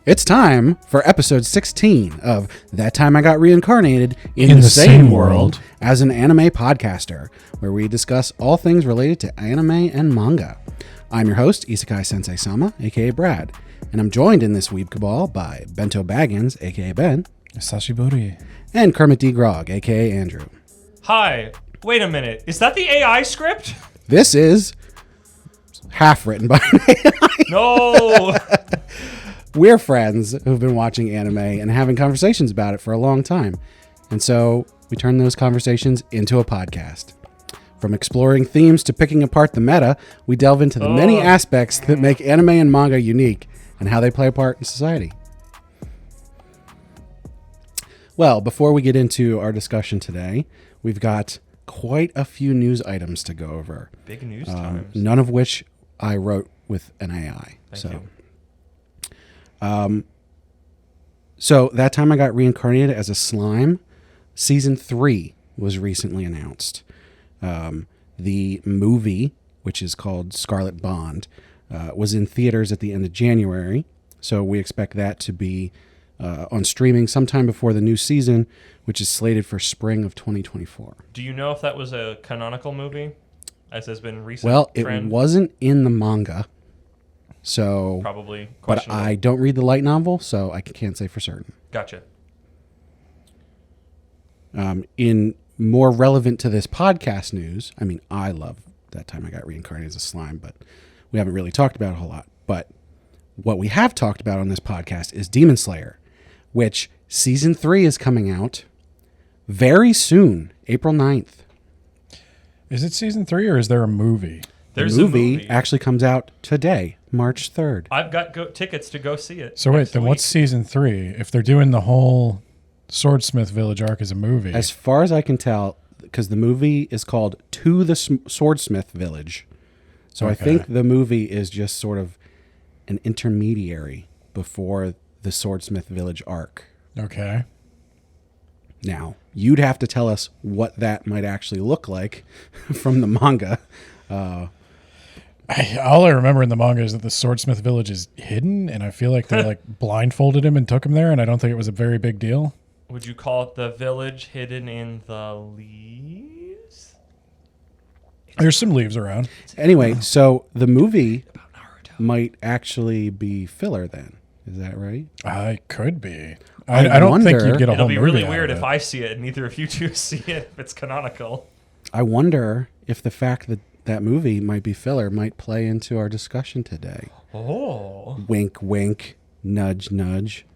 It's time for episode 16 of That Time I Got Reincarnated in the Same World as an Anime Podcaster, where we discuss all things related to anime and manga. I'm your host, Isekai Sensei-Sama, aka Brad, and I'm joined in this Weeb Cabal by Bento Baggins, aka Ben, Sashiburi, and Kermit D, Grog, aka Andrew. Hi. Wait a minute. Is that the AI script? This is half written by an AI. No. We're friends who've been watching anime and having conversations about it for a long time. And so we turn those conversations into a podcast. From exploring themes to picking apart the meta, we delve into the many aspects that make anime and manga unique and how they play a part in society. Well, before we get into our discussion today, we've got quite a few news items to go over. Big news times. None of which I wrote with an AI. Thank you. So That Time I Got Reincarnated as a Slime, season 3 was recently announced. The movie, which is called Scarlet Bond, was in theaters at the end of January. So we expect that to be on streaming sometime before the new season, which is slated for spring of 2024. Do you know if that was a canonical movie, as has been recent? Well, trend? It wasn't in the manga. So Probably but questionable. I don't read the light novel, so I can't say for certain. Gotcha. In more relevant to this podcast news, I mean, I love That Time I Got Reincarnated as a Slime, but we haven't really talked about it a whole lot. But what we have talked about on this podcast is Demon Slayer, which season 3 is coming out very soon, April 9th. Is it season 3 or is there a movie? There's the a movie actually comes out today, March 3rd. I've got tickets to go see it. So wait, next then week. what's season 3? If they're doing the whole Swordsmith Village arc as a movie. As far as I can tell, because the movie is called To the Swordsmith Village. So I think the movie is just sort of an intermediary before the Swordsmith Village arc. Okay. Now, you'd have to tell us what that might actually look like from the manga. All I remember in the manga is that the Swordsmith Village is hidden, and I feel like they like blindfolded him and took him there, and I don't think it was a very big deal. Would you call it the village hidden in the leaves? There's some leaves around. Anyway, so the movie might actually be filler then. Is that right? I could be. I I don't think wonder- you'd get a It'll whole be movie really out weird of if it. I see it and neither of you two see it if it's canonical. I wonder if the fact that that movie might be filler might play into our discussion today. Oh. Wink, wink, nudge, nudge,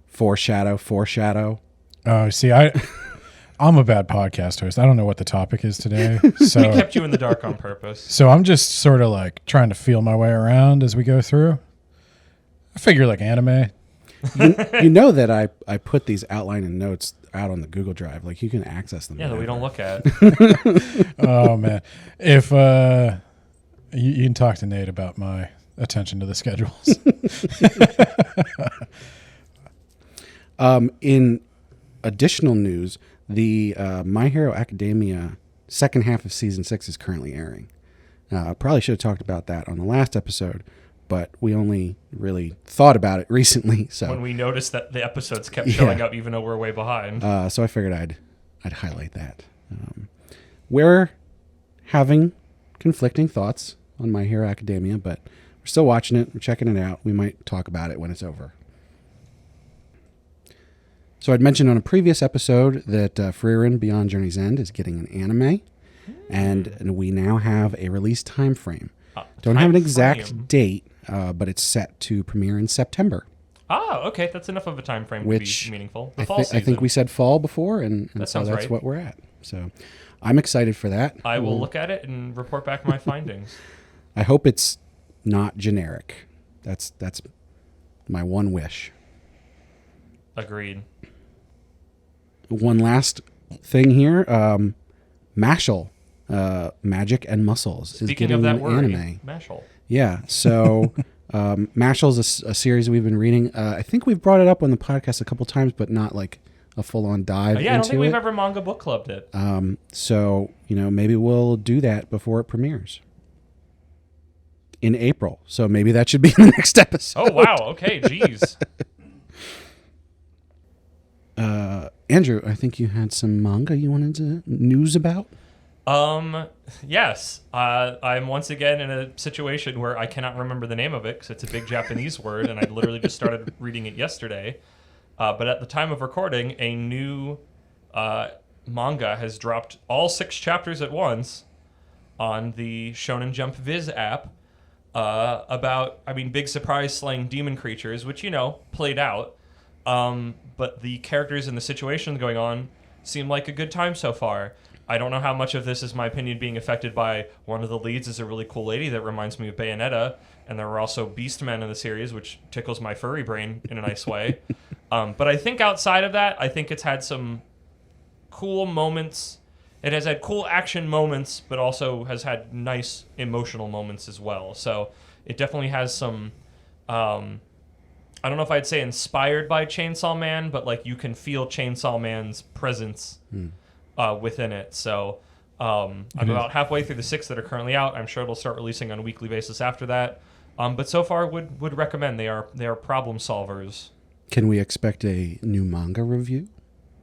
foreshadow, foreshadow. Oh, see, I'm a bad podcast host. I don't know what the topic is today. We So, kept you in the dark on purpose. so I'm just sort of like trying to feel my way around as we go through. I figure like anime. You know that I put these outline and notes out on the Google Drive. Like, you can access them. Yeah, that we don't look at. Oh man, if you can talk to Nate about my attention to the schedules. In additional news, the My Hero Academia second half of season 6 is currently airing. I probably should have talked about that on the last episode, but we only really thought about it recently. So When we noticed that the episodes kept showing up even though we're way behind. so I figured I'd highlight that. We're having conflicting thoughts on My Hero Academia, but we're still watching it. We're checking it out. We might talk about it when it's over. So I'd mentioned on a previous episode that Frieren Beyond Journey's End is getting an anime, and we now have a release time frame. Don't have an exact date, but it's set to premiere in September. Ah, okay. That's enough of a time frame Which to be meaningful. I, The fall season. I think we said fall before, and That so sounds that's right. what we're at. So I'm excited for that. I will look at it and report back my findings. I hope it's not generic. That's my one wish. Agreed. One last thing here. Mashal, Magic and Muscles, is Speaking getting of that an word, anime. Mashal. Yeah, so Mashal's a series we've been reading. I think we've brought it up on the podcast a couple times, but not like a full-on dive into it. Yeah, I don't think we've ever manga book clubbed it. So, maybe we'll do that before it premieres in April. So maybe that should be in the next episode. Oh, wow. Okay, geez. Andrew, I think you had some manga you wanted to news about. Yes. I'm once again in a situation where I cannot remember the name of it because it's a big Japanese word, and I literally just started reading it yesterday. But at the time of recording, a new manga has dropped all 6 chapters at once on the Shonen Jump Viz app about, big surprise slaying demon creatures, which, played out. But the characters and the situations going on seem like a good time so far. I don't know how much of this is my opinion being affected by one of the leads is a really cool lady that reminds me of Bayonetta, and there were also Beastmen in the series, which tickles my furry brain in a nice way. But I think outside of that, I think it's had some cool moments. It has had cool action moments, but also has had nice emotional moments as well. So it definitely has some... I don't know if I'd say inspired by Chainsaw Man, but like you can feel Chainsaw Man's presence within it. So I'm about halfway through the 6 that are currently out. I'm sure it'll start releasing on a weekly basis after that. But so far, would recommend. They are problem solvers. Can we expect a new manga review?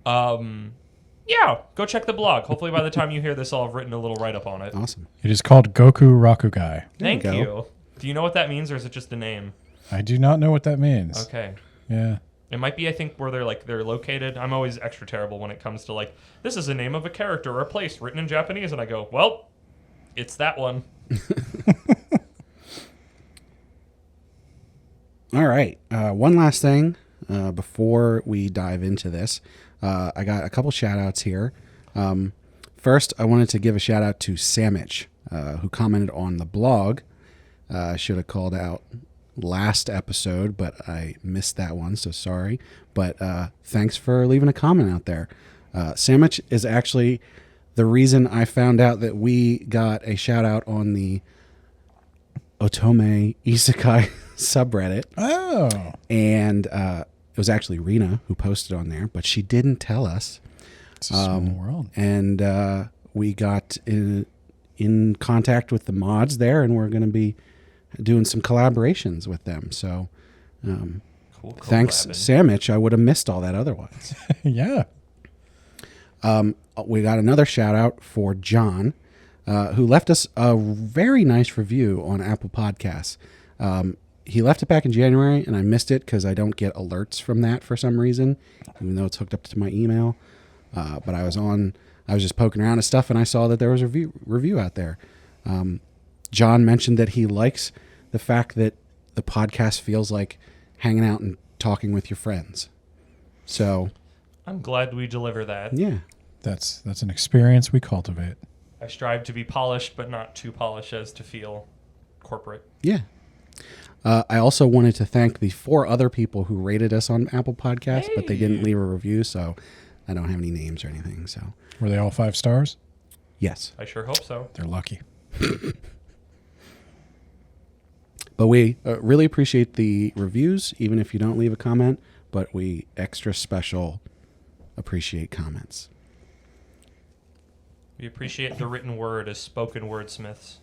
Yeah, go check the blog. Hopefully by the time you hear this, I'll have written a little write-up on it. Awesome. It is called Goku Rakugai. Thank you. Do you know what that means, or is it just a name? I do not know what that means. Okay. Yeah. It might be, I think, where they're located. I'm always extra terrible when it comes to, like, this is the name of a character or a place written in Japanese, and I go, well, it's that one. All right. One last thing before we dive into this. I got a couple shout-outs here. First, I wanted to give a shout-out to Samich, who commented on the blog. I should have called out last episode, but I missed that one, so sorry. But thanks for leaving a comment out there. Samich is actually the reason I found out that we got a shout-out on the Otome Isekai subreddit. Oh. And it was actually Rena who posted on there, but she didn't tell us. It's a small world. And we got in contact with the mods there, and we're going to be doing some collaborations with them. So Cool thanks, Samich. I would have missed all that otherwise. Yeah. We got another shout out for John, who left us a very nice review on Apple Podcasts. He left it back in January, and I missed it because I don't get alerts from that for some reason, even though it's hooked up to my email. But I was just poking around and stuff, and I saw that there was a review out there. John mentioned that he likes the fact that the podcast feels like hanging out and talking with your friends. So I'm glad we deliver that. yeah, That's an experience we cultivate. I strive to be polished, but not too polished as to feel corporate. yeah. I also wanted to thank the 4 other people who rated us on Apple Podcasts, but they didn't leave a review, so I don't have any names or anything. So Were they all 5 stars? yes. I sure hope so. They're lucky. But we really appreciate the reviews, even if you don't leave a comment, but we extra special appreciate comments. We appreciate the written word as spoken wordsmiths.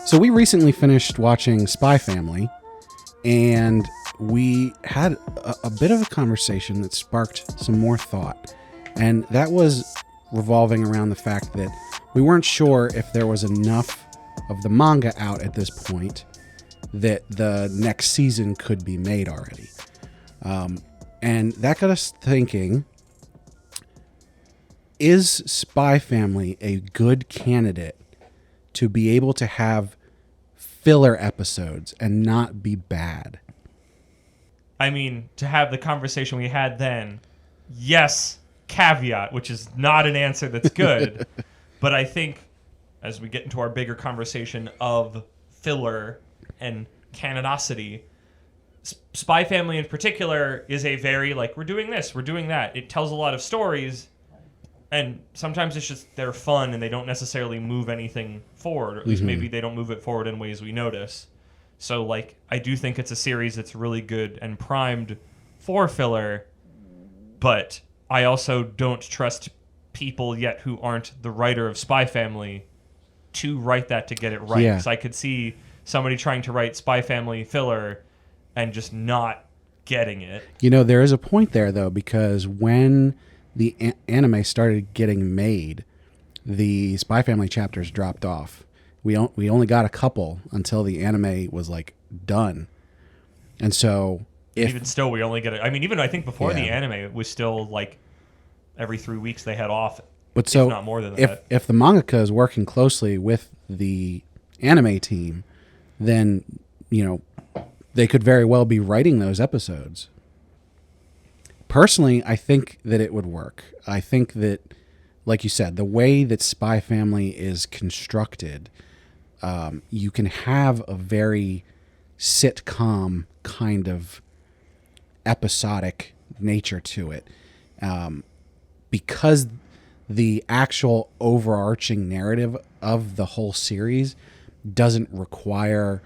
So we recently finished watching Spy Family, and we had a bit of a conversation that sparked some more thought. And that was revolving around the fact that we weren't sure if there was enough of the manga out at this point that the next season could be made already. And that got us thinking, is Spy Family a good candidate to be able to have filler episodes and not be bad? I mean, to have the conversation we had then, yes, caveat, which is not an answer that's good. But I think as we get into our bigger conversation of filler and canonicity, Spy Family in particular is a very, like, we're doing this, we're doing that. It tells a lot of stories, and sometimes it's just they're fun and they don't necessarily move anything forward, or at least maybe they don't move it forward in ways we notice. So, like, I do think it's a series that's really good and primed for filler, but I also don't trust people yet who aren't the writer of Spy Family to write that to get it right. Yeah. Because I could see somebody trying to write Spy Family filler and just not getting it. You know, there is a point there, though, because when the anime started getting made, the Spy Family chapters dropped off. We only got a couple until the anime was, like, done. And so... Even still, we only get it. I mean, even I think before the Yeah. anime, it was still, like, every 3 weeks they had off, But so if not more than that. if the mangaka is working closely with the anime team, then, you know, they could very well be writing those episodes. Personally, I think that it would work. I think that, like you said, the way that Spy Family is constructed, you can have a very sitcom kind of episodic nature to it. Because the actual overarching narrative of the whole series doesn't require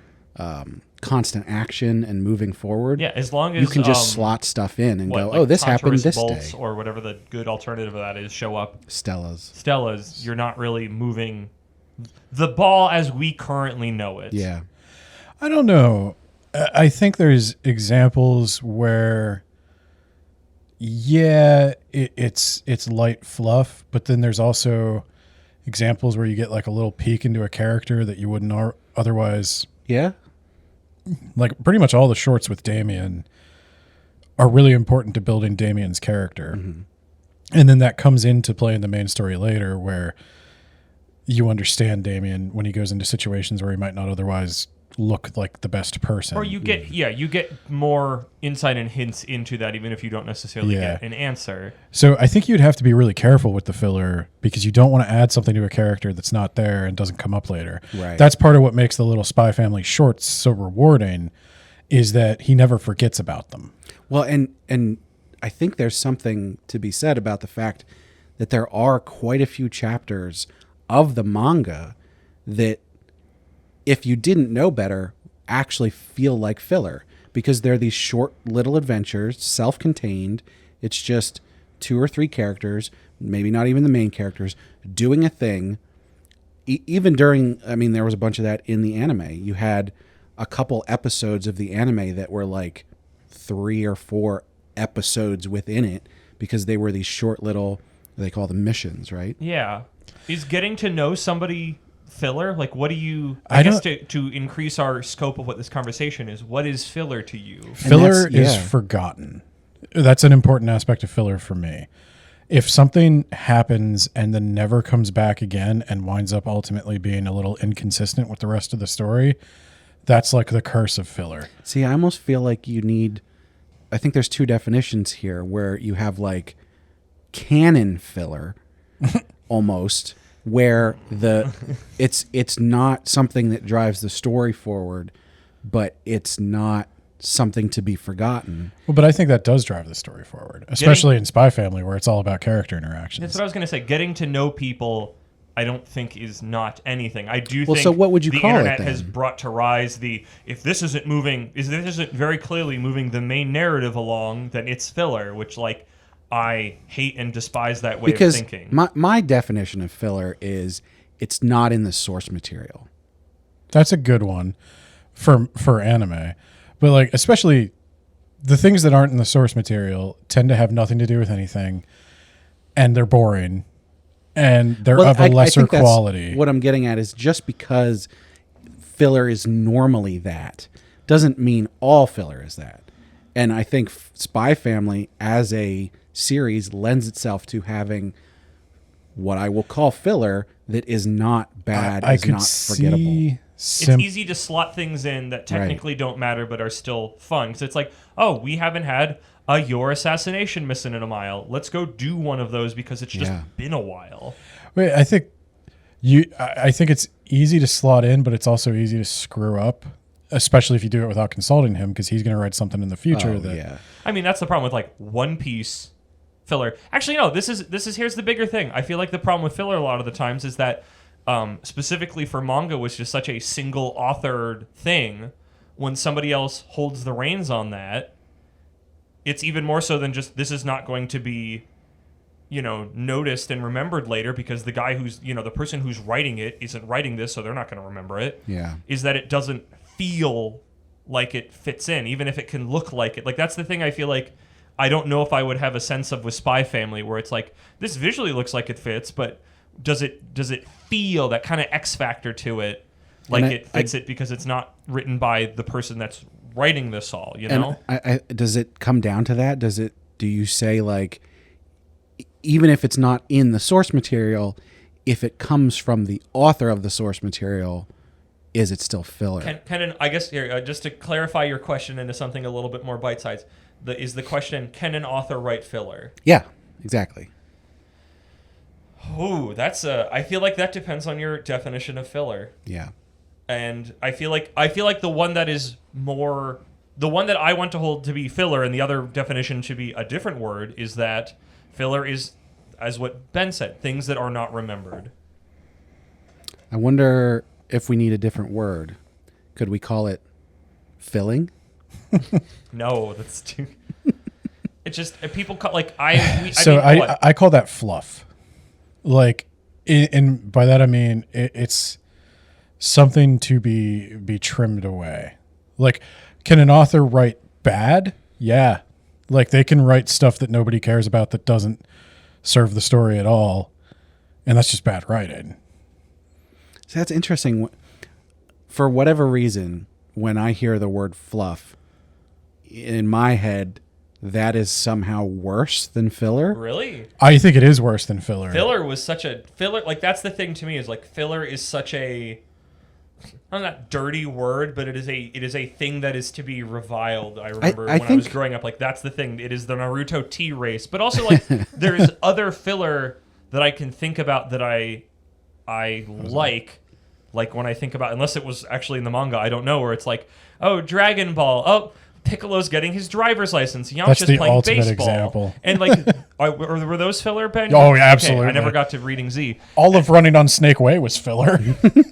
constant action and moving forward. Yeah, as long as you can just slot stuff in and go, like oh, this happened Contour's this bolts day. or whatever the good alternative of that is show up. Stella's. You're not really moving the ball as we currently know it. Yeah. I don't know. I think there's examples where, yeah, it's light fluff, but then there's also examples where you get like a little peek into a character that you wouldn't otherwise. Yeah. Like pretty much all the shorts with Damien are really important to building Damien's character. Mm-hmm. And then that comes into play in the main story later where you understand Damien when he goes into situations where he might not otherwise look like the best person. Or you get more insight and hints into that even if you don't necessarily get an answer. So I think you'd have to be really careful with the filler because you don't want to add something to a character that's not there and doesn't come up later. Right. That's part of what makes the little Spy Family shorts so rewarding is that he never forgets about them. Well, and I think there's something to be said about the fact that there are quite a few chapters of the manga that, if you didn't know better, actually feel like filler because they're these short little adventures, self-contained. It's just 2 or 3 characters, maybe not even the main characters, doing a thing. Even during, I mean, there was a bunch of that in the anime. You had a couple episodes of the anime that were like 3 or 4 episodes within it because they were these short little, they call them missions, right? Yeah. Is getting to know somebody filler? Like, what do you... I guess to increase our scope of what this conversation is, what is filler to you? Filler is forgotten. That's an important aspect of filler for me. If something happens and then never comes back again and winds up ultimately being a little inconsistent with the rest of the story, that's like the curse of filler. See, I almost feel like you need... I think there's 2 definitions here where you have like canon filler almost... where it's not something that drives the story forward, but it's not something to be forgotten. Well, but I think that does drive the story forward, especially in Spy Family where it's all about character interactions. That's what I was going to say. Getting to know people, I don't think is not anything. I do Well, think so what would you the call it internet then? has brought to rise if this isn't very clearly moving the main narrative along, then it's filler, which like I hate and despise that way of thinking. My definition of filler is it's not in the source material. That's a good one for anime. But like especially the things that aren't in the source material tend to have nothing to do with anything and they're boring and they're of a lesser quality. What I'm getting at is just because filler is normally that doesn't mean all filler is that. And I think Spy Family as a series lends itself to having what I will call filler that is not bad, is not forgettable. It's easy to slot things in that technically don't matter but are still fun. Because it's like, oh, we haven't had a Your Assassination Missing in a Mile. Let's go do one of those because it's just been a while. Wait, I think it's easy to slot in, but it's also easy to screw up. Especially if you do it without consulting him, because he's going to write something in the future. I mean, that's the problem with like One Piece filler. Actually, no. This is here's the bigger thing. I feel like the problem with filler a lot of the times is that specifically for manga, was just such a single authored thing. When somebody else holds the reins on that, it's even more so than just this is not going to be, noticed and remembered later because the guy who's, the person who's writing it isn't writing this, so they're not going to remember it. Yeah. Is that it doesn't feel like it fits in, even if it can look like it. Like, that's the thing I feel like I don't know if I would have a sense of with Spy Family, where it's like, this visually looks like it fits, but does it feel that kind of X factor to it, like it fits it because it's not written by the person that's writing this all, And does it come down to that? Do you say, like, even if it's not in the source material, if it comes from the author of the source material, is it still filler? I guess here, just to clarify your question into something a little bit more bite-sized, is the question, can an author write filler? Yeah, exactly. Ooh, I feel like that depends on your definition of filler. Yeah. And I feel like the one that is more, the one that I want to hold to be filler, and the other definition should be a different word, is that filler is, as what Ben said, things that are not remembered. I wonder if we need a different word. Could we call it filling? No, that's too. It's just people call I call that fluff. Like, and by that I mean it's something to be trimmed away. Like, can an author write bad? Yeah. Like, they can write stuff that nobody cares about that doesn't serve the story at all, and that's just bad writing. So that's interesting. For whatever reason, when I hear the word fluff, in my head, that is somehow worse than filler. Really? I think it is worse than filler. Filler, like, that's the thing to me, is like, filler is such a, not that dirty word, but it is a thing that is to be reviled. I remember when I was growing up, like, that's the thing. It is the Naruto T race. But also, like, there's other filler that I can think about that I like when I think about, unless it was actually in the manga, I don't know, where it's like, oh, Dragon Ball, oh, Piccolo's getting his driver's license, Yamcha's playing ultimate baseball. Example. And like, were those filler, Ben? Oh, yeah, absolutely. Okay, I never got to reading Z. All of Running on Snake Way was filler.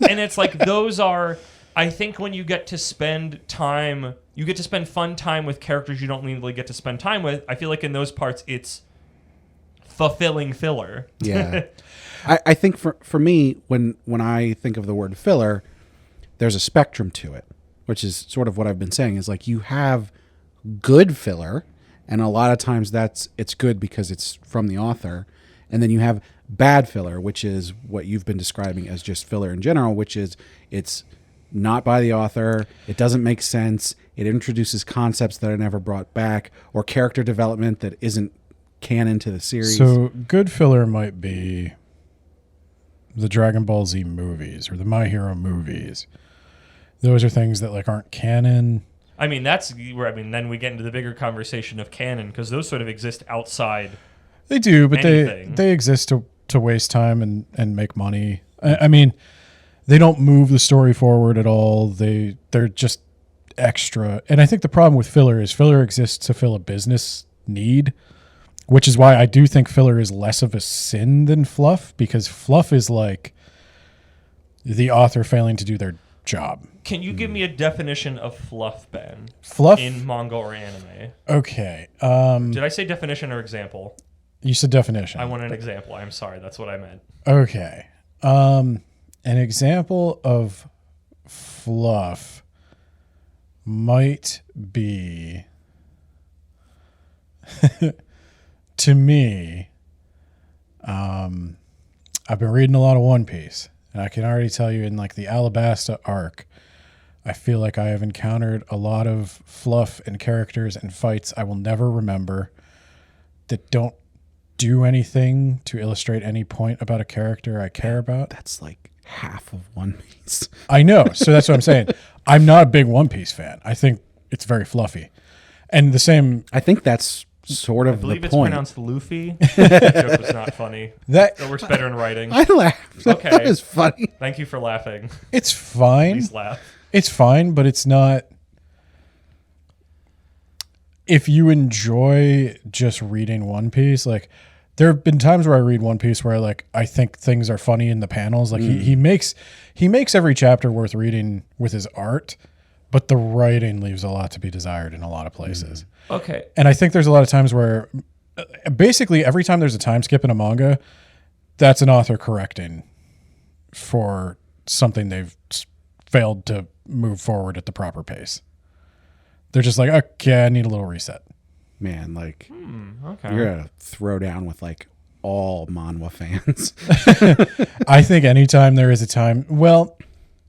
And it's like, those are, I think when you get to spend time, you get to spend fun time with characters you don't really get to spend time with, I feel like in those parts, it's fulfilling filler. Yeah. I think for me, when I think of the word filler, there's a spectrum to it, which is sort of what I've been saying, is like, you have good filler, and a lot of times it's good because it's from the author, and then you have bad filler, which is what you've been describing as just filler in general, which is it's not by the author, it doesn't make sense, it introduces concepts that are never brought back, or character development that isn't canon to the series. So good filler might be the Dragon Ball Z movies or the My Hero movies. Those are things that, like, aren't canon. I mean, that's where, then we get into the bigger conversation of canon, because those sort of exist outside. They do, but anything. they exist to waste time and make money. I mean, they don't move the story forward at all. They're just extra. And I think the problem with filler is filler exists to fill a business need, which is why I do think filler is less of a sin than fluff, because fluff is like the author failing to do their job. Can you give me a definition of fluff, Ben? Fluff? In manga or anime. Okay. Did I say definition or example? You said definition. I want an example. I'm sorry. That's what I meant. Okay. An example of fluff might be... To me, I've been reading a lot of One Piece, and I can already tell you in, like, the Alabasta arc, I feel like I have encountered a lot of fluff and characters and fights I will never remember that don't do anything to illustrate any point about a character I care about. That's like half of One Piece. I know, so that's what I'm saying. I'm not a big One Piece fan. I think it's very fluffy. And the same... I think that's sort of the point. I believe it's pronounced Luffy. That joke was not funny. That works better in writing. I laughed. Okay. That was funny. Thank you for laughing. It's fine. Please laugh. It's fine, but it's not... If you enjoy just reading One Piece, like, there have been times where I read One Piece where I think things are funny in the panels. Like, he makes every chapter worth reading with his art, but the writing leaves a lot to be desired in a lot of places. Okay. And I think there's a lot of times where basically every time there's a time skip in a manga, that's an author correcting for something they've failed to move forward at the proper pace. They're just like, okay, I need a little reset. Man, like Okay. you're gonna throw down with like all manhwa fans. I think anytime there is a time, well,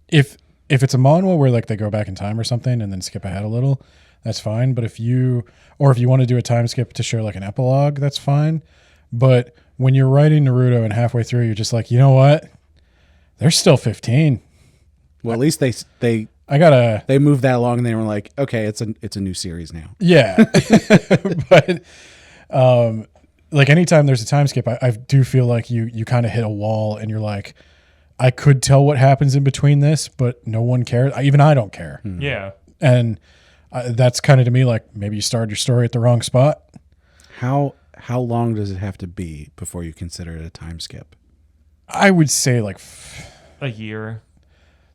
if it's a manhwa where like they go back in time or something and then skip ahead a little, that's fine. But if you want to do a time skip to show like an epilogue, that's fine. But when you're writing Naruto and halfway through, you're just like, you know what? There's still 15. Well, at least they moved that along and they were like, okay, it's a new series now. Yeah. But like anytime there's a time skip, I do feel like you kind of hit a wall and you're like, I could tell what happens in between this, but no one cares. Even I don't care. Yeah. And that's kind of to me like maybe you started your story at the wrong spot. How long does it have to be before you consider it a time skip? I would say like A year.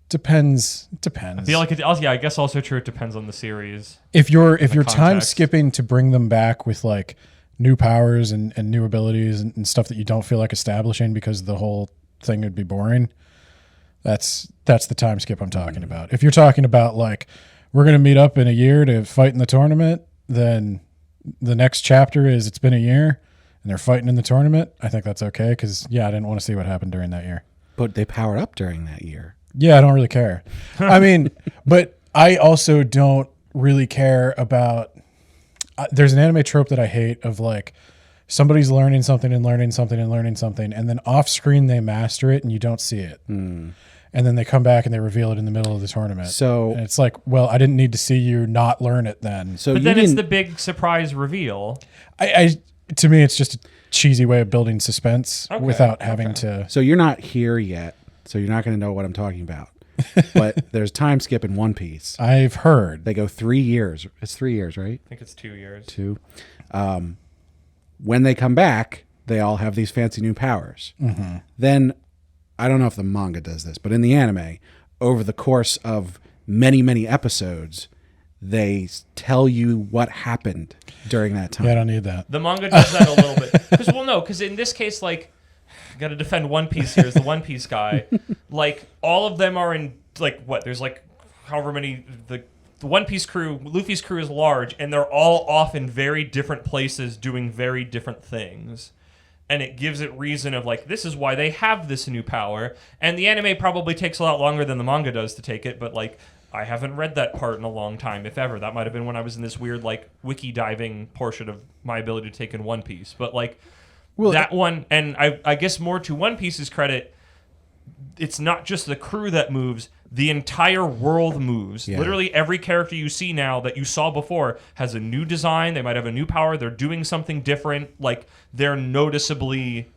depends. I feel like I guess also true. It depends on the series. If you're time context. skipping to bring them back with like new powers and new abilities and stuff that you don't feel like establishing because the whole thing would be boring, that's the time skip I'm talking about. If you're talking about like we're going to meet up in a year to fight in the tournament, then the next chapter is it's been a year and they're fighting in the tournament, I think that's okay because I didn't want to see what happened during that year. But they powered up during that year. Yeah, I don't really care. I mean, but I also don't really care about. There's an anime trope that I hate of like somebody's learning something and learning something and learning something, and then off screen they master it and you don't see it. And then they come back and they reveal it in the middle of the tournament. So and it's like, well, I didn't need to see you not learn it then. So But you then it's didn't- the big surprise reveal. To me, it's just a cheesy way of building suspense without having to. So you're not here yet, so you're not going to know what I'm talking about. But there's time skip in One Piece. I've heard. They go 3 years. It's 3 years, right? I think it's 2 years. 2. When they come back, they all have these fancy new powers. Then, I don't know if the manga does this, but in the anime, over the course of many, many episodes, they tell you what happened during that time. Yeah, I don't need that. The manga does that a little bit. Because in this case, like, got to defend One Piece here as the One Piece guy. Like, all of them are in, like, what? There's, like, however many... The One Piece crew, Luffy's crew is large, and they're all off in very different places doing very different things. And it gives it reason of, like, this is why they have this new power. And the anime probably takes a lot longer than the manga does to take it, but, like, I haven't read that part in a long time, if ever. That might have been when I was in this weird, like, wiki diving portion of my ability to take in One Piece. But, like, that one, and I guess more to One Piece's credit, it's not just the crew that moves, the entire world moves. Yeah. Literally every character you see now that you saw before has a new design. They might have a new power. They're doing something different. Like, they're noticeably...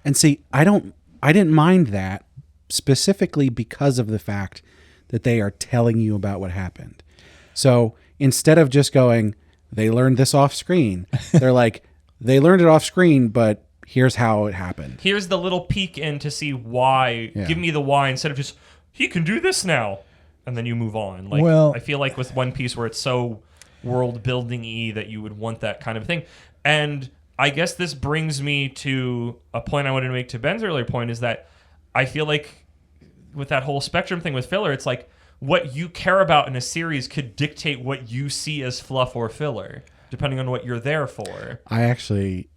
And see, I didn't mind that specifically because of the fact that they are telling you about what happened. So instead of just going, they learned this off screen, they're like, they learned it off screen, but here's how it happened. Here's the little peek in to see why. Yeah. Give me the why instead of just, he can do this now. And then you move on. Like, Well- I feel like with One Piece where it's so world building-y that you would want that kind of thing. And I guess this brings me to a point I wanted to make to Ben's earlier point is that I feel like with that whole spectrum thing with filler, it's like what you care about in a series could dictate what you see as fluff or filler, depending on what you're there for. I actually,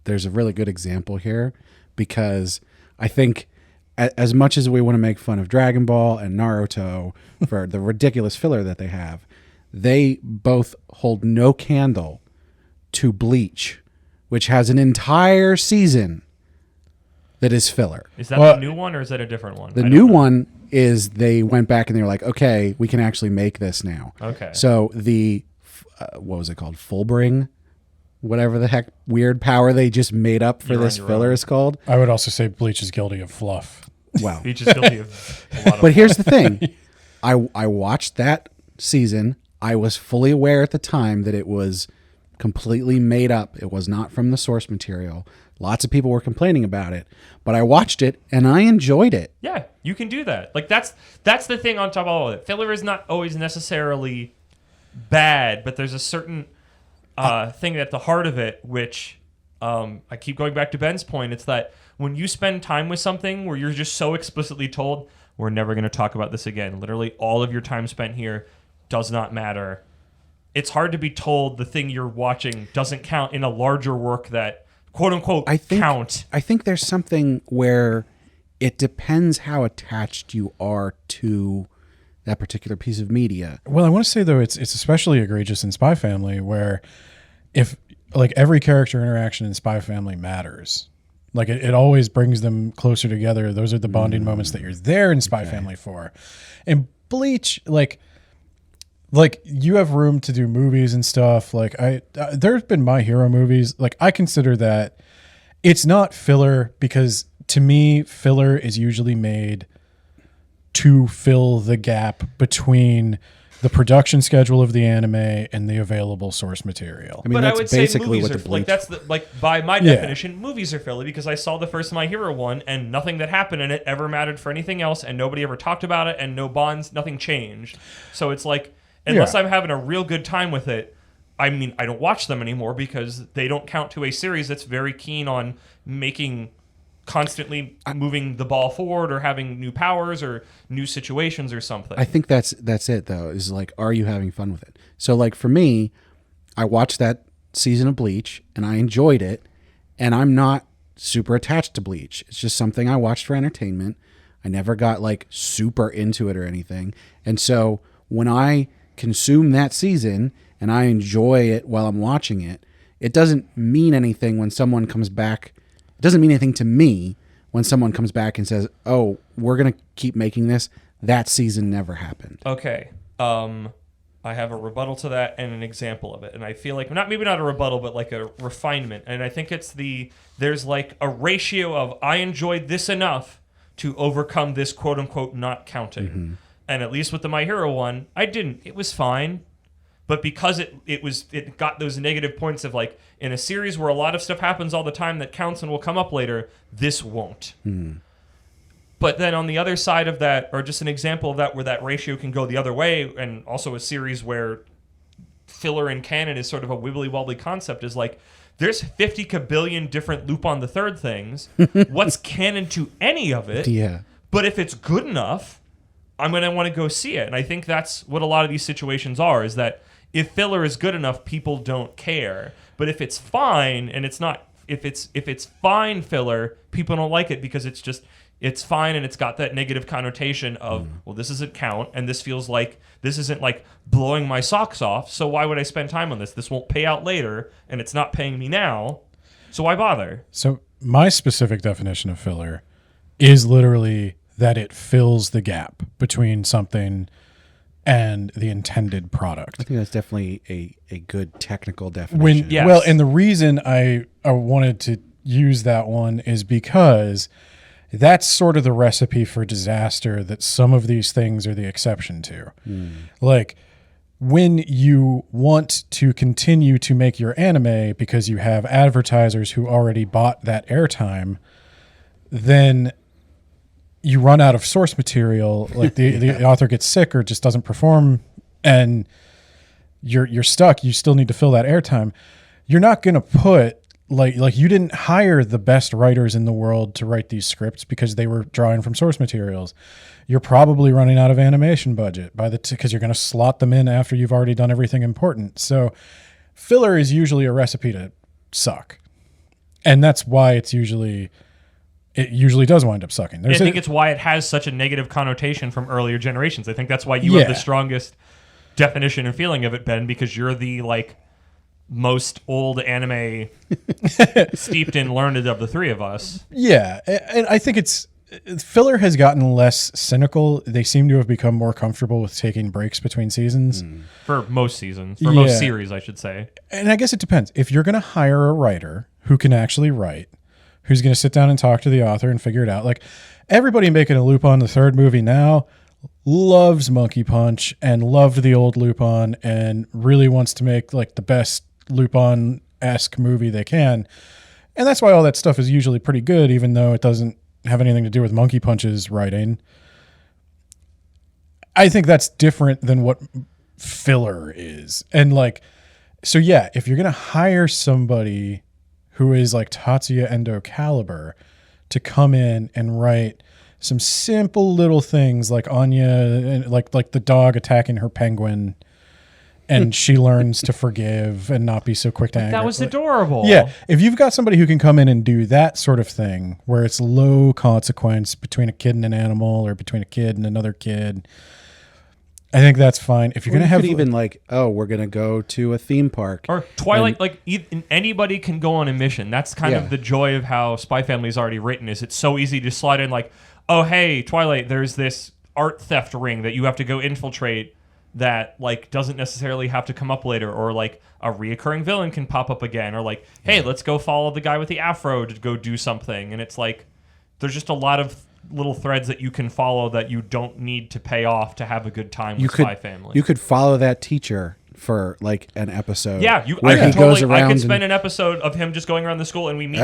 there's a really good example here because I think as much as we want to make fun of Dragon Ball and Naruto for the ridiculous filler that they have, they both hold no candle to Bleach, which has an entire season that is filler. Is that the new one or is that a different one? The I new don't know. one is they went back and they were like, okay, we can actually make this now. Okay. So the, what was it called? Fullbring? Whatever the heck weird power they just made up for You're this on your filler own. is called. I would also say Bleach is guilty of fluff. Wow. Beach is guilty of a lot of But here's the thing. I watched that season. I was fully aware at the time that it was completely made up. It was not from the source material. Lots of people were complaining about it, but I watched it and I enjoyed it. Yeah, you can do that. Like that's the thing on top of all of it. Filler is not always necessarily bad, but there's a certain thing at the heart of it, which I keep going back to Ben's point. It's that when you spend time with something where you're just so explicitly told, we're never going to talk about this again. Literally all of your time spent here does not matter. It's hard to be told the thing you're watching doesn't count in a larger work that, quote unquote, count. I think there's something where it depends how attached you are to that particular piece of media. Well, I want to say, though, it's especially egregious in Spy Family, where if like every character interaction in Spy Family matters. Like it always brings them closer together. Those are the bonding moments that you're there in Spy Family for. And Bleach, like you have room to do movies and stuff. Like there's been My Hero movies. Like I consider that it's not filler, because to me, filler is usually made to fill the gap between the production schedule of the anime and the available source material. I mean, but that's I would say basically movies what are the Bleach... like by my definition, movies are filler, because I saw the first My Hero one and nothing that happened in it ever mattered for anything else, and nobody ever talked about it, and no bonds, nothing changed. So it's like, unless I'm having a real good time with it, I mean, I don't watch them anymore because they don't count to a series that's very keen on constantly moving the ball forward or having new powers or new situations or something. I think that's it, though, is like, are you having fun with it? So like for me, I watched that season of Bleach and I enjoyed it, and I'm not super attached to Bleach. It's just something I watched for entertainment. I never got like super into it or anything. And so when I consume that season and I enjoy it while I'm watching it, it doesn't mean anything when someone comes back. It doesn't mean anything to me when someone comes back and says, oh, we're going to keep making this. That season never happened. Okay. I have a rebuttal to that and an example of it. And I feel like, maybe not a rebuttal, but like a refinement. And I think there's like a ratio of I enjoyed this enough to overcome this quote unquote not counting. Mm-hmm. And at least with the My Hero one, I didn't. It was fine. But because it got those negative points of like, in a series where a lot of stuff happens all the time that counts and will come up later, this won't. Mm. But then on the other side of that, or just an example of that where that ratio can go the other way, and also a series where filler in canon is sort of a wibbly-wobbly concept, is like, there's 50 kabillion different Lupin the Third things. What's canon to any of it? Yeah. But if it's good enough, I'm going to want to go see it. And I think that's what a lot of these situations are, is that if filler is good enough, people don't care. But if it's fine, and it's not, if it's fine filler, people don't like it because it's fine, and it's got that negative connotation of, well, this doesn't count, and this feels like this isn't like blowing my socks off, so why would I spend time on this? This won't pay out later, and it's not paying me now, so why bother? So my specific definition of filler is literally that it fills the gap between something and the intended product. I think that's definitely a good technical definition. Yes. Well, and the reason I wanted to use that one is because that's sort of the recipe for disaster that some of these things are the exception to. Like, when you want to continue to make your anime because you have advertisers who already bought that airtime, then you run out of source material, like the author gets sick or just doesn't perform, and you're stuck. You still need to fill that airtime. You're not going to put like you didn't hire the best writers in the world to write these scripts because they were drawing from source materials. You're probably running out of animation budget because you're going to slot them in after you've already done everything important. So filler is usually a recipe to suck, and that's why it usually does wind up sucking. I think it's why it has such a negative connotation from earlier generations. I think that's why you have the strongest definition and feeling of it, Ben, because you're the like most old anime steeped in learned of the three of us. Yeah, and I think filler has gotten less cynical. They seem to have become more comfortable with taking breaks between seasons. For most seasons. For most series, I should say. And I guess it depends. If you're going to hire a writer who can actually write, who's going to sit down and talk to the author and figure it out. Like, everybody making a Lupin the Third movie now loves Monkey Punch and loved the old Lupin and really wants to make like the best Lupin-esque movie they can. And that's why all that stuff is usually pretty good, even though it doesn't have anything to do with Monkey Punch's writing. I think that's different than what filler is. And like, So yeah, if you're going to hire somebody who is like Tatsuya Endo caliber to come in and write some simple little things like Anya, like the dog attacking her penguin, and she learns to forgive and not be so quick to anger. That was adorable. Yeah, if you've got somebody who can come in and do that sort of thing, where it's low consequence between a kid and an animal, or between a kid and another kid, I think that's fine. If you're going to have even like, oh, we're going to go to a theme park. Or Twilight, anybody can go on a mission. That's kind of the joy of how Spy Family is already written, is it's so easy to slide in like, oh, hey, Twilight, there's this art theft ring that you have to go infiltrate that like doesn't necessarily have to come up later, or like a reoccurring villain can pop up again, or like, hey, let's go follow the guy with the afro to go do something. And it's like, there's just a lot of little threads that you can follow that you don't need to pay off to have a good time with Spy Family. You could follow that teacher for like an episode. Yeah, I could spend an episode of him just going around the school, and we meet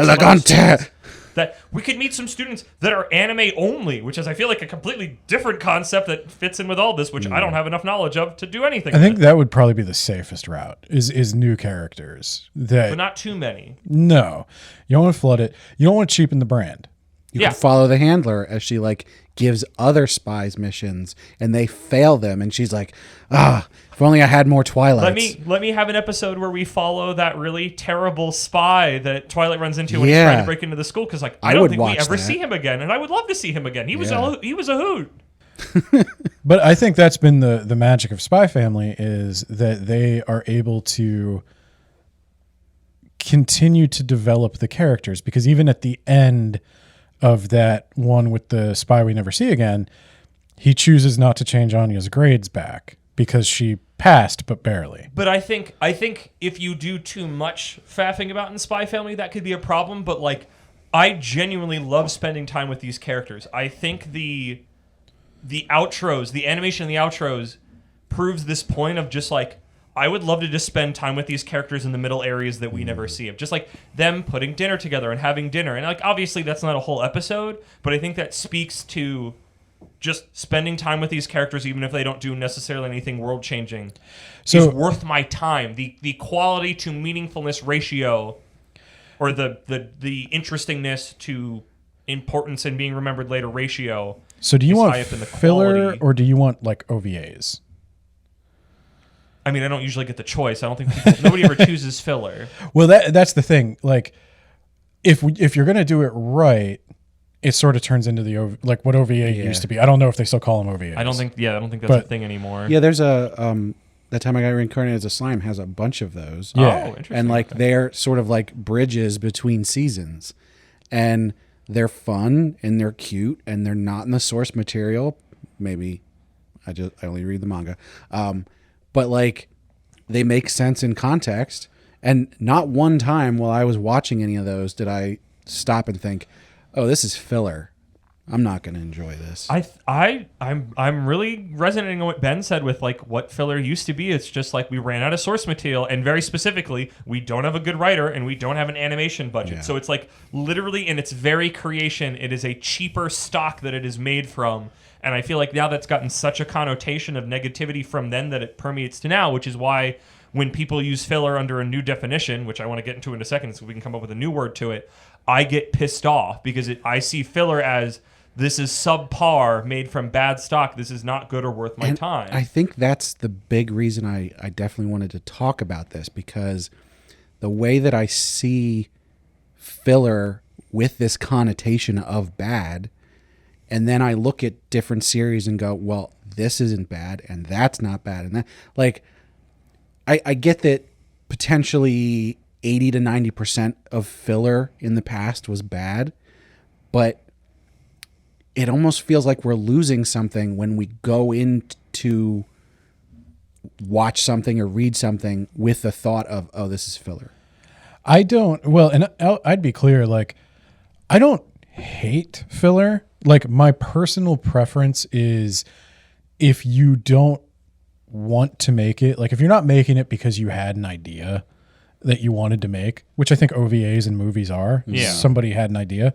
that we could meet some students that are anime only, which is, I feel like, a completely different concept that fits in with all this, which I don't have enough knowledge of to do anything. I think that would probably be the safest route is new characters, but not too many. No, you don't want to flood it. You don't want to cheapen the brand. You can follow the handler as she like gives other spies missions and they fail them, and she's like, if only I had more Twilights. Let me have an episode where we follow that really terrible spy that Twilight runs into when he's trying to break into the school, because like I don't think we ever see him again, and I would love to see him again. He was a hoot. But I think that's been the magic of Spy Family, is that they are able to continue to develop the characters, because even at the end of that one with the spy we never see again, he chooses not to change Anya's grades back because she passed, but barely. But I think if you do too much faffing about in Spy Family, that could be a problem. But like, I genuinely love spending time with these characters. I think the outros, the animation in the outros, proves this point of just like, I would love to just spend time with these characters in the middle areas that we never see. Of just like them putting dinner together and having dinner. And like, obviously that's not a whole episode, but I think that speaks to just spending time with these characters, even if they don't do necessarily anything world changing, is worth my time. The quality to meaningfulness ratio, or the interestingness to importance and being remembered later ratio. So do you want filler, or do you want like OVAs? I mean, I don't usually get the choice. I don't think nobody ever chooses filler. Well, that's the thing. Like, if you're gonna do it right, it sort of turns into the like what OVA used to be. I don't know if they still call them OVAs. I don't think that's a thing anymore. Yeah, there's a That Time I Got Reincarnated as a Slime has a bunch of those. Yeah. Oh, interesting. And like they're sort of like bridges between seasons, and they're fun and they're cute and they're not in the source material. Maybe I only read the manga. But like, they make sense in context, and not one time while I was watching any of those did I stop and think, "Oh, this is filler. I'm not going to enjoy this." I'm really resonating on what Ben said with like what filler used to be. It's just like we ran out of source material, and very specifically, we don't have a good writer and we don't have an animation budget. Yeah. So it's like literally in its very creation, it is a cheaper stock that it is made from. And I feel like now that's gotten such a connotation of negativity from then that it permeates to now, which is why when people use filler under a new definition, which I want to get into in a second so we can come up with a new word to it, I get pissed off because I see filler as this is subpar, made from bad stock. This is not good or worth my time. I think that's the big reason I definitely wanted to talk about this, because the way that I see filler with this connotation of bad, and then I look at different series and go, well, this isn't bad and that's not bad. And that, like, I get that potentially 80 to 90% of filler in the past was bad, but it almost feels like we're losing something when we go in to watch something or read something with the thought of, oh, this is filler. I don't, well, and I'd be clear, like, I don't hate filler. Like, my personal preference is if you don't want to make it, like if you're not making it because you had an idea that you wanted to make, which I think OVAs and movies are. Yeah. Somebody had an idea.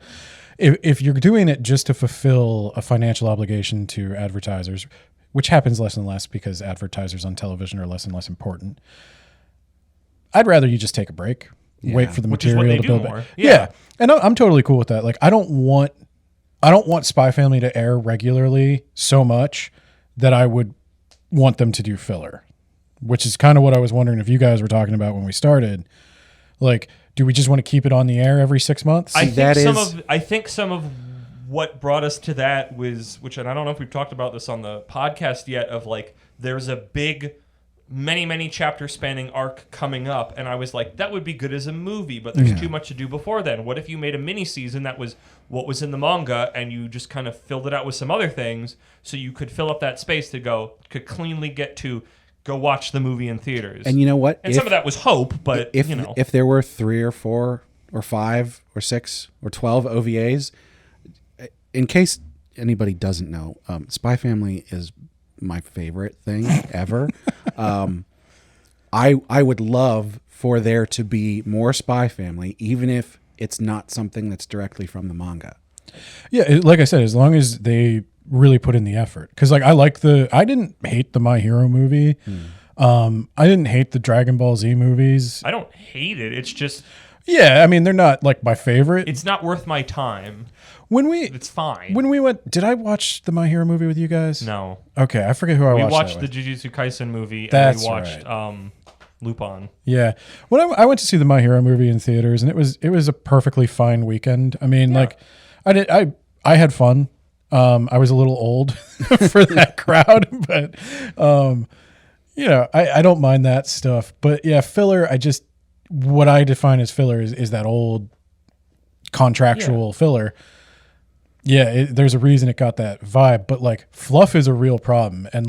If you're doing it just to fulfill a financial obligation to advertisers, which happens less and less because advertisers on television are less and less important, I'd rather you just take a break, wait for the Which is what material they to do build more. it. Yeah. Yeah. And I'm totally cool with that. Like, I don't want Spy Family to air regularly so much that I would want them to do filler, which is kind of what I was wondering if you guys were talking about when we started. Like, do we just want to keep it on the air every 6 months? I think some of what brought us to that was, and I don't know if we've talked about this on the podcast yet, of like, there's a big, many chapter spanning arc coming up, and I was like, that would be good as a movie, but there's too much to do before then. What if you made a mini season that was what was in the manga, and you just kind of filled it out with some other things, so you could fill up that space could cleanly get to go watch the movie in theaters. And you know what? And some of that was hope, but if there were 3 or 4 or 5 or 6 or 12 OVAs, in case anybody doesn't know, Spy Family is my favorite thing ever. I would love for there to be more Spy Family, even if it's not something that's directly from the manga. Yeah, like I said, as long as they really put in the effort. Because like I didn't hate the My Hero movie. I didn't hate the Dragon Ball Z movies. I don't hate it. It's just, yeah, I mean, they're not like my favorite. it's not worth my time. It's fine. When we went, did I watch the My Hero movie with you guys? No. Okay, I forget who I We watched. watched that the with. Jujutsu Kaisen movie, and That's we watched right. Lupin. Yeah, when I went to see the My Hero movie in theaters, and it was a perfectly fine weekend. I mean, like, I had fun. I was a little old for that crowd, but I don't mind that stuff. But yeah, filler. What I define as filler is that old contractual filler. Yeah, there's a reason it got that vibe, but like fluff is a real problem, and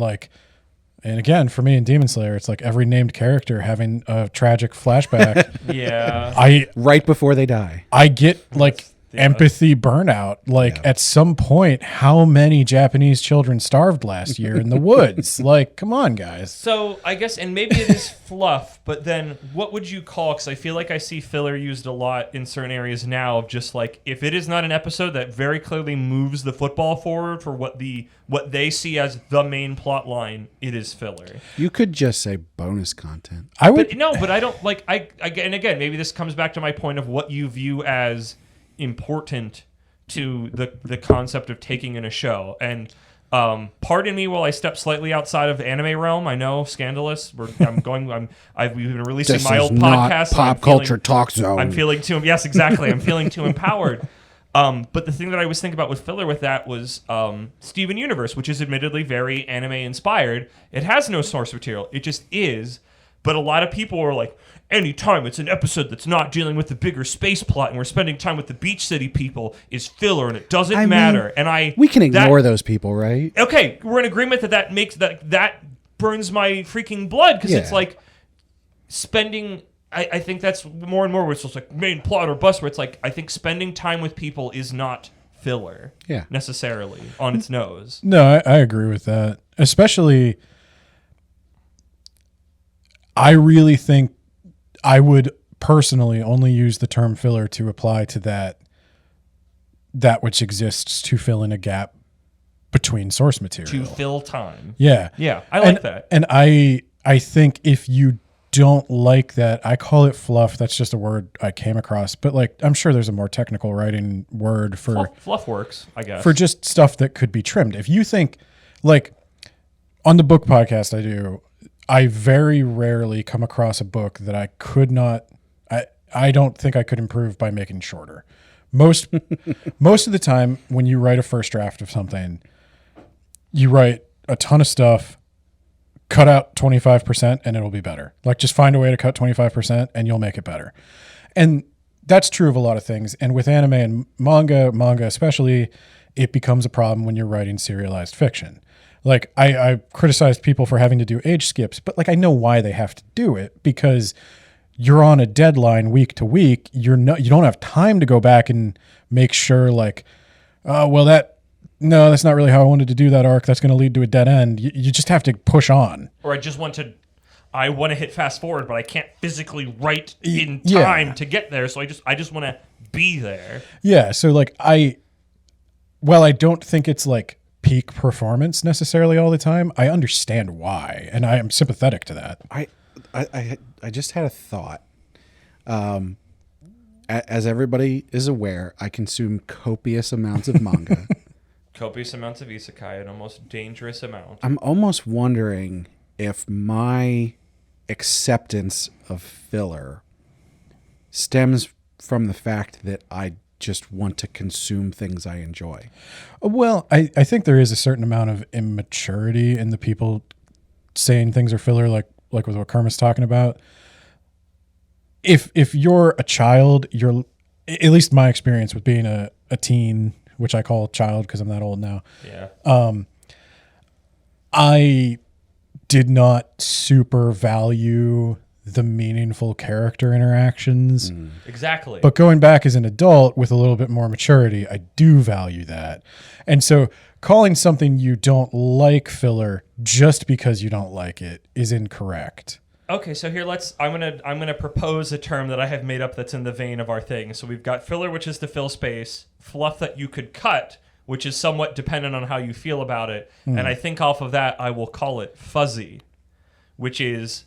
again, for me in Demon Slayer, it's like every named character having a tragic flashback. Yeah, right before they die. I get like empathy burnout. Like at some point, how many Japanese children starved last year in the woods? Like, come on, guys. So I guess, and maybe it is fluff, but then what would you call, because I feel like I see filler used a lot in certain areas now, of just like, if it is not an episode that very clearly moves the football forward for what they see as the main plot line, it is filler. You could just say bonus content. But I don't like, and again, maybe this comes back to my point of what you view as important to the concept of taking in a show. And pardon me while I step slightly outside of the anime realm. I know, scandalous. We've been releasing This my is old not podcast. Pop Culture Talk Zone. I'm feeling too. Yes, exactly. I'm feeling too empowered. But the thing that I was thinking about with filler with that was Steven Universe, which is admittedly very anime inspired. It has no source material. It just is. But a lot of people are like, anytime it's an episode that's not dealing with the bigger space plot and we're spending time with the Beach City people is filler and it doesn't matter. And we can ignore those people, right? Okay, we're in agreement that makes that burns my freaking blood, because it's like spending. I think that's more and more where it's just like main plot or bust, where it's like, I think spending time with people is not filler necessarily on its nose. No, I agree with that. Especially, I really think I would personally only use the term filler to apply to that which exists to fill in a gap between source material. To fill time. Yeah. Yeah, I like that. And I think if you don't like that, I call it fluff. That's just a word I came across. But like, I'm sure there's a more technical writing word for... Fluff works, I guess. For just stuff that could be trimmed. If you think, like, on the book podcast I do, I very rarely come across a book that I could not... I don't think I could improve by making shorter. Most of the time, when you write a first draft of something, you write a ton of stuff, cut out 25%, and it'll be better. Like, just find a way to cut 25%, and you'll make it better. And that's true of a lot of things. And with anime and manga especially, it becomes a problem when you're writing serialized fiction. Like, I criticized people for having to do age skips, but like, I know why they have to do it, because you're on a deadline week to week. You don't have time to go back and make sure, like, that's not really how I wanted to do that arc. That's going to lead to a dead end. You just have to push on. Or I want to hit fast forward, but I can't physically write in time to get there. So I just want to be there. Yeah. So like, while I don't think it's like peak performance necessarily all the time, I understand why, and I am sympathetic to that. I just had a thought. As everybody is aware, I consume copious amounts of manga. Copious amounts of isekai, an almost dangerous amount. I'm almost wondering if my acceptance of filler stems from the fact that I just want to consume things I enjoy. Well, I think there is a certain amount of immaturity in the people saying things are filler, like with what Kermit's talking about. If you're a child, you're, at least my experience with being a teen, which I call a child because I'm that old now. Yeah. I did not super value the meaningful character interactions. Exactly. But going back as an adult with a little bit more maturity, I do value that. And so calling something you don't like filler just because you don't like it is incorrect. Okay, so here I'm gonna propose a term that I have made up that's in the vein of our thing. So we've got filler, which is to fill space, fluff that you could cut, which is somewhat dependent on how you feel about it. And I think off of that, I will call it fuzzy, which is,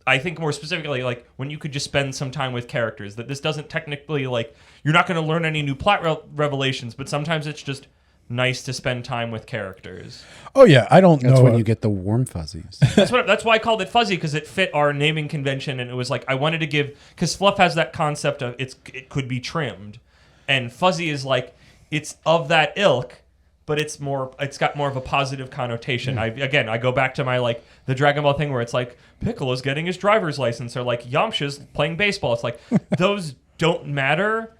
I think more specifically, like when you could just spend some time with characters. That this doesn't technically, like, you're not going to learn any new plot revelations, but sometimes it's just nice to spend time with characters. Oh yeah, I don't know. That's when you get the warm fuzzies. That's why I called it fuzzy, because it fit our naming convention, and it was like I wanted to give, because fluff has that concept of it could be trimmed, and fuzzy is like it's of that ilk, but it's got more of a positive connotation. I go back to my like the Dragon Ball thing where it's like Piccolo's getting his driver's license, or like Yamcha's playing baseball. It's like those don't matter.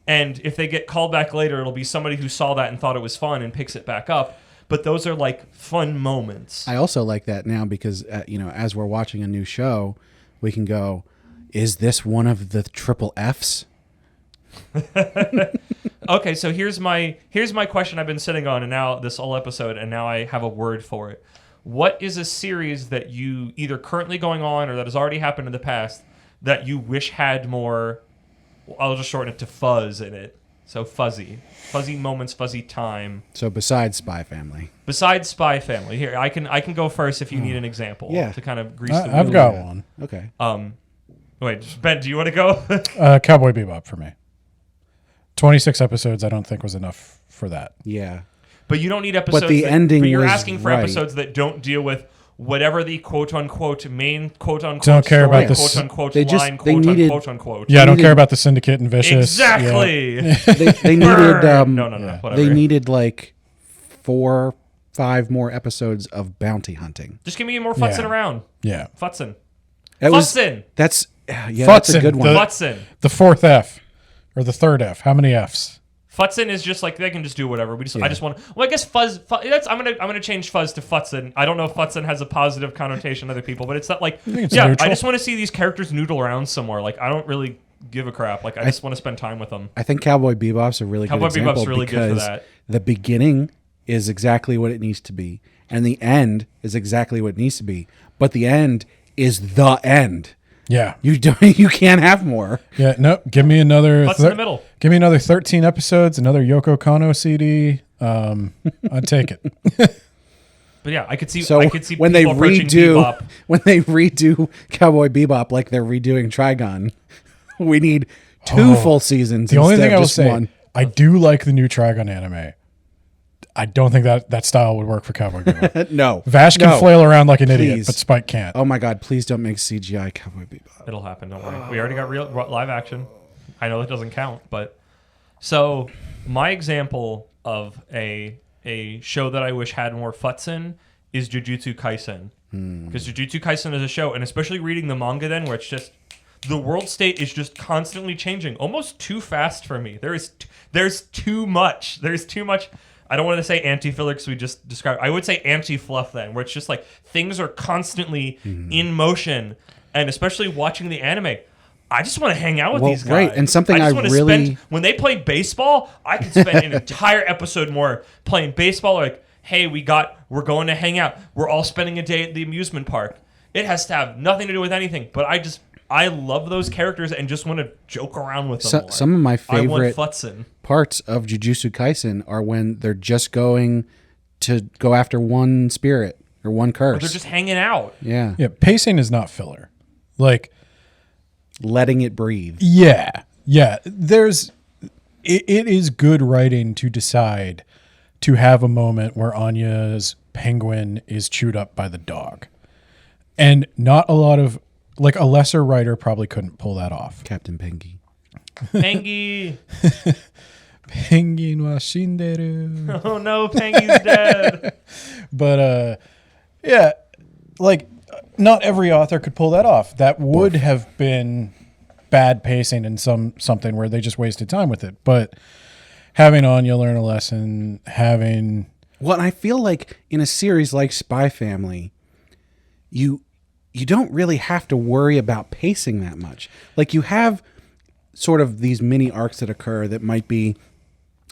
And if they get called back later, it'll be somebody who saw that and thought it was fun and picks it back up. But those are like fun moments. I also like that now because, as we're watching a new show, we can go, is this one of the triple Fs? Okay, so here's my question I've been sitting on and now this whole episode, and now I have a word for it. What is a series that you either currently going on or that has already happened in the past that you wish had more... I'll just shorten it to fuzz in it. So fuzzy moments, fuzzy time. So besides Spy Family. Besides Spy Family, here I can go first if you need an example. Yeah. To kind of grease the wheel. I've got one. Okay. Wait, Ben, do you want to go? Cowboy Bebop for me. 26 episodes I don't think was enough for that. Yeah. But you don't need episodes. But the ending But you're was asking for right. episodes that don't deal with whatever the quote unquote main quote unquote Don't care story, about the quote unquote they just- line, they quote needed- unquote unquote. Yeah, I don't care about the Syndicate and Vicious. Exactly. Yeah. They needed No, whatever. they needed like 4-5 more episodes of bounty hunting. Just give me more futzing Yeah. around. Yeah. Futzing. That was Futzing. that's that's a Futzing, good one. Futzing. The fourth F or the third F. How many Fs? Futzing is just like they can just do whatever. I just want. Well, I guess fuzz. I'm gonna change fuzz to futzing. I don't know if futzing has a positive connotation to other people, but it's not like it's yeah. neutral. I just want to see these characters noodle around somewhere. Like I don't really give a crap. Like I just want to spend time with them. I think Cowboy Bebop's a really Cowboy good example Bebop's really good for because that. the beginning is exactly what it needs to be, and the end is exactly what it needs to be. But the end is the end. Yeah. You can't have more. Yeah. Nope. Give me another. What's in the middle? Give me another 13 episodes. Another Yoko Kanno CD. I'd take it. But yeah, I could see. So I could see when they people approaching Bebop. redo Cowboy Bebop like they're redoing Trigon, we need 2 full seasons. The only instead thing of I will just say, one. I do like the new Trigon anime. I don't think that style would work for Cowboy Bebop. No, Vash can flail around like an idiot, Please. but Spike can't. Oh my God! Please don't make CGI Cowboy Bebop. It'll happen. Don't worry. We already got real live action. I know that doesn't count, but so my example of a show that I wish had more futzin is Jujutsu Kaisen, because Jujutsu Kaisen is a show, and especially reading the manga then, where it's just the world state is just constantly changing, almost too fast for me. There's too much. There's too much. I don't want to say anti-filler because we just described. I would say anti-fluff then, where it's just like things are constantly in motion, and especially watching the anime. I just want to hang out with these guys. Right, and something just I wanna really- when they play baseball, I could spend an entire episode more playing baseball. Like, hey, we're going to hang out. We're all spending a day at the amusement park. It has to have nothing to do with anything, but I love those characters and just want to joke around with them more. Some of my I want favorite futzin. parts of Jujutsu Kaisen are when they're just going to go after one spirit or one curse. They're just hanging out. yeah. Yeah, pacing is not filler. Like, letting it breathe. yeah. It is good writing to decide to have a moment where Anya's penguin is chewed up by the dog. And not a lot of, like, a lesser writer probably couldn't pull that off. Captain Pengy. Pengy. Penguin wa shinderu. Oh no, Pengy's dead. But, yeah, like, not every author could pull that off. That would have been bad pacing in something where they just wasted time with it. But having Anya learn a lesson, Well, and I feel like in a series like Spy Family, you don't really have to worry about pacing that much. Like, you have sort of these mini arcs that occur that might be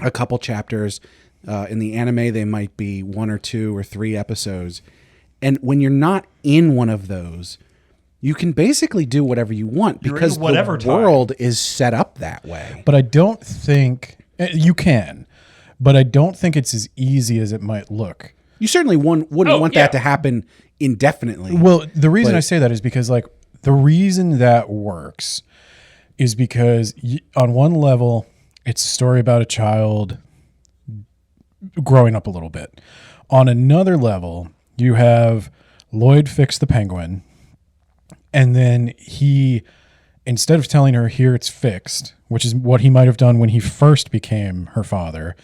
a couple chapters. In the anime, they might be 1 or 2 or 3 episodes. And when you're not in one of those, you can basically do whatever you want because the world is set up that way. But I don't think you can, but I don't think it's as easy as it might look. You certainly wouldn't want that to happen indefinitely. Well, the reason I say that is because, like, the reason that works is because on one level, it's a story about a child growing up a little bit. On another level, you have Lloyd fix the penguin, and then he, instead of telling her, here it's fixed, which is what he might have done when he first became her father,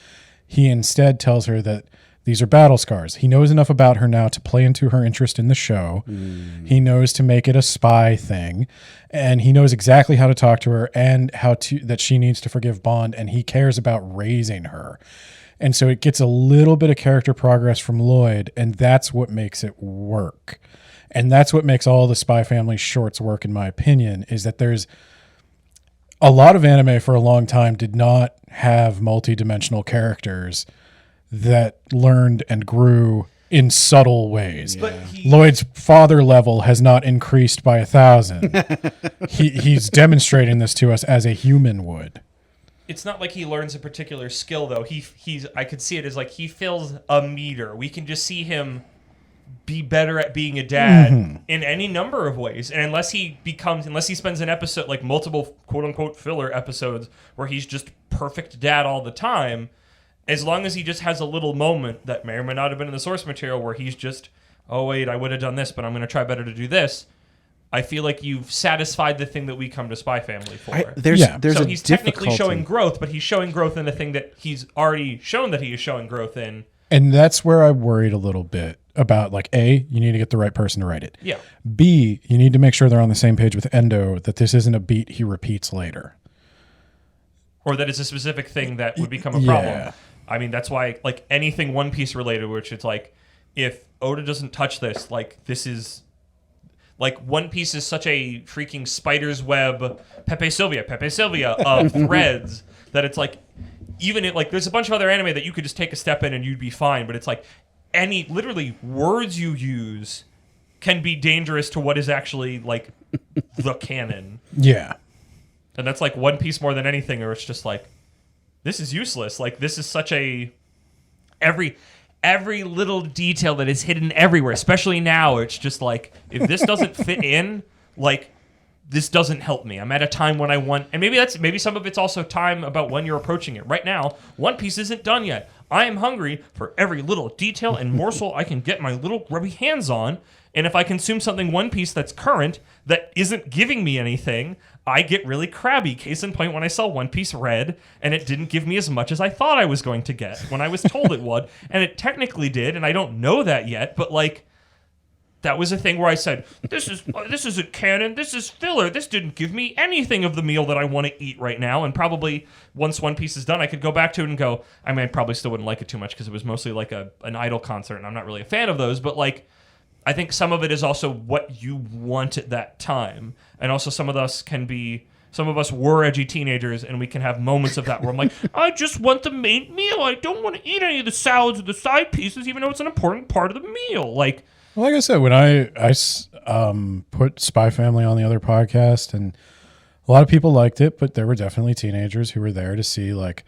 he instead tells her that these are battle scars. He knows enough about her now to play into her interest in the show. He knows to make it a spy thing, and he knows exactly how to talk to her and that she needs to forgive Bond, and he cares about raising her. And so it gets a little bit of character progress from Lloyd, and that's what makes it work. And that's what makes all the Spy Family shorts work, in my opinion, is that there's a lot of anime for a long time did not have multi-dimensional characters that learned and grew in subtle ways. But Lloyd's father level has not increased by 1,000. He's demonstrating this to us as a human would. It's not like he learns a particular skill, though. I could see it as like he fills a meter. We can just see him be better at being a dad in any number of ways. And unless he spends an episode, like multiple quote unquote filler episodes where he's just perfect dad all the time, as long as he just has a little moment that may or may not have been in the source material where he's just, oh wait, I would have done this, but I'm going to try better to do this. I feel like you've satisfied the thing that we come to Spy Family for. So he's technically showing growth, but he's showing growth in a thing that he's already shown that he is showing growth in. And that's where I worried a little bit about, like, A, you need to get the right person to write it. Yeah. B, you need to make sure they're on the same page with Endo, that this isn't a beat he repeats later. Or that it's a specific thing that would become a problem. Yeah. I mean, that's why, like, anything One Piece related, which it's like, if Oda doesn't touch this, like, this is... Like, One Piece is such a freaking spider's web, Pepe Sylvia of threads that it's like, even it, like, there's a bunch of other anime that you could just take a step in and you'd be fine, but it's like, literally, words you use can be dangerous to what is actually, like, the canon. Yeah. And that's, like, One Piece more than anything, or it's just like, this is useless. Like, this is such a... Every little detail that is hidden everywhere, especially now, it's just like, if this doesn't fit in, like, this doesn't help me. I'm at a time when I want, and maybe some of it's also time about when you're approaching it. Right now, One Piece isn't done yet. I am hungry for every little detail and morsel I can get my little grubby hands on, and if I consume something One Piece that's current, that isn't giving me anything, I get really crabby. Case in point, when I saw One Piece Red, and it didn't give me as much as I thought I was going to get when I was told it would, and it technically did, and I don't know that yet, but, like, that was a thing where I said, this isn't canon, this is filler, this didn't give me anything of the meal that I want to eat right now, and probably once One Piece is done, I could go back to it and go, I mean, I probably still wouldn't like it too much because it was mostly like an idol concert, and I'm not really a fan of those, but, like, I think some of it is also what you want at that time. And also some of us were edgy teenagers, and we can have moments of that where I'm like, I just want the main meal. I don't want to eat any of the salads or the side pieces, even though it's an important part of the meal. Like I said, when I put Spy Family on the other podcast, and a lot of people liked it, but there were definitely teenagers who were there to see, like,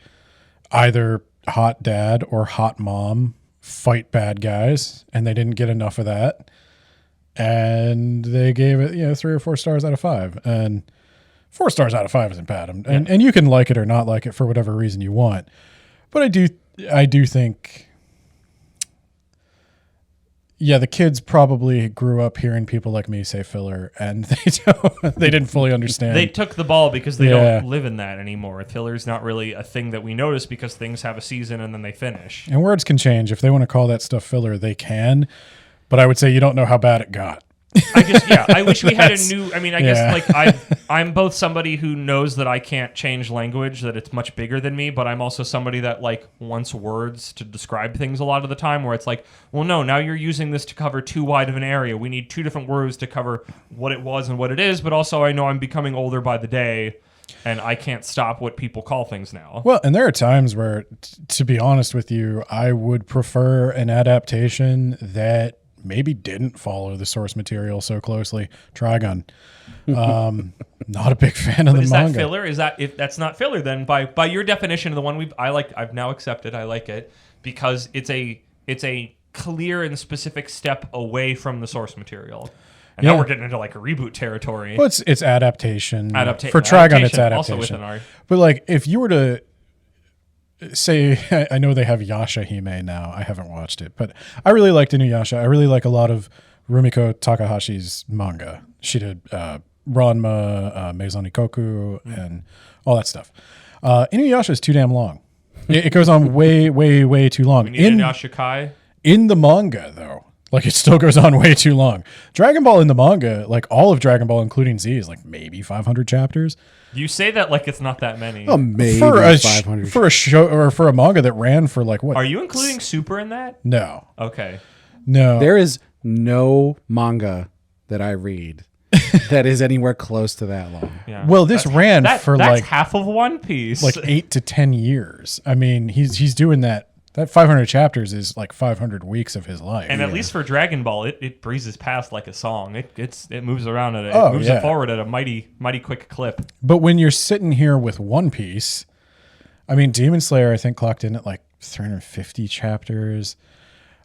either hot dad or hot mom fight bad guys, and they didn't get enough of that. and they gave it 3 or 4 stars out of 5, and 4 stars out of 5 isn't bad, and you can like it or not like it for whatever reason you want, but I do think. Yeah, the kids probably grew up hearing people like me say filler, and they didn't fully understand. They took the ball because they don't live in that anymore. Filler's not really a thing that we notice because things have a season and then they finish. And words can change. If they want to call that stuff filler, they can. But I would say you don't know how bad it got. I wish we had a new. I mean, I guess like I'm both somebody who knows that I can't change language, that it's much bigger than me, but I'm also somebody that like wants words to describe things a lot of the time. Where it's like, well, no, now you're using this to cover too wide of an area. We need 2 different words to cover what it was and what it is. But also, I know I'm becoming older by the day, and I can't stop what people call things now. Well, and there are times where, to be honest with you, I would prefer an adaptation that maybe didn't follow the source material so closely. Trigun. Not a big fan of the manga. Is that filler? Is that, if that's not filler, then by your definition of the one I've now accepted, I like it because it's a clear and specific step away from the source material. And now we're getting into like a reboot territory. Well, it's adaptation. For Trigun, it's adaptation. Also within our... But like, if you were to say, I know they have Yasha Hime now. I haven't watched it, but I really liked Inuyasha. I really like a lot of Rumiko Takahashi's manga. She did Ranma, Maison Ikoku, and all that stuff. Inuyasha is too damn long. It goes on way, way, way too long. We need Inuyasha Kai. In the manga, though, like it still goes on way too long. Dragon Ball in the manga, like all of Dragon Ball, including Z, is like maybe 500 chapters. You say that like it's not that many. Oh, maybe for 500 for a show or for a manga that ran for like what? Are you including Super in that? No. Okay. No. There is no manga that I read that is anywhere close to that long. Yeah. Well, this ran for that's like half of One Piece, like 8 to 10 years. I mean, he's doing that. That 500 chapters is like 500 weeks of his life. And at least for Dragon Ball, it breezes past like a song. It moves around it moves it forward at a mighty quick clip. But when you're sitting here with One Piece, I mean, Demon Slayer I think clocked in at like 350 chapters.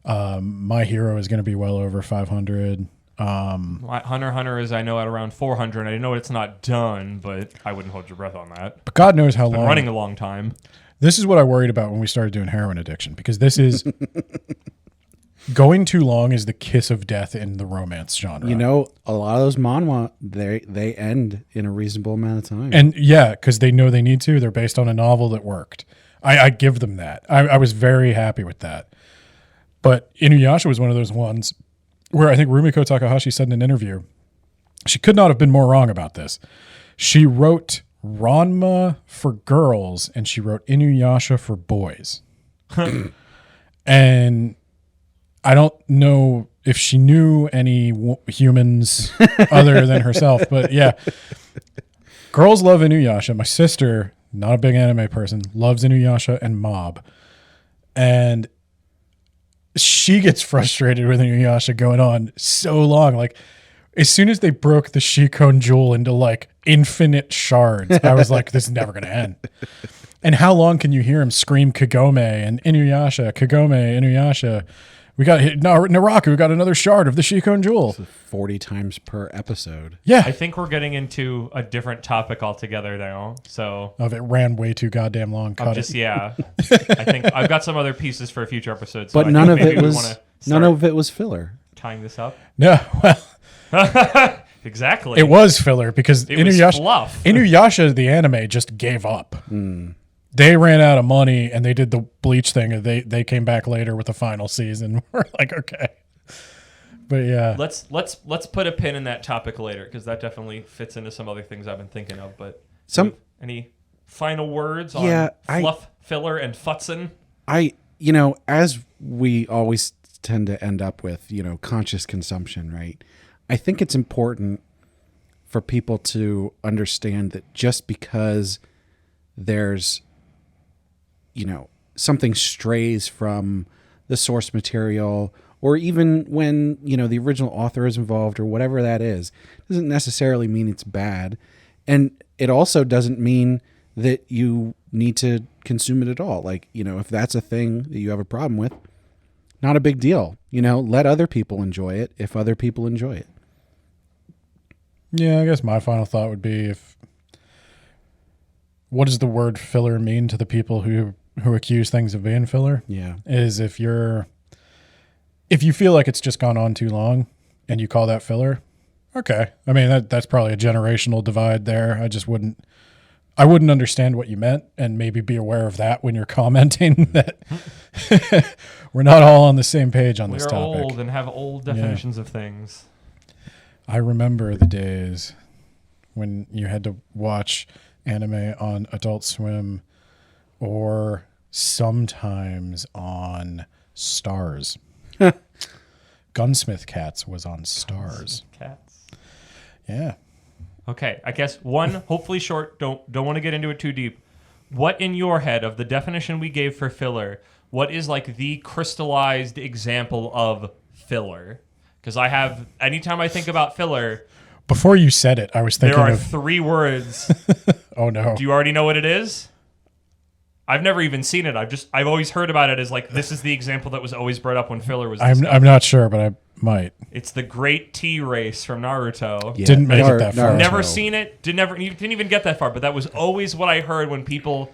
My Hero is going to be well over 500. Hunter x Hunter is, I know, at around 400. I know it's not done, but I wouldn't hold your breath on that. But God knows how It's been long. running a long time. This is what I worried about when we started doing heroin addiction, because this is going too long is the kiss of death in the romance genre. You know, a lot of those manhwa, they end in a reasonable amount of time. And yeah, because they know they need to. They're based on a novel that worked. I give them that. I was very happy with that. But Inuyasha was one of those ones where I think Rumiko Takahashi said in an interview, she could not have been more wrong about this. She wrote Ranma for girls and she wrote Inuyasha for boys. And I don't know if she knew any humans other than herself, but yeah. Girls love Inuyasha. My sister, not a big anime person, loves Inuyasha and Mob. And she gets frustrated with Inuyasha going on so long. Like, as soon as they broke the Shikon Jewel into like infinite shards, I was like, this is never going to end. And how long can you hear him scream Kagome and Inuyasha, Kagome, Inuyasha? We got Naraku, we got another shard of the Shikon Jewel. 40 times per episode. Yeah. I think we're getting into a different topic altogether now. So it ran way too goddamn long. I think I've got some other pieces for future episodes. But so none of it was filler. Tying this up. No, well, exactly. it was filler because was fluff. Inuyasha, the anime, just gave up. They ran out of money and they did the Bleach thing. And they came back later with the final season. We're like, okay, but yeah, let's put a pin in that topic later because that definitely fits into some other things I've been thinking of. But any final words on fluff, filler, and futzing? As we always tend to end up with, conscious consumption, right? I think it's important for people to understand that just because there's something strays from the source material, or even when, the original author is involved or whatever that is, doesn't necessarily mean it's bad. And it also doesn't mean that you need to consume it at all. Like, if that's a thing that you have a problem with, not a big deal. Let other people enjoy it if other people enjoy it. Yeah, I guess my final thought would be what does the word filler mean to the people who accuse things of being filler? Yeah. Is if you feel like it's just gone on too long and you call that filler, okay. I mean, that's probably a generational divide there. I wouldn't understand what you meant, and maybe be aware of that when you're commenting that we're not all on the same page on this topic. We're old and have old definitions of things. I remember the days when you had to watch anime on Adult Swim or sometimes on Stars. Gunsmith Cats was on Stars. Cats. Yeah. Okay, I guess one, hopefully short, don't want to get into it too deep. What in your head of the definition we gave for filler, what is like the crystallized example of filler? Because anytime I think about filler... Before you said it, I was thinking there are 3 words. Oh no. Do you already know what it is? I've never even seen it. I've always heard about it as like, this is the example that was always brought up when filler was discussed. I'm not sure, but I might. It's the Great Tea Race from Naruto. Yeah, Didn't make it that far. Never seen it. Didn't even get that far. But that was always what I heard when people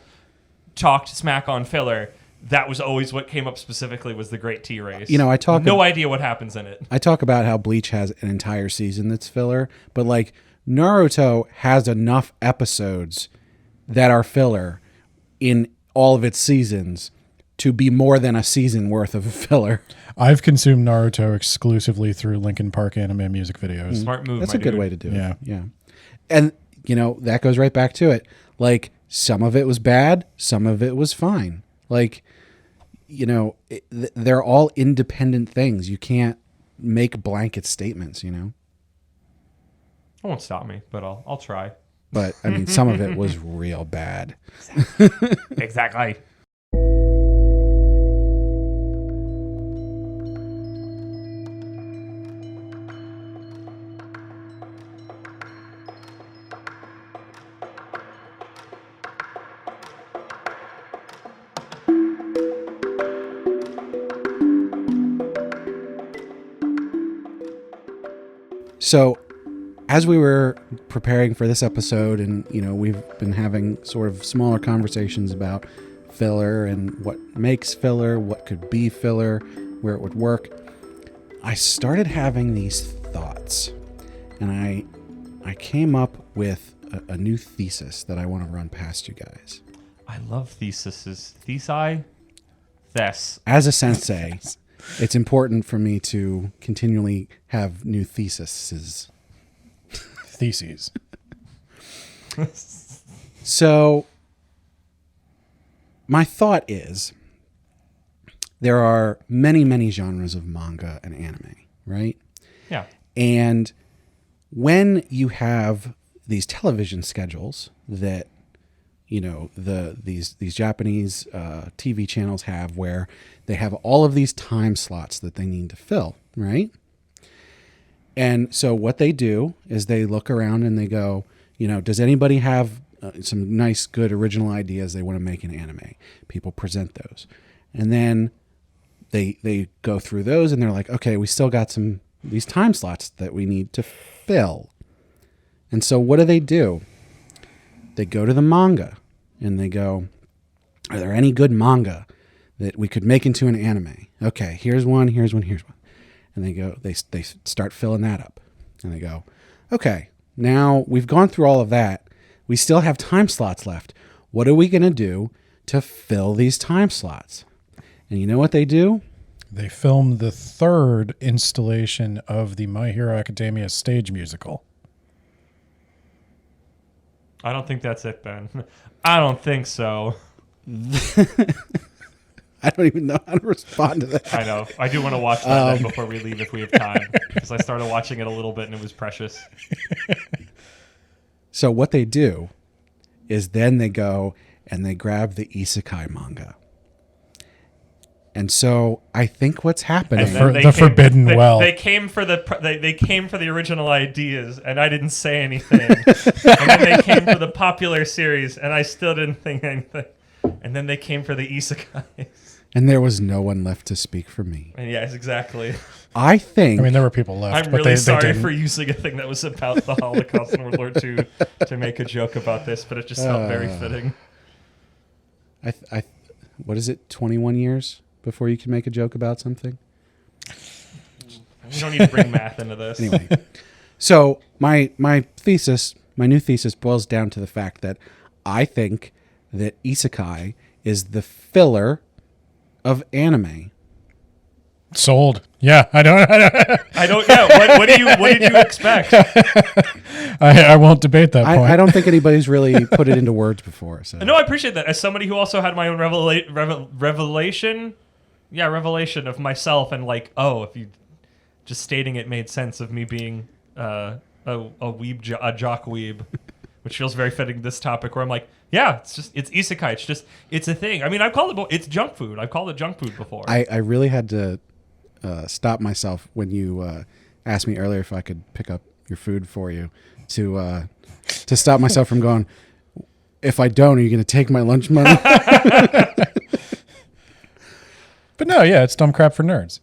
talked smack on filler. That was always what came up specifically was the Great Tea Race. No idea what happens in it. I talk about how Bleach has an entire season that's filler, but like Naruto has enough episodes that are filler in all of its seasons to be more than a season worth of filler. I've consumed Naruto exclusively through Linkin Park anime music videos. Smart move. That's a good way to do Yeah. it. Yeah. And, that goes right back to it. Like, some of it was bad, some of it was fine. Like, they're all independent things. You can't make blanket statements, It won't stop me, but I'll try. But, I mean, some of it was real bad. Exactly. So, as we were preparing for this episode, and we've been having sort of smaller conversations about filler and what makes filler, what could be filler, where it would work, I started having these thoughts, and I came up with a new thesis that I want to run past you guys. I love theses. Thesi? Thes. As a sensei, it's important for me to continually have new theses. Theses. So, my thought is there are many, many genres of manga and anime, right? Yeah. And when you have these television schedules that, these Japanese TV channels have, where they have all of these time slots that they need to fill, right? And so what they do is they look around and they go, does anybody have some nice, good original ideas they want to make an anime? People present those. And then they go through those and they're like, okay, we still got these time slots that we need to fill. And so what do? They go to the manga and they go, are there any good manga that we could make into an anime? Okay, here's one. And they start filling that up. And they go, okay, now we've gone through all of that. We still have time slots left. What are we going to do to fill these time slots? And you know what they do? They filmed the 3rd installation of the My Hero Academia stage musical. I don't think that's it, Ben. I don't think so. I don't even know how to respond to that. I know. I do want to watch that then before we leave if we have time. Because I started watching it a little bit and it was precious. So what they do is then they go and they grab the isekai manga. And so I think what's happening... Forbidden Well. They came for the original ideas, and I didn't say anything. And then they came for the popular series, and I still didn't think anything. And then they came for the isekais. And there was no one left to speak for me. And yes, exactly. I think. I mean, there were people left. I'm but really they sorry didn't. for using a thing that was about the Holocaust in World War II to make a joke about this, but it just felt very fitting. What is it? 21 years before you can make a joke about something. We don't need to bring math into this. Anyway, so my new thesis boils down to the fact that I think that isekai is the filler of anime. Sold. Yeah, I don't. Yeah. What did you expect? I won't debate that point. I don't think anybody's really put it into words before. So. No, I appreciate that. As somebody who also had my own revelation of myself, and like, if you just stating it made sense of me being a jock weeb, which feels very fitting to this topic. Where I'm like, yeah, it's isekai. It's a thing. I mean, I've called it's junk food. I've called it junk food before. I really had to stop myself when you asked me earlier if I could pick up your food for you to stop myself from going, if I don't, are you going to take my lunch money? But no, yeah, it's dumb crap for nerds.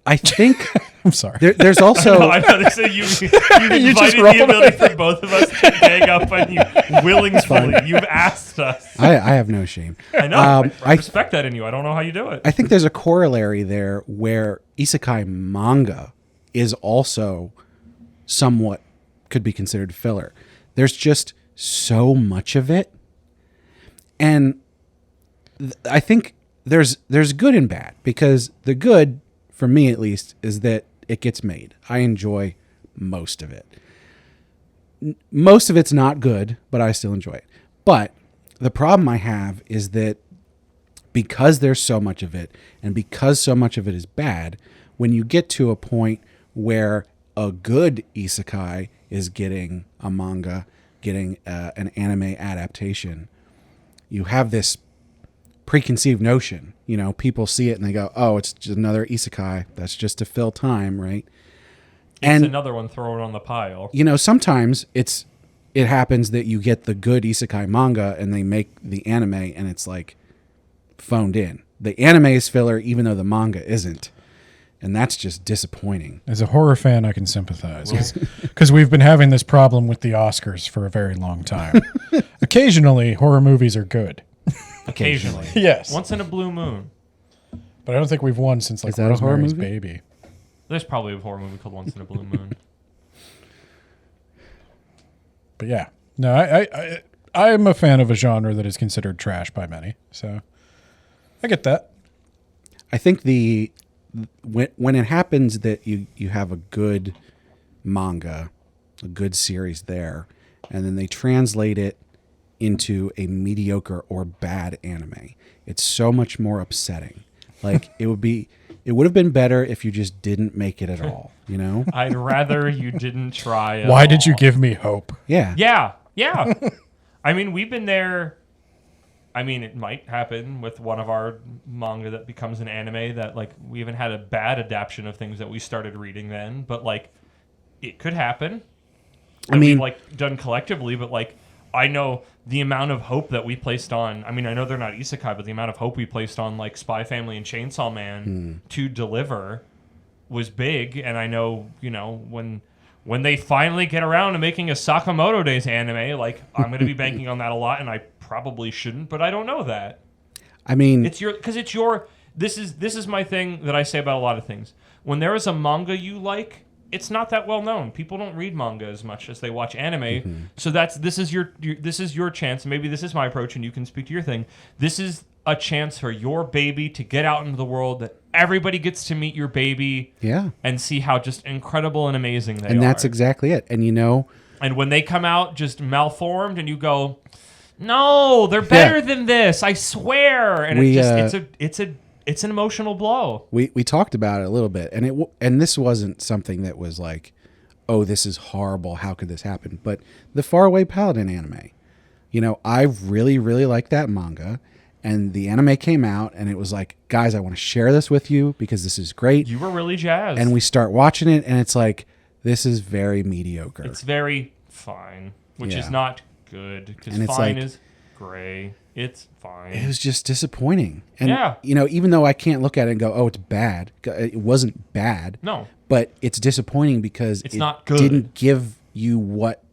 I think I'm sorry. there's also I know they say you invited the ability for both of us to gang up on you willingly. You've asked us. I have no shame. I know. I respect that in you. I don't know how you do it. I think there's a corollary there where isekai manga is also somewhat could be considered filler. There's just so much of it. And I think there's good and bad, because the good, for me at least, is that it gets made. I enjoy most of it. Most of it's not good, but I still enjoy it. But the problem I have is that because there's so much of it, and because so much of it is bad, when you get to a point where a good isekai is getting a manga, getting an anime adaptation, you have this preconceived notion. You know, people see it and they go, oh, it's just another isekai. That's just to fill time, right? It's another one thrown on the pile. You know, sometimes it happens that you get the good isekai manga and they make the anime and it's like phoned in. The anime is filler even though the manga isn't. And that's just disappointing. As a horror fan, I can sympathize, because we've been having this problem with the Oscars for a very long time. Occasionally, horror movies are good. Occasionally. Yes. Once in a blue moon. But I don't think we've won since, like, Is that a horror Rosemary's movie? Baby. There's probably a horror movie called Once in a Blue Moon. But yeah. No, I'm a fan of a genre that is considered trash by many. So I get that. I think when it happens that you have a good manga, a good series there, and then they translate it into a mediocre or bad anime, it's so much more upsetting. Like it would have been better if you just didn't make it at all, you know? I'd rather you didn't try at Why did you all. give me hope? Yeah. Yeah. I mean, we've been there. I mean, it might happen with one of our manga that becomes an anime that, like, we haven't had a bad adaptation of things that we started reading then, but, like, it could happen. I mean, we've, like, done collectively, but, like, I know the amount of hope that we placed on, I mean, I know they're not isekai, but the amount of hope we placed on, like, Spy Family and Chainsaw Man to deliver was big, and I know, you know, when they finally get around to making a Sakamoto Days anime, like, I'm going to be banking on that a lot, and I probably shouldn't, but I don't know that. I mean, This is my thing that I say about a lot of things. When there is a manga you like, it's not that well known. People don't read manga as much as they watch anime. So this is your chance. Maybe this is my approach, and you can speak to your thing. This is a chance for your baby to get out into the world, that everybody gets to meet your baby, and see how just incredible and amazing they are. and that's exactly it. And you know, and when they come out just malformed, and you go, no, they're better than this, I swear. And it's an emotional blow. we talked about it a little bit, and this wasn't something that was like, oh, this is horrible, how could this happen? But the Faraway Paladin anime, you know, I really, really like that manga. And the anime came out, and it was like, guys, I want to share this with you because this is great. You were really jazzed. And we start watching it, and it's like, this is very mediocre. It's very fine, which is not good, because And it's fine like, is gray. It's fine. It was just disappointing. And, Yeah. even though I can't look at it and go, oh, it's bad. It wasn't bad. No. But it's disappointing because It's it not good. didn't give you what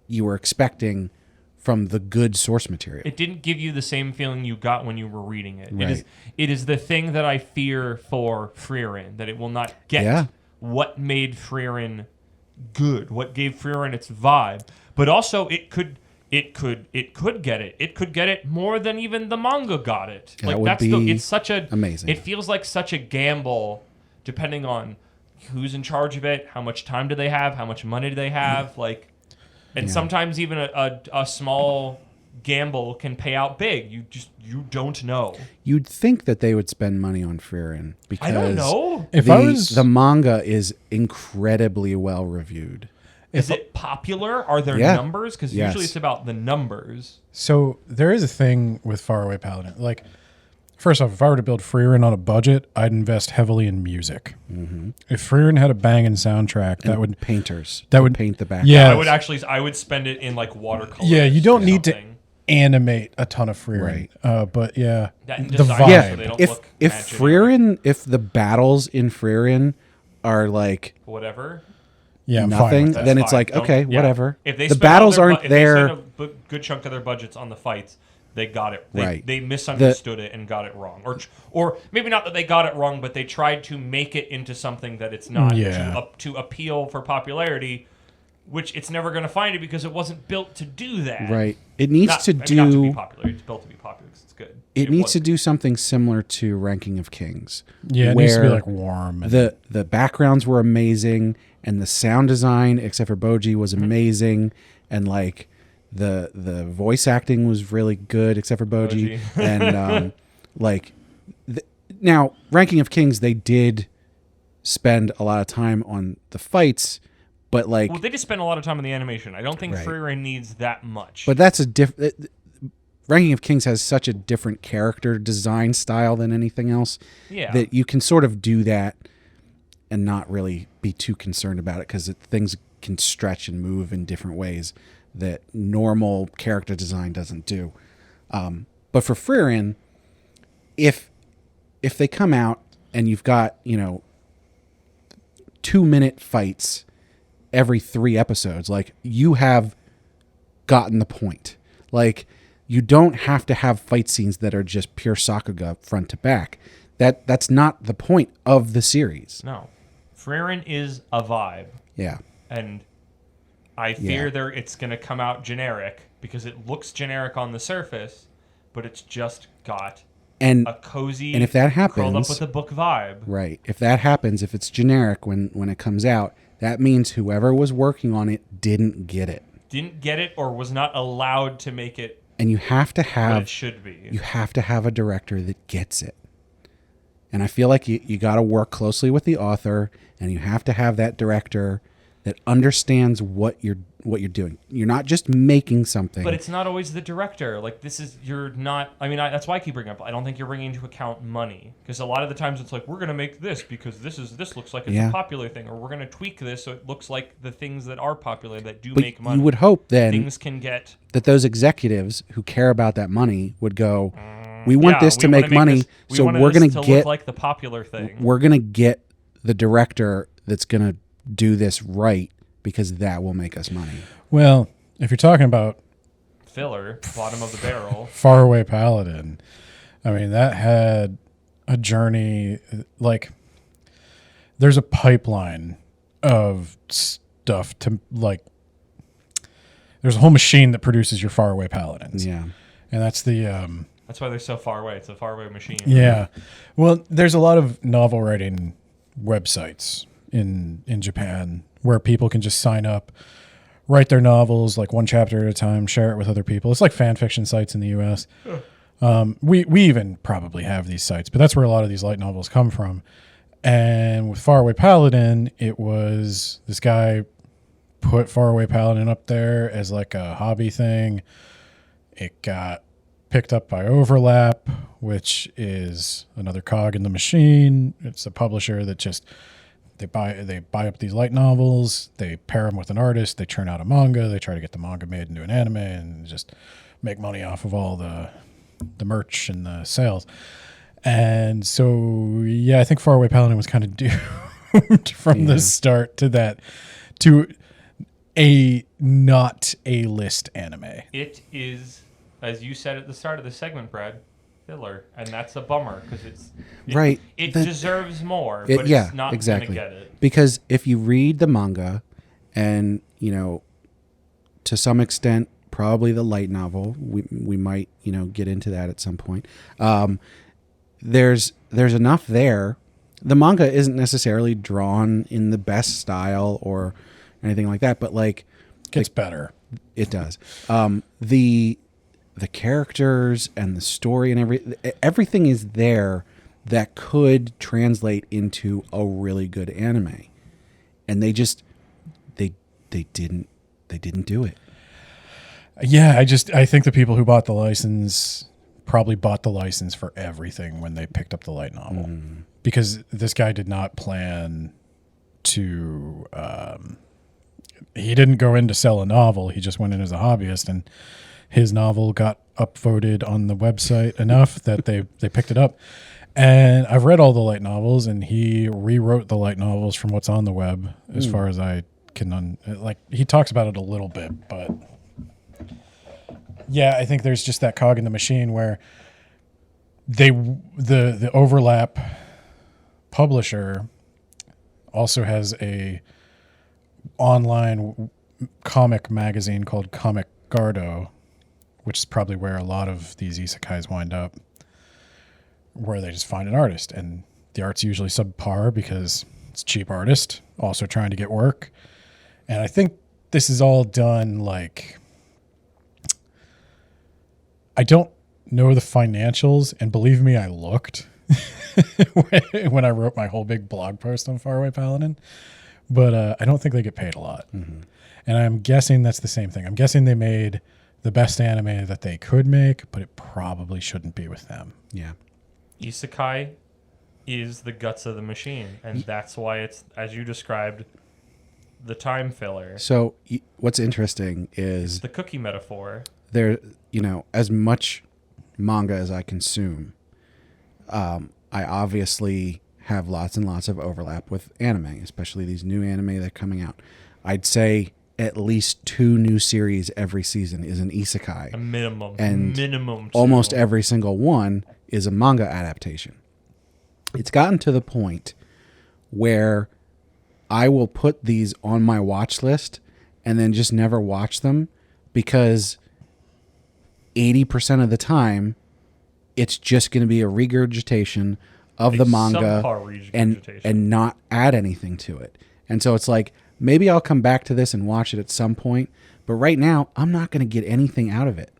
you were expecting from the good source material. It didn't give you the same feeling you got when you were reading it. Right. It is the thing that I fear for Frieren, that it will not get what made Frieren good, what gave Frieren its vibe. But also it could get it. It could get it more than even the manga got it. That would be it's such a amazing. It feels like such a gamble depending on who's in charge of it, how much time do they have, how much money do they have, and sometimes even a small gamble can pay out big. You don't know. You'd think that they would spend money on Frieren because I don't know. If I was the manga is incredibly well reviewed. Is it popular? Are there Yeah. numbers? Because Yes. usually it's about the numbers. So there is a thing with Faraway Paladin. Like, first off, if I were to build Frieren on a budget, I'd invest heavily in music. Mm-hmm. If Frieren had a banging soundtrack, that would painters that would paint the background. Yeah, I would spend it in like watercolors. Yeah, you don't or need to something. animate a ton of Frieren. But yeah, That the design, vibe. so they don't if look if imaginary. Frieren, if the battles in Frieren are like Whatever. Yeah, I'm fine nothing, with that. then That's it's fine. like Don't- okay, yeah. whatever. If they The spend all battles their aren't if there. They spend a good chunk of their budgets on the fights. They got it. Right. They misunderstood it and got it wrong, or maybe not that they got it wrong, but they tried to make it into something that it's not Yeah. to appeal for popularity, which it's never going to find it because it wasn't built to do that. Right. It needs Not, to I mean, not to be do. popular. It's built to be popular because it's good. It needs to wasn't. do something similar to Ranking of Kings. Yeah, it needs to be where like warm. And the backgrounds were amazing, and the sound design, except for Boji, was amazing, and like the voice acting was really good, except for Boji, and now Ranking of Kings, they did spend a lot of time on the fights, but like, Well, they just spent a lot of time on the animation. I don't think Right. Frieren needs that much. but that's a different. Ranking of Kings has such a different character design style than anything else yeah, that you can sort of do that and not really be too concerned about it because things can stretch and move in different ways that normal character design doesn't do. But for Frieren, if they come out and you've got 2-minute fights every 3 episodes, like you have gotten the point. Like you don't have to have fight scenes that are just pure Sakuga front to back. That's not the point of the series. no, Frieren is a vibe. Yeah. And I fear it's going to come out generic because it looks generic on the surface, but it's just got And a cozy, and if that curled up happens, with a book vibe. right. If that happens, if it's generic when it comes out, that means whoever was working on it didn't get it. Didn't get it or was not allowed to make it And you have to what have it should be. you have to have a director that gets it. And I feel like you got to work closely with the author, and you have to have that director that understands what you're doing. You're not just making something. But it's not always the director. Like you're not. I mean, that's why I keep bringing up. I don't think you're bringing into account money because a lot of the times it's like we're gonna make this because this looks like it's a popular thing, or we're gonna tweak this so it looks like the things that are popular that do but make money. you would hope then things can get. that those executives who care about that money would go, we want this to we make wanna money, this- we so wanted we're this going to to get look like the popular thing. we're going to get the director that's going to do this right because that will make us money. well, if you're talking about Filler, bottom of the barrel. Faraway Paladin, I mean, that had a journey. Like, there's a pipeline of stuff to, like, there's a whole machine that produces your Faraway Paladins. Yeah. And that's the, That's why they're so far away. It's a faraway machine. yeah. Well, there's a lot of novel writing websites in Japan where people can just sign up, write their novels like one chapter at a time, share it with other people. It's like fan fiction sites in the U.S. We even probably have these sites, but that's where a lot of these light novels come from. And with Faraway Paladin, it was this guy put Faraway Paladin up there as like a hobby thing. It got picked up by Overlap, which is another cog in the machine. It's a publisher that just they buy up these light novels, they pair them with an artist, they churn out a manga, they try to get the manga made into an anime, and just make money off of all the merch and the sales. And so, yeah, I think Faraway Paladin was kind of doomed from the start to that, to a not A-list anime. It is, as you said at the start of the segment, Brad, filler, and that's a bummer because it deserves more, but it's not exactly. going to get it. Because if you read the manga, and to some extent, probably the light novel, we might get into that at some point. There's enough there. The manga isn't necessarily drawn in the best style or anything like that, but Gets better. It does. The characters and the story and everything is there that could translate into a really good anime, and they didn't do it. Yeah, I think the people who bought the license probably bought the license for everything when they picked up the light novel, because this guy did not plan to. He didn't go in to sell a novel. He just went in as a hobbyist, and his novel got upvoted on the website enough that they picked it up. And I've read all the light novels, and he rewrote the light novels from what's on the web, as far as I can. He talks about it a little bit, but yeah, I think there's just that cog in the machine where the overlap publisher also has a online comic magazine called Comic Gardo, which is probably where a lot of these isekais wind up, where they just find an artist, and the art's usually subpar because it's a cheap artist also trying to get work. And I think this is all done I don't know the financials, and believe me, I looked when I wrote my whole big blog post on Faraway Paladin, but I don't think they get paid a lot. Mm-hmm. And I'm guessing that's the same thing. I'm guessing they made the best anime that they could make, but it probably shouldn't be with them. Yeah. Isekai is the guts of the machine, and that's why it's, as you described, the time filler. So what's interesting is the cookie metaphor. There, as much manga as I consume, I obviously have lots and lots of overlap with anime, especially these new anime that are coming out. I'd say at least 2 new series every season is an isekai. A minimum. And minimum 2. Almost every single one is a manga adaptation. It's gotten to the point where I will put these on my watch list and then just never watch them, because 80% of the time it's just going to be a regurgitation of the manga and not add anything to it. And so it's maybe I'll come back to this and watch it at some point, but right now I'm not going to get anything out of it.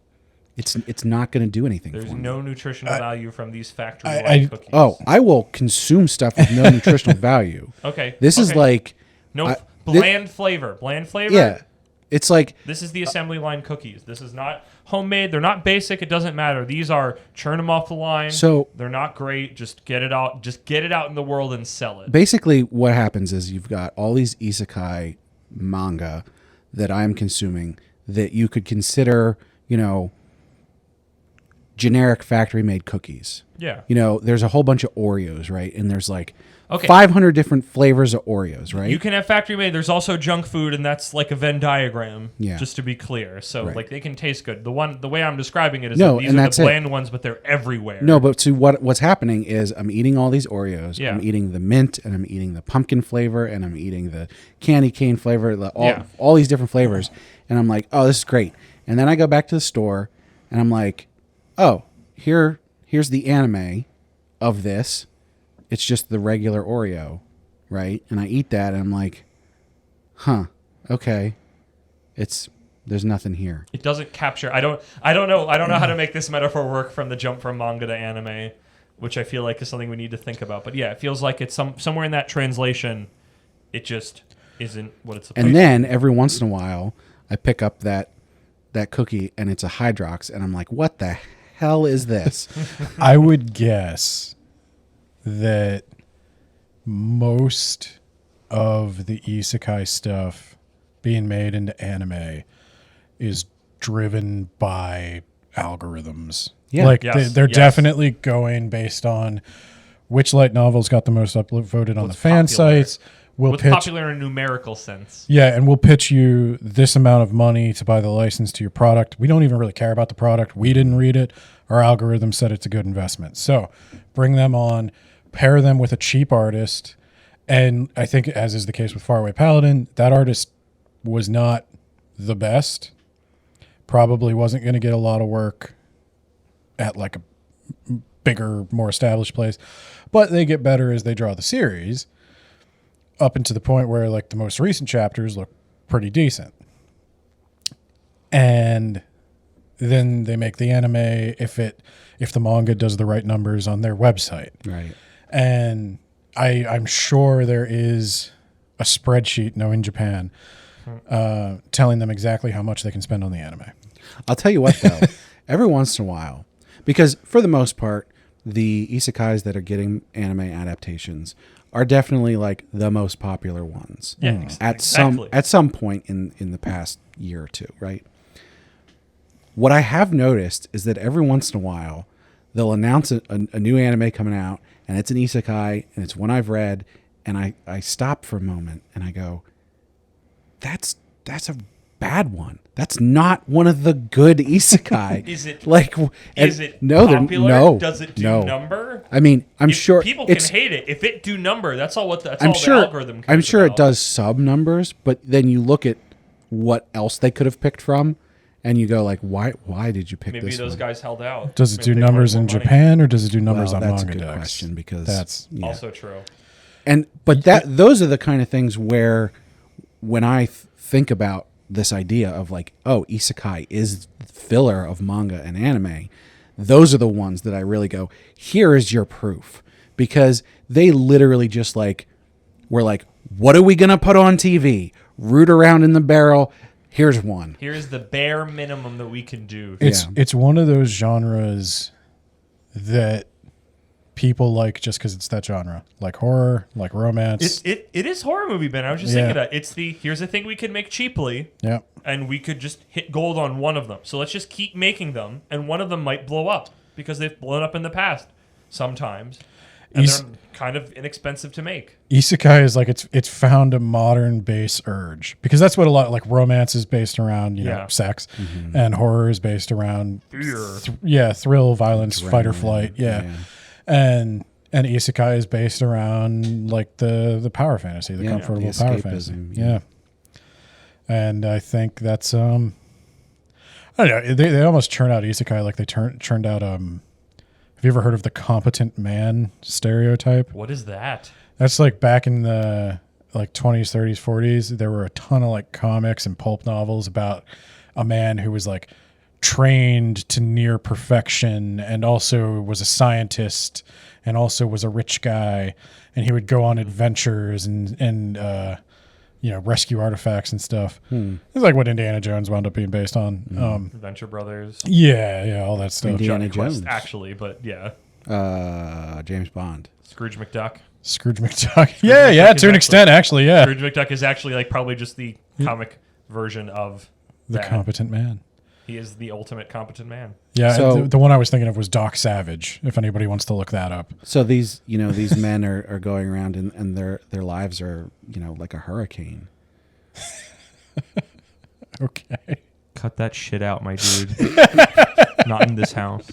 It's not going to do anything. There's for me. no nutritional value from these factory cookies. Oh, I will consume stuff with no nutritional value. Okay. This is bland flavor. Bland flavor? Yeah. It's this is the assembly line cookies. This is not homemade. They're not basic. It doesn't matter. These are churn them off the line. So they're not great. Just get it out. Just get it out in the world and sell it. Basically, what happens is you've got all these isekai manga that I'm consuming that you could consider, generic factory-made cookies. Yeah. There's a whole bunch of Oreos, right? And there's 500 different flavors of Oreos, right? You can have factory-made. There's also junk food, and that's like a Venn diagram, yeah. Just to be clear. So, right. they can taste good. The way I'm describing it is that these are the bland ones, but they're everywhere. No, but see, what's happening is I'm eating all these Oreos. Yeah. I'm eating the mint, and I'm eating the pumpkin flavor, and I'm eating the candy cane flavor, all these different flavors. And I'm like, oh, this is great. And then I go back to the store, and I'm like, oh, here's the anime of this. It's just the regular Oreo, right? And I eat that, and I'm like, huh, okay. There's nothing here. It doesn't capture. I don't know how to make this metaphor work from the jump from manga to anime, which I feel like is something we need to think about. But yeah, it feels like it's somewhere in that translation, it just isn't what it's supposed to be. And then every once in a while, I pick up that cookie, and it's a Hydrox, and I'm like, what the hell is this? I would guess that most of the isekai stuff being made into anime is driven by algorithms. Yeah. Like Yes, they're yes. definitely going based on which light novels got the most upvoted on What's the fan popular. sites. We'll What's pitch, popular in a numerical sense. yeah, and we'll pitch you this amount of money to buy the license to your product. We don't even really care about the product. We didn't read it. Our algorithm said it's a good investment. So bring them on, pair them with a cheap artist. And I think, as is the case with Faraway Paladin, that artist was not the best. Probably wasn't going to get a lot of work at like a bigger, more established place. But they get better as they draw the series, up into the point where like the most recent chapters look pretty decent. And then they make the anime if the manga does the right numbers on their website. Right. And I'm sure there is a spreadsheet, in Japan, telling them exactly how much they can spend on the anime. I'll tell you what, though, every once in a while, because for the most part, the isekais that are getting anime adaptations are definitely like the most popular ones. Yeah, At exactly. some point in the past year or two, right? What I have noticed is that every once in a while, they'll announce a new anime coming out, and it's an isekai, and it's one I've read, and I stop for a moment, and I go, that's a bad one. That's not one of the good isekai. Is it like? Is it no? popular? No. Does it do no. number? I mean, I'm sure People can it's. hate it. If it do number, that's all. That's I'm all sure. the algorithm cares I'm sure about. it does sub numbers, but then you look at what else they could have picked from, and you go like, why did you pick Maybe this those one? guys held out. Does it Maybe do they wanted numbers more in money. Japan, or does it do numbers Well, on that's manga a good decks? question because That's yeah. Also true. But those are the kind of things where when I think about this idea of like, oh, isekai is filler of manga and anime, those are the ones that I really go, here is your proof. Because they literally just like were like, what are we gonna put on TV? Root around in the barrel. Here's one. Here's the bare minimum that we can do. It's one of those genres that people like just because it's that genre, like horror, like romance. It is horror movie, Ben. I was just Yeah. thinking that it's here's a thing we can make cheaply, Yeah. and we could just hit gold on one of them. So let's just keep making them, and one of them might blow up because they've blown up in the past sometimes, and they're kind of inexpensive to make. Isekai is like it's found a modern base urge, because that's what a lot, like romance is based around, you know, Yeah. sex, and horror is based around Fear. thrill, violence, fight or Adrenaline, flight, and isekai is based around like the power fantasy, the Yeah, comfortable the power escapism, fantasy. yeah. Yeah. And I think that's I don't know, they almost churn out isekai like they churned out have you ever heard of the competent man stereotype? What is that? That's like back in the like 20s, 30s, 40s. There were a ton of like comics and pulp novels about a man who was like trained to near perfection and also was a scientist and also was a rich guy, and he would go on adventures and you know, rescue artifacts and stuff. It's like what Indiana Jones wound up being based on. Adventure Brothers. Yeah, all that stuff. Indiana Johnny Quest, Jones. actually, but yeah. James Bond. Scrooge McDuck. Scrooge McDuck. Yeah, McDuck is to an actually- extent, actually, yeah. Scrooge McDuck is actually like probably just the comic version of The that. competent man. He is the ultimate competent man. Yeah, So- the one I was thinking of was Doc Savage, if anybody wants to look that up. So these men are going around and their lives are, like a hurricane. Okay. Cut that shit out, my dude. Not in this house.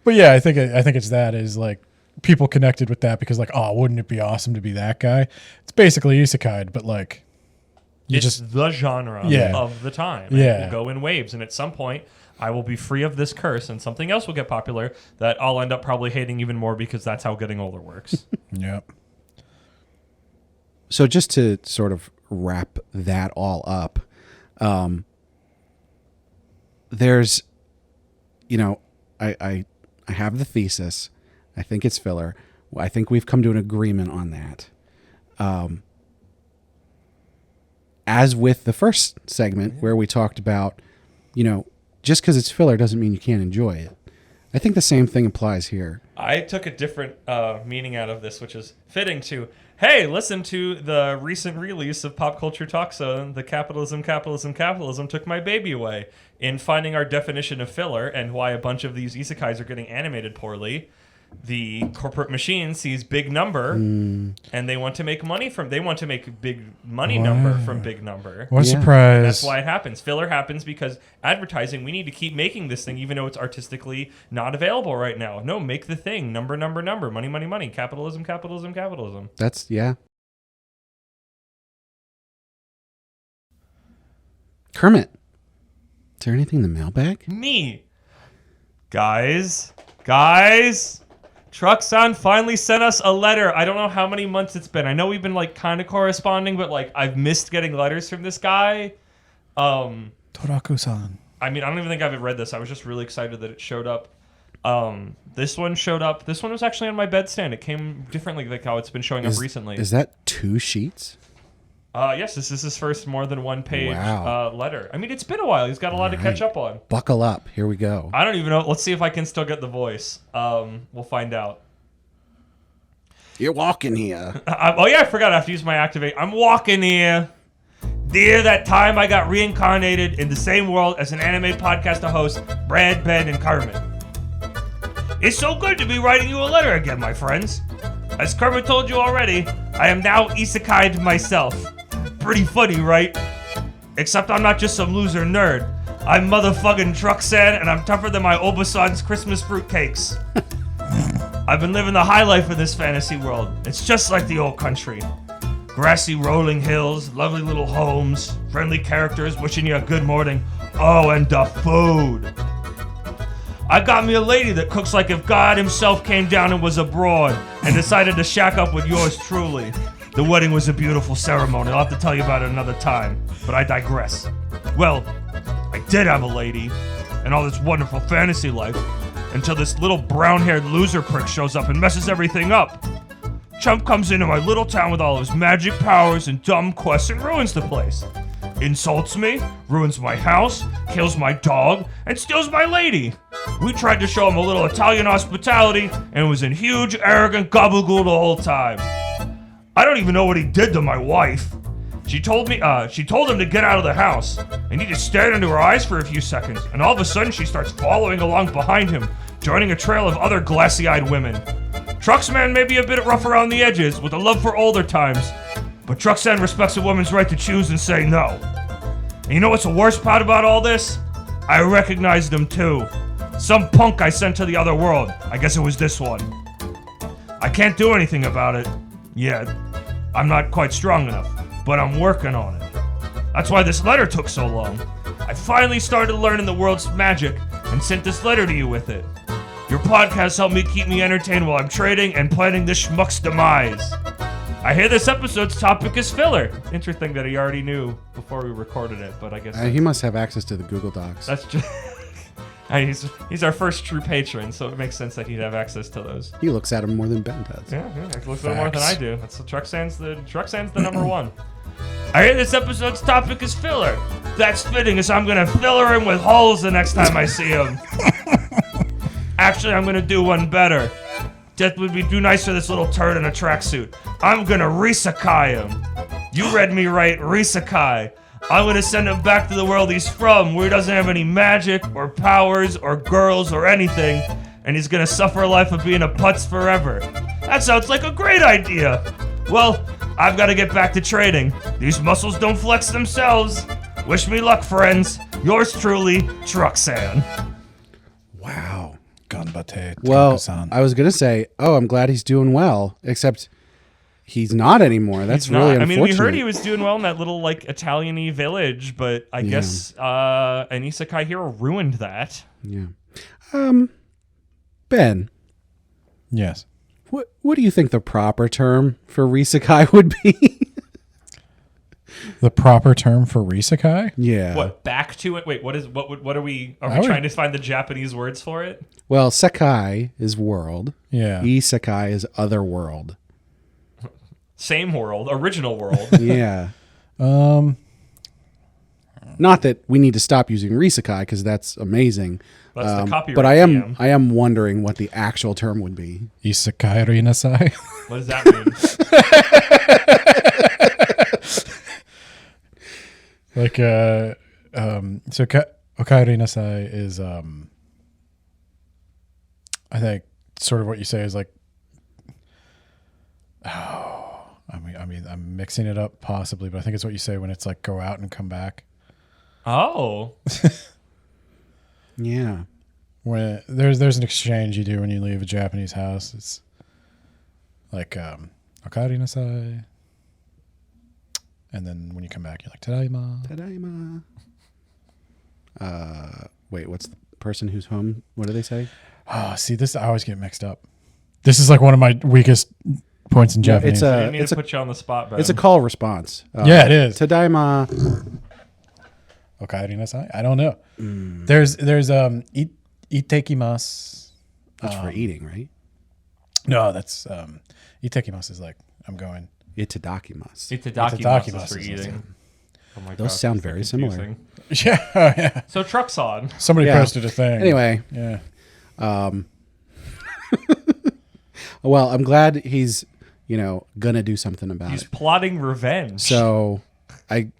But yeah, I think it's that is like people connected with that because like, oh, wouldn't it be awesome to be that guy? It's basically isekai, but like It's the genre Yeah. of the time. Yeah. It will go in waves, and at some point, I will be free of this curse, and something else will get popular that I'll end up probably hating even more because that's how getting older works. Yep. So just to sort of wrap that all up, there's, I have the thesis. I think it's filler. I think we've come to an agreement on that. As with the first segment where we talked about, just because it's filler doesn't mean you can't enjoy it. I think the same thing applies here. I took a different meaning out of this, which is fitting to, hey, listen to the recent release of Pop Culture Talk Zone, the capitalism took my baby away. In finding our definition of filler and why a bunch of these isekais are getting animated poorly, the corporate machine sees big number and they want to make money from, they want to make big money number from big number. What a Yeah. surprise. That's why it happens. Filler happens because advertising, we need to keep making this thing even though it's artistically not available right now. No, make the thing. Number. Money. Capitalism. That's, yeah. Kermit, is there anything in the mailbag? Me. Guys. Truck-san finally sent us a letter. I don't know how many months it's been. I know we've been like kind of corresponding, but like I've missed getting letters from this guy. Toraku-san. I mean, I don't even think I've read this. I was just really excited that it showed up. This one showed up. This one was actually on my bedstand. It came differently, like how it's been showing up recently. Is that 2 sheets? Yes, this is his first more than one page Wow. letter. I mean, it's been a while. He's got a lot to catch up on. Buckle up. Here we go. I don't even know. Let's see if I can still get the voice. We'll find out. You're walking here. Oh yeah, I forgot I have to use my activate. I'm walking here. Dear, that time I got reincarnated in the same world as an anime podcast host, Brad, Ben, and Kermit. It's so good to be writing you a letter again, my friends. As Kermit told you already, I am now isekai'd myself. Pretty funny, right? Except I'm not just some loser nerd. I'm motherfucking Truck-san, and I'm tougher than my Obasan's Christmas fruitcakes. I've been living the high life in this fantasy world. It's just like the old country. Grassy rolling hills, lovely little homes, friendly characters wishing you a good morning. Oh, and the food. I got me a lady that cooks like if God himself came down and was abroad and decided to shack up with yours truly. The wedding was a beautiful ceremony. I'll have to tell you about it another time, but I digress. Well, I did have a lady and all this wonderful fantasy life until this little brown-haired loser prick shows up and messes everything up. Chump comes into my little town with all his magic powers and dumb quests and ruins the place. Insults me, ruins my house, kills my dog, and steals my lady. We tried to show him a little Italian hospitality and was in huge, arrogant gabagool the whole time. I don't even know what he did to my wife. She told him to get out of the house, and he just stared into her eyes for a few seconds, and all of a sudden she starts following along behind him, joining a trail of other glassy-eyed women. Trucksman may be a bit rough around the edges, with a love for older times, but Trucksan respects a woman's right to choose and say no. And you know what's the worst part about all this? I recognized him too. Some punk I sent to the other world. I guess it was this one. I can't do anything about it yet. I'm not quite strong enough, but I'm working on it. That's why this letter took so long. I finally started learning the world's magic and sent this letter to you with it. Your podcast helped me keep me entertained while I'm trading and planning this schmuck's demise. I hear this episode's topic is filler. Interesting that he already knew before we recorded it, but I guess He must have access to the Google Docs. that's just... he's our first true patron, so it makes sense that he'd have access to those. He looks at him more than Ben does. Yeah, he looks at it more than I do. That's Trucksan's the number one. I hear this episode's topic is filler. That's fitting, as I'm gonna filler him with holes the next time I see him. Actually, I'm gonna do one better. That would be too nice for this little turd in a tracksuit. I'm gonna Risakai him. You read me right, Risakai. I'm gonna send him back to the world he's from, where he doesn't have any magic, or powers, or girls, or anything, and he's gonna suffer a life of being a putz forever. That sounds like a great idea. Well, I've gotta get back to trading. These muscles don't flex themselves. Wish me luck, friends. Yours truly, Trucksan. Wow. Ganbate, Well, Truck-san. I was going to say, I'm glad he's doing well, except he's not anymore. That's He's really not. unfortunate. I mean, we heard he was doing well in that little, like, Italian-y village, but I guess an isekai hero ruined that. Yeah. Ben, Yes. what do you think the proper term for Risakai would be? The proper term for Risakai? Yeah. What, back to it? Wait, what are we I would- trying to find the Japanese words for it? Well, Sekai is world. Yeah. Isekai is other world. Same world, original world. Yeah. Not that we need to stop using Risekai because that's amazing. That's the copyright. But DM. I am wondering what the actual term would be. Isekai Rinasai. What does that mean? Like, so Okai Rinasai is, I think, sort of what you say is like, I mean, I'm mixing it up possibly, but I think it's what you say when it's like go out and come back. Oh. Yeah. When there's an exchange you do when you leave a Japanese house. It's like Okai Rinasai. And then when you come back, you're like, Tadaima. Tadaima. Wait, what's the person who's home? What do they say? Oh, see, this I always get mixed up. This is like one of my weakest points in Japanese. I didn't mean to put you on the spot, Ben. It's a call response. Yeah, it is. Tadaima. Okai Rinasai? I don't know. There's itekimasu. That's for eating, right? No, that's itekimasu is like I'm going. Itadakimasu. Itadakimasu is for eating. Oh my Those gosh, sound that's very confusing. similar. Yeah. So truck's on. Somebody Yeah. posted a thing. Anyway. Yeah. Well, I'm glad he's, gonna do something about He's it. plotting revenge. So I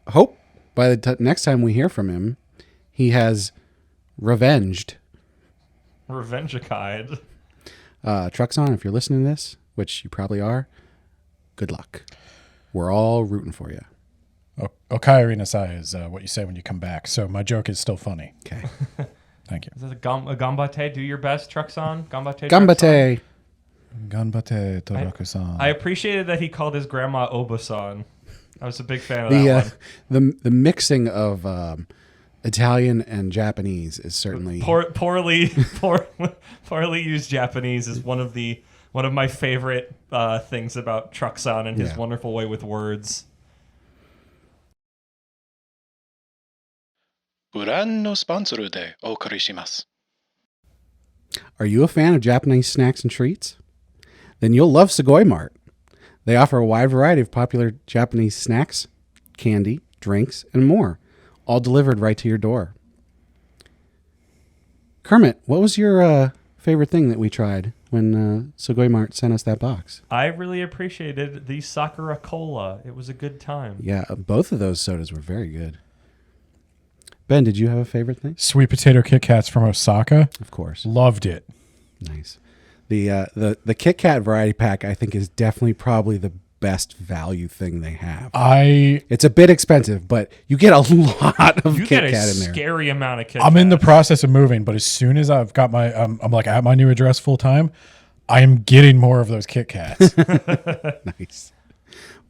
hope by the next time we hear from him, he has revenged. Revenge-a-kide. Trucks on, if you're listening to this, which you probably are, good luck. We're all rooting for you. Okai Rinasai is what you say when you come back. So my joke is still funny. Okay. Thank you. Is that a gambate? Do your best, truck's on. Gambate. Gambate. Ganbate Toraku-san. I appreciated that he called his grandma Oba-san. I was a big fan of that one. The mixing of Italian and Japanese is certainly Poorly used Japanese is one of my favorite things about Truck-san and his wonderful way with words. ご覧のスポンサーでお送りします。 Are you a fan of Japanese snacks and treats? Then you'll love Sugoi Mart. They offer a wide variety of popular Japanese snacks, candy, drinks, and more, all delivered right to your door. Kermit, what was your favorite thing that we tried when Sugoi Mart sent us that box? I really appreciated the Sakura Cola. It was a good time. Yeah, both of those sodas were very good. Ben, did you have a favorite thing? Sweet potato Kit Kats from Osaka. Of course. Loved it. Nice. The Kit Kat variety pack, I think, is definitely probably the best value thing they have. It's a bit expensive, but you get a lot of You Kit get Kat a in there. scary amount of Kit I'm in the Kats. process of moving, but as soon as I've got my, I'm like at my new address full time, I am getting more of those Kit Kats. Nice.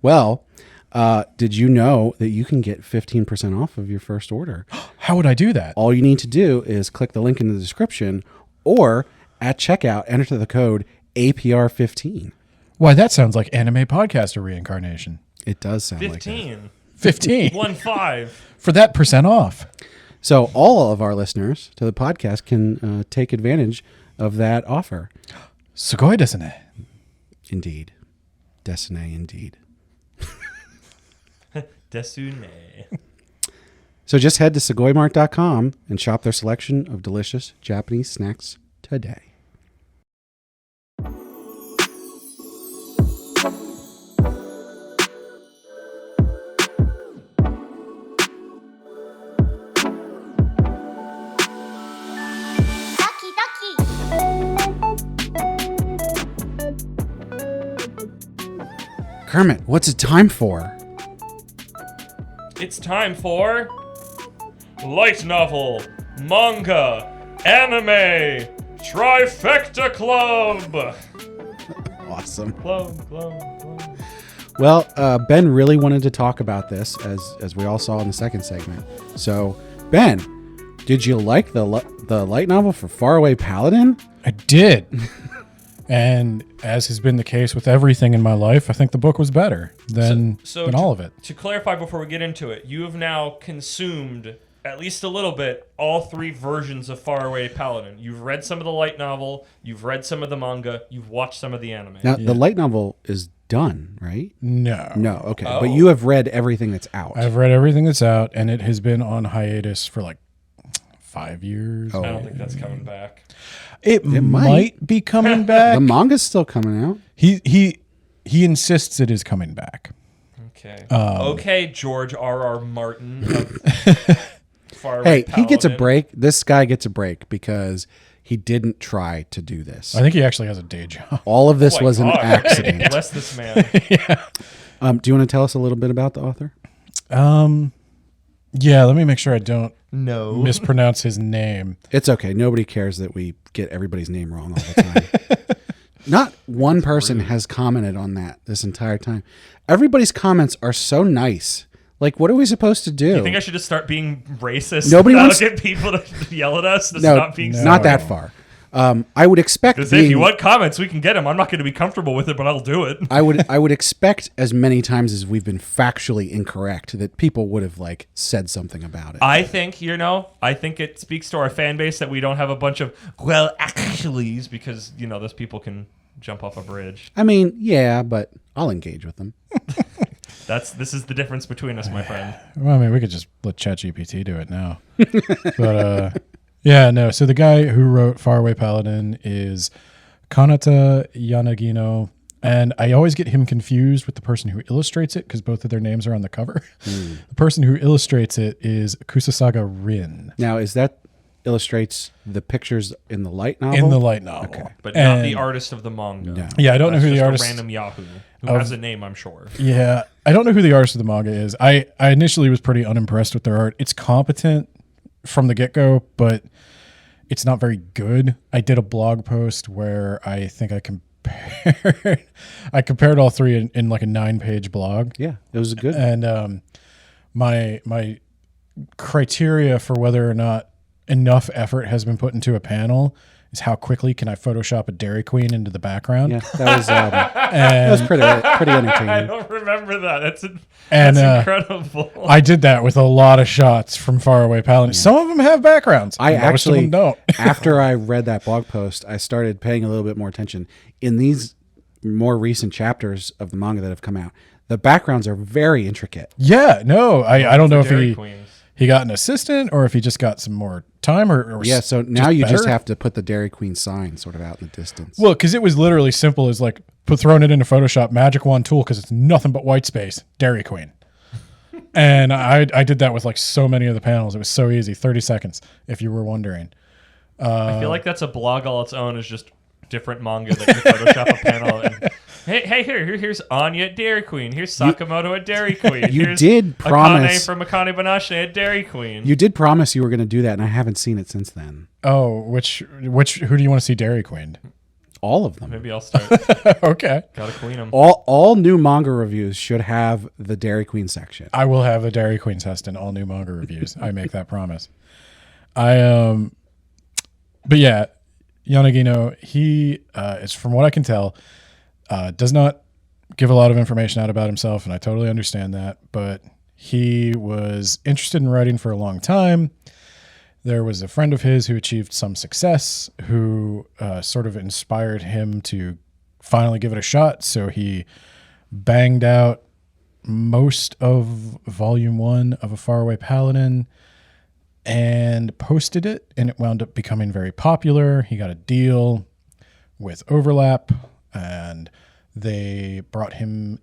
Well, did you know that you can get 15% off of your first order? How would I do that? All you need to do is click the link in the description, or at checkout, enter the code APR15. Why, that sounds like anime podcaster reincarnation. It does sound like that. 15. 15 1-5. for that percent off. So all of our listeners to the podcast can take advantage of that offer. Sugoi desu ne. Indeed. Desine, indeed. Desune. So just head to sugoimart.com and shop their selection of delicious Japanese snacks today. Kermit, what's it time for? It's time for light novel, manga, anime, trifecta club. Awesome. Club. Well, Ben really wanted to talk about this, as we all saw in the second segment. So, Ben, did you like the light novel for Faraway Paladin? I did. And as has been the case with everything in my life, I think the book was better than all of it. To clarify before we get into it, you have now consumed, at least a little bit, all three versions of Faraway Paladin. You've read some of the light novel, you've read some of the manga, you've watched some of the anime. Now, the light novel is done, right? No. No, okay. Oh. But you have read everything that's out. I've read everything that's out, and it has been on hiatus for like 5 years. Oh. I don't think that's coming back. It might be coming back. The manga's still coming out. He insists it is coming back. Okay. Okay, George R.R. Martin. Of Faraway Hey, he gets a Paladin. break. This guy gets a break because he didn't try to do this. I think he actually has a day job. All of this Oh my was an God. accident. Bless this man. Do you want to tell us a little bit about the author? Yeah, let me make sure I don't No. mispronounce his name. It's okay. Nobody cares that we get everybody's name wrong all the time. Not one person has commented on that this entire time. Everybody's comments are so nice. Like, what are we supposed to do? You think I should just start being racist? Nobody That'll wants- get people to yell at us to No, stop being not that far. I would expect Because if you want comments, we can get them. I'm not going to be comfortable with it, but I'll do it. I would expect as many times as we've been factually incorrect that people would have like said something about it. I think, I think it speaks to our fan base that we don't have a bunch of, well, actuallys, because, those people can jump off a bridge. I mean, yeah, but I'll engage with them. This is the difference between us, my friend. Well, I mean, we could just let ChatGPT do it now. But yeah, no. So the guy who wrote Faraway Paladin is Kanata Yanagino, and I always get him confused with the person who illustrates it because both of their names are on the cover. The person who illustrates it is Kusasaga Rin Now, is that illustrates the pictures in the light novel? in the light novel. Okay. But not the artist of the manga. No. Yeah, I don't know That's who the just artist. a random Yahoo who has a name, I'm sure. Yeah, I don't know who the artist of the manga is. I initially was pretty unimpressed with their art. It's competent from the get-go, but it's not very good. I did a blog post where I think I compared all three in like a 9-page blog. Yeah, it was good. And my criteria for whether or not enough effort has been put into a panel is how quickly can I Photoshop a Dairy Queen into the background. Yeah, that And was pretty I entertaining. don't remember that. That's And, incredible. I did that with a lot of shots from Faraway Paladin. Some of them have backgrounds. I Most actually of them don't. after I read that blog post, I started paying a little bit more attention in these more recent chapters of the manga that have come out. The backgrounds are very intricate. Yeah, no, I don't know if Dairy Queens. he got an assistant or if he just got some more time or Yeah, so now you just better. have to put the Dairy Queen sign sort of out in the distance. Well, because it was literally simple as like throwing it into Photoshop, magic wand tool, because it's nothing but white space, Dairy Queen. And I did that with like so many of the panels. It was so easy, 30 seconds, if you were wondering. I feel like that's a blog all its own, is just different manga that you Photoshop a panel and hey, here's Anya at Dairy Queen. Here's Sakamoto at Dairy Queen. You Here's did promise- Akane from Akane Banashi at Dairy Queen. You did promise you were going to do that, and I haven't seen it since then. Oh, who do you want to see Dairy Queen? All of them. Maybe I'll start. Okay. Gotta queen them. All new manga reviews should have the Dairy Queen section. I will have a Dairy Queen test in all new manga reviews. I make that promise. But yeah, Yanagino, he is, from what I can tell, does not give a lot of information out about himself, and I totally understand that, but he was interested in writing for a long time. There was a friend of his who achieved some success, who sort of inspired him to finally give it a shot, so he banged out most of volume 1 of A Faraway Paladin and posted it, and it wound up becoming very popular. He got a deal with Overlap, and they brought him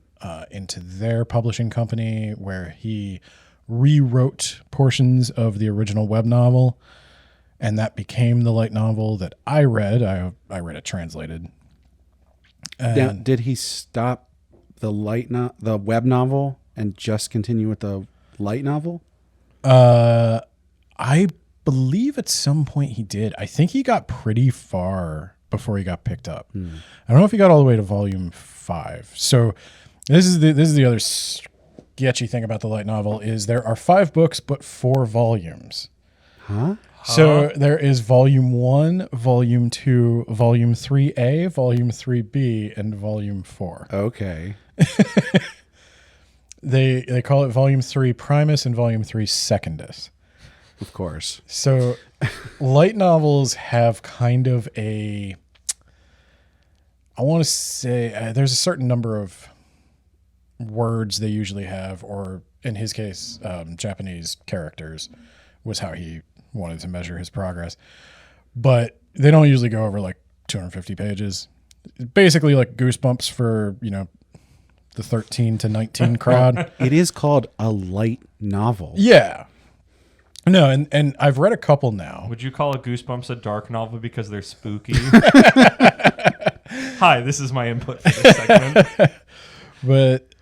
into their publishing company, where he rewrote portions of the original web novel, and that became the light novel that I read. I read it translated. Now, did he stop the web novel and just continue with the light novel? I believe at some point he did. I think he got pretty far before he got picked up. I don't know if he got all the way to volume 5. So this is the other sketchy thing about the light novel is there are 5 books but 4 volumes. Huh? So there is volume 1, volume 2, volume 3A, volume 3B, and volume 4. Okay. They call it volume 3 Primus and volume 3 Secundus. Of course. So light novels have kind of I want to say there's a certain number of words they usually have, or in his case, Japanese characters, was how he wanted to measure his progress. But they don't usually go over like 250 pages. Basically like Goosebumps for, the 13 to 19 crowd. It is called a light novel. Yeah. No, and I've read a couple now. Would you call a Goosebumps a dark novel because they're spooky? Hi, this is my input for this segment. But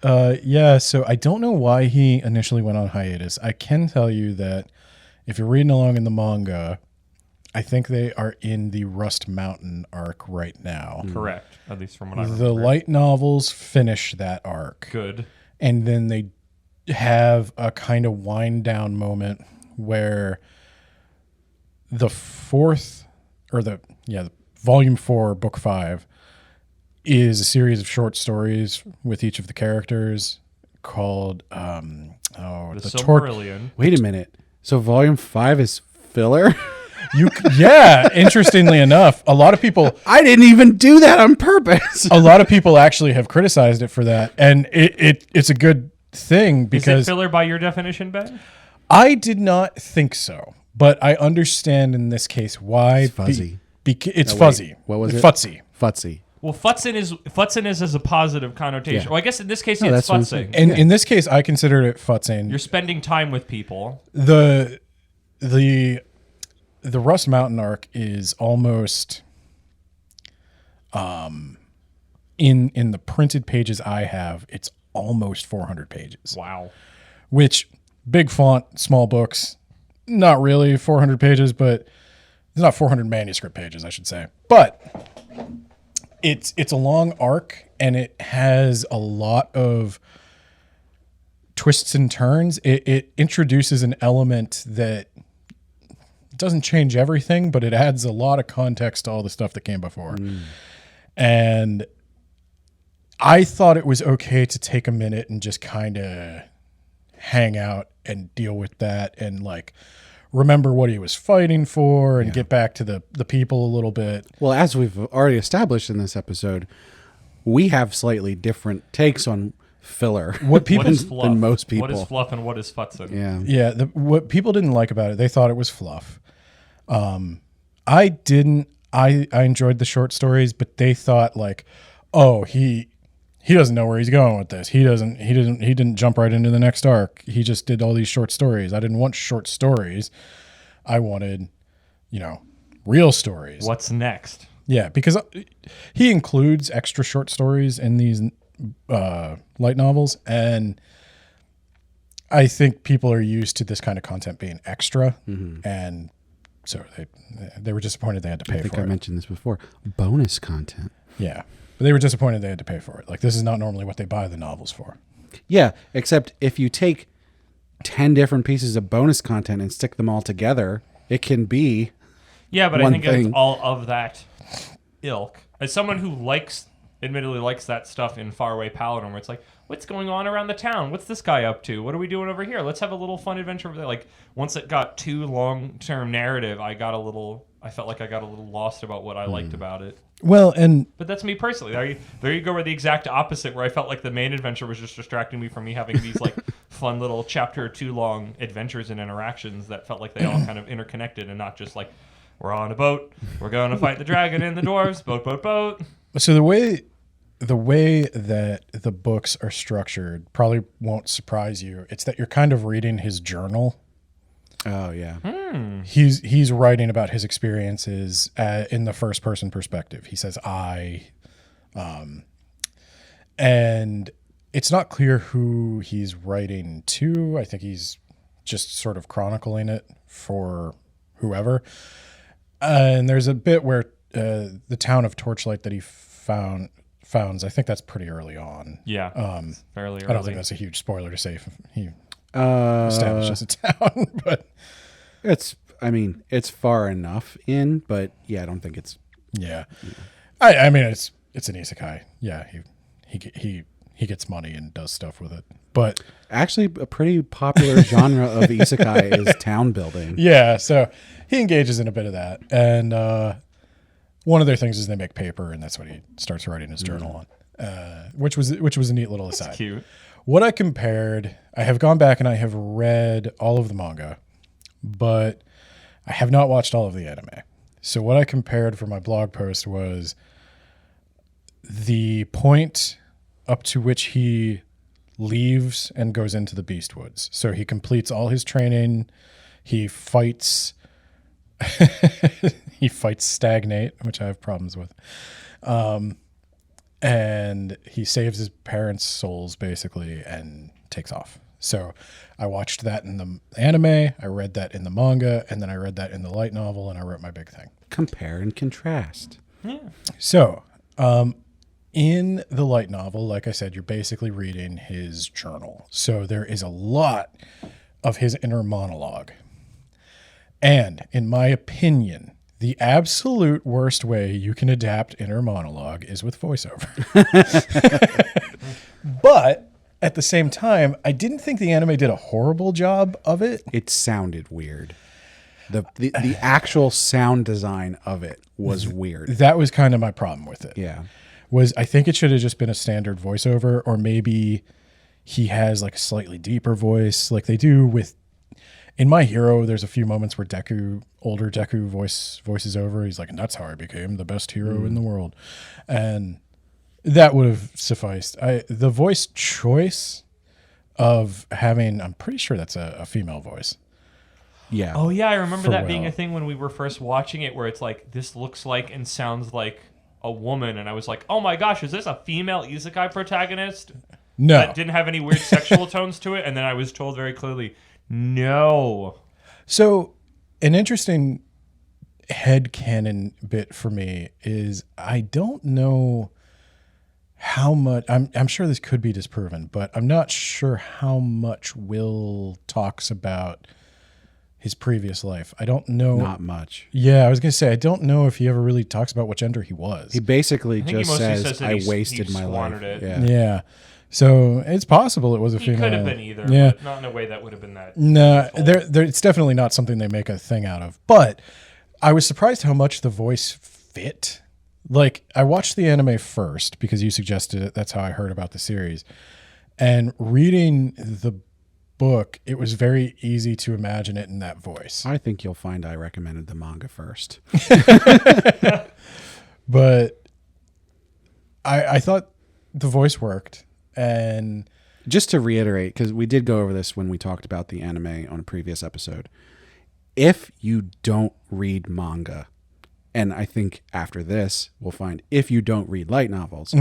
so I don't know why he initially went on hiatus. I can tell you that if you're reading along in the manga, I think they are in the Rust Mountain arc right now. Correct, at least from what I remember. The light novels finish that arc. Good. And then they have a kind of wind down moment where the volume 4, book 5 is a series of short stories with each of the characters called the Silmarillion. Wait a minute. So volume 5 is filler? Interestingly enough, a lot of people I didn't even do that on purpose. a lot of people actually have criticized it for that, and it's a good thing because Is it filler by your definition, Ben? I did not think so, but I understand in this case why. It's fuzzy. It's fuzzy. What was it? Futzy. Futzy. Well, Futzing is as a positive connotation. Yeah. Well, I guess in this case No, it's that's what I'm Futzing. saying. And in this case, I considered it futzing. You're spending time with people. The Rust Mountain arc is almost in the printed pages I have, it's almost 400 pages. Wow. Which big font, small books, not really 400 pages, but it's not 400 manuscript pages, I should say. But it's a long arc, and it has a lot of twists and turns. It introduces an element that doesn't change everything, but it adds a lot of context to all the stuff that came before. And I thought it was okay to take a minute and just kind of hang out and deal with that and like remember what he was fighting for and get back to the people a little bit. Well, as we've already established in this episode, we have slightly different takes on filler. What is fluff? than most people. What is fluff and what is futzing? Yeah. Yeah, what people didn't like about it, they thought it was fluff. I didn't. I enjoyed the short stories, but they thought like, oh, he doesn't know where he's going with this. He didn't jump right into the next arc. He just did all these short stories. I didn't want short stories. I wanted, real stories. What's next? Yeah, because he includes extra short stories in these light novels, and I think people are used to this kind of content being extra, and so they were disappointed they had to pay I think for I it. mentioned this before. Bonus content. Yeah, but they were disappointed they had to pay for it. Like, this is not normally what they buy the novels for. Yeah, except if you take 10 different pieces of bonus content and stick them all together, it can be Yeah, but I one think thing. it's all of that ilk. As someone who admittedly likes that stuff in Faraway Paladin, where it's like, what's going on around the town? What's this guy up to? What are we doing over here? Let's have a little fun adventure over there. Like, once it got too long-term narrative, I felt like I got a little lost about what I liked about it. Well, and But that's me personally. There you go, where the exact opposite, where I felt like the main adventure was just distracting me from me having these like fun little chapter or two long adventures and interactions that felt like they all kind of interconnected and not just like, we're on a boat, we're going to fight the dragon and the dwarves, boat. so the way that the books are structured probably won't surprise you. It's that you're kind of reading his journal. Oh yeah. He's writing about his experiences in the first person perspective. He says I, and it's not clear who he's writing to. I think he's just sort of chronicling it for whoever. And there's a bit where the town of Torchlight that he founds. I think that's pretty early on. Yeah, fairly early. I don't think that's a huge spoiler to say if he establishes a town, but It's far enough in, but yeah, I don't think it's. yeah. I mean, it's an isekai. Yeah, he gets money and does stuff with it. But Actually, a pretty popular genre of isekai is town building. yeah, so he engages in a bit of that. And one of their things is they make paper, and that's what he starts writing his journal on, which was a neat little aside. Cute. What I compared, I have gone back and I have read all of the manga, but I have not watched all of the anime. So what I compared for my blog post was the point up to which he leaves and goes into the Beast Woods. So he completes all his training. He fights Stagnate, which I have problems with. And he saves his parents' souls basically and takes off. So I watched that in the anime, I read that in the manga, and then I read that in the light novel, and I wrote my big thing. Compare and contrast. Yeah. So, in the light novel, like I said, you're basically reading his journal. So there is a lot of his inner monologue. And in my opinion, the absolute worst way you can adapt inner monologue is with voiceover. But at the same time, I didn't think the anime did a horrible job of it. It sounded weird. The actual sound design of it was weird. That was kind of my problem with it. Yeah. I think it should have just been a standard voiceover, or maybe he has like a slightly deeper voice like they do with in My Hero. There's a few moments where older Deku voices over. He's like, and that's how I became the best hero in the world. And that would have sufficed. The voice choice of having, I'm pretty sure that's a female voice. Yeah. Oh yeah, I remember that being Pharrell. a thing when we were first watching it, where it's like, this looks like and sounds like a woman, and I was like, oh my gosh, is this a female isekai protagonist No. that didn't have any weird sexual tones to it? And then I was told very clearly, no. So an interesting headcanon bit for me is I don't know how much, I'm sure this could be disproven, but I'm not sure how much Will talks about his previous life. I don't know. Not much. Yeah, I was going to say, I don't know if he ever really talks about what gender he was. He basically I think he just mostly says, says that I he wasted my life. squandered it. Yeah. Yeah. So it's possible it was a He female. could have been either, Yeah. but not in a way that would have been that. No, painful. it's definitely not something they make a thing out of. But I was surprised how much the voice fit. Like, I watched the anime first because you suggested it. That's how I heard about the series. And reading the book, it was very easy to imagine it in that voice. I think you'll find I recommended the manga first. But I thought the voice worked. And Just to reiterate, because we did go over this when we talked about the anime on a previous episode. If you don't read manga, and I think after this, we'll find if you don't read light novels,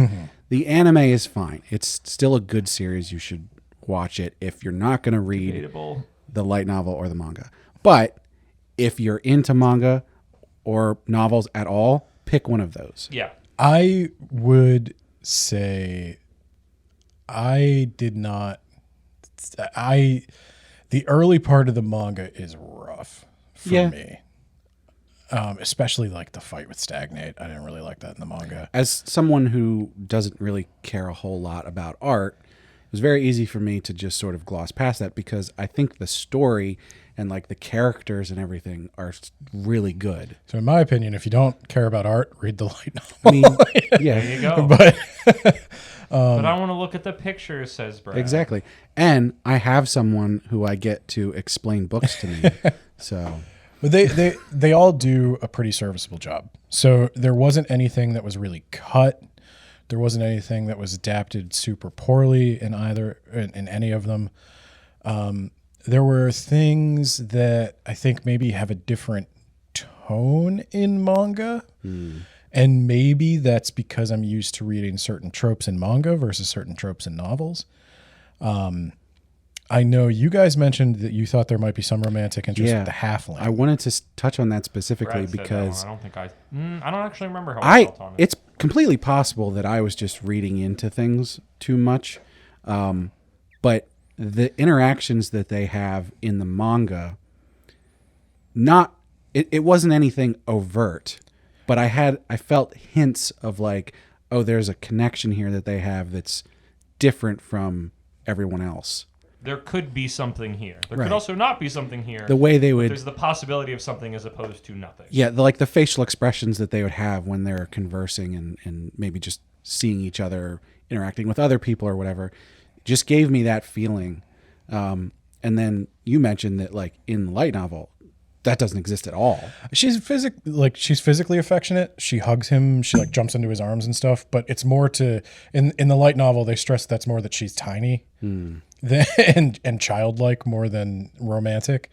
the anime is fine. It's still a good series. You should watch it if you're not going to read Debatable. the light novel or the manga. But if you're into manga or novels at all, pick one of those. Yeah. I would say I did not. The early part of the manga is rough for me. Especially like the fight with Stagnate. I didn't really like that in the manga. As someone who doesn't really care a whole lot about art, it was very easy for me to just sort of gloss past that because I think the story and like the characters and everything are really good. So in my opinion, if you don't care about art, read the light novel. I mean, yeah, There you go. But But I want to look at the pictures, says Brad. exactly. And I have someone who I get to explain books to me. So But they all do a pretty serviceable job. So there wasn't anything that was really cut. There wasn't anything that was adapted super poorly in any of them. There were things that I think maybe have a different tone in manga. And maybe that's because I'm used to reading certain tropes in manga versus certain tropes in novels. I know you guys mentioned that you thought there might be some romantic interest with the halfling. I wanted to touch on that specifically Brad said that because one. I don't actually remember how I felt on it. it's completely possible that I was just reading into things too much. But the interactions that they have in the manga, it wasn't anything overt, but I felt hints of like, oh, there's a connection here that they have that's different from everyone else. There could be something here. There Right. could also not be something here. The way they but would, there's the possibility of something as opposed to nothing. yeah, like the facial expressions that they would have when they're conversing and maybe just seeing each other, interacting with other people or whatever, just gave me that feeling. And then you mentioned that like in the light novel, that doesn't exist at all. She's physically affectionate. She hugs him. She like jumps into his arms and stuff. But it's more to in the light novel they stress that's more that she's tiny and childlike more than romantic.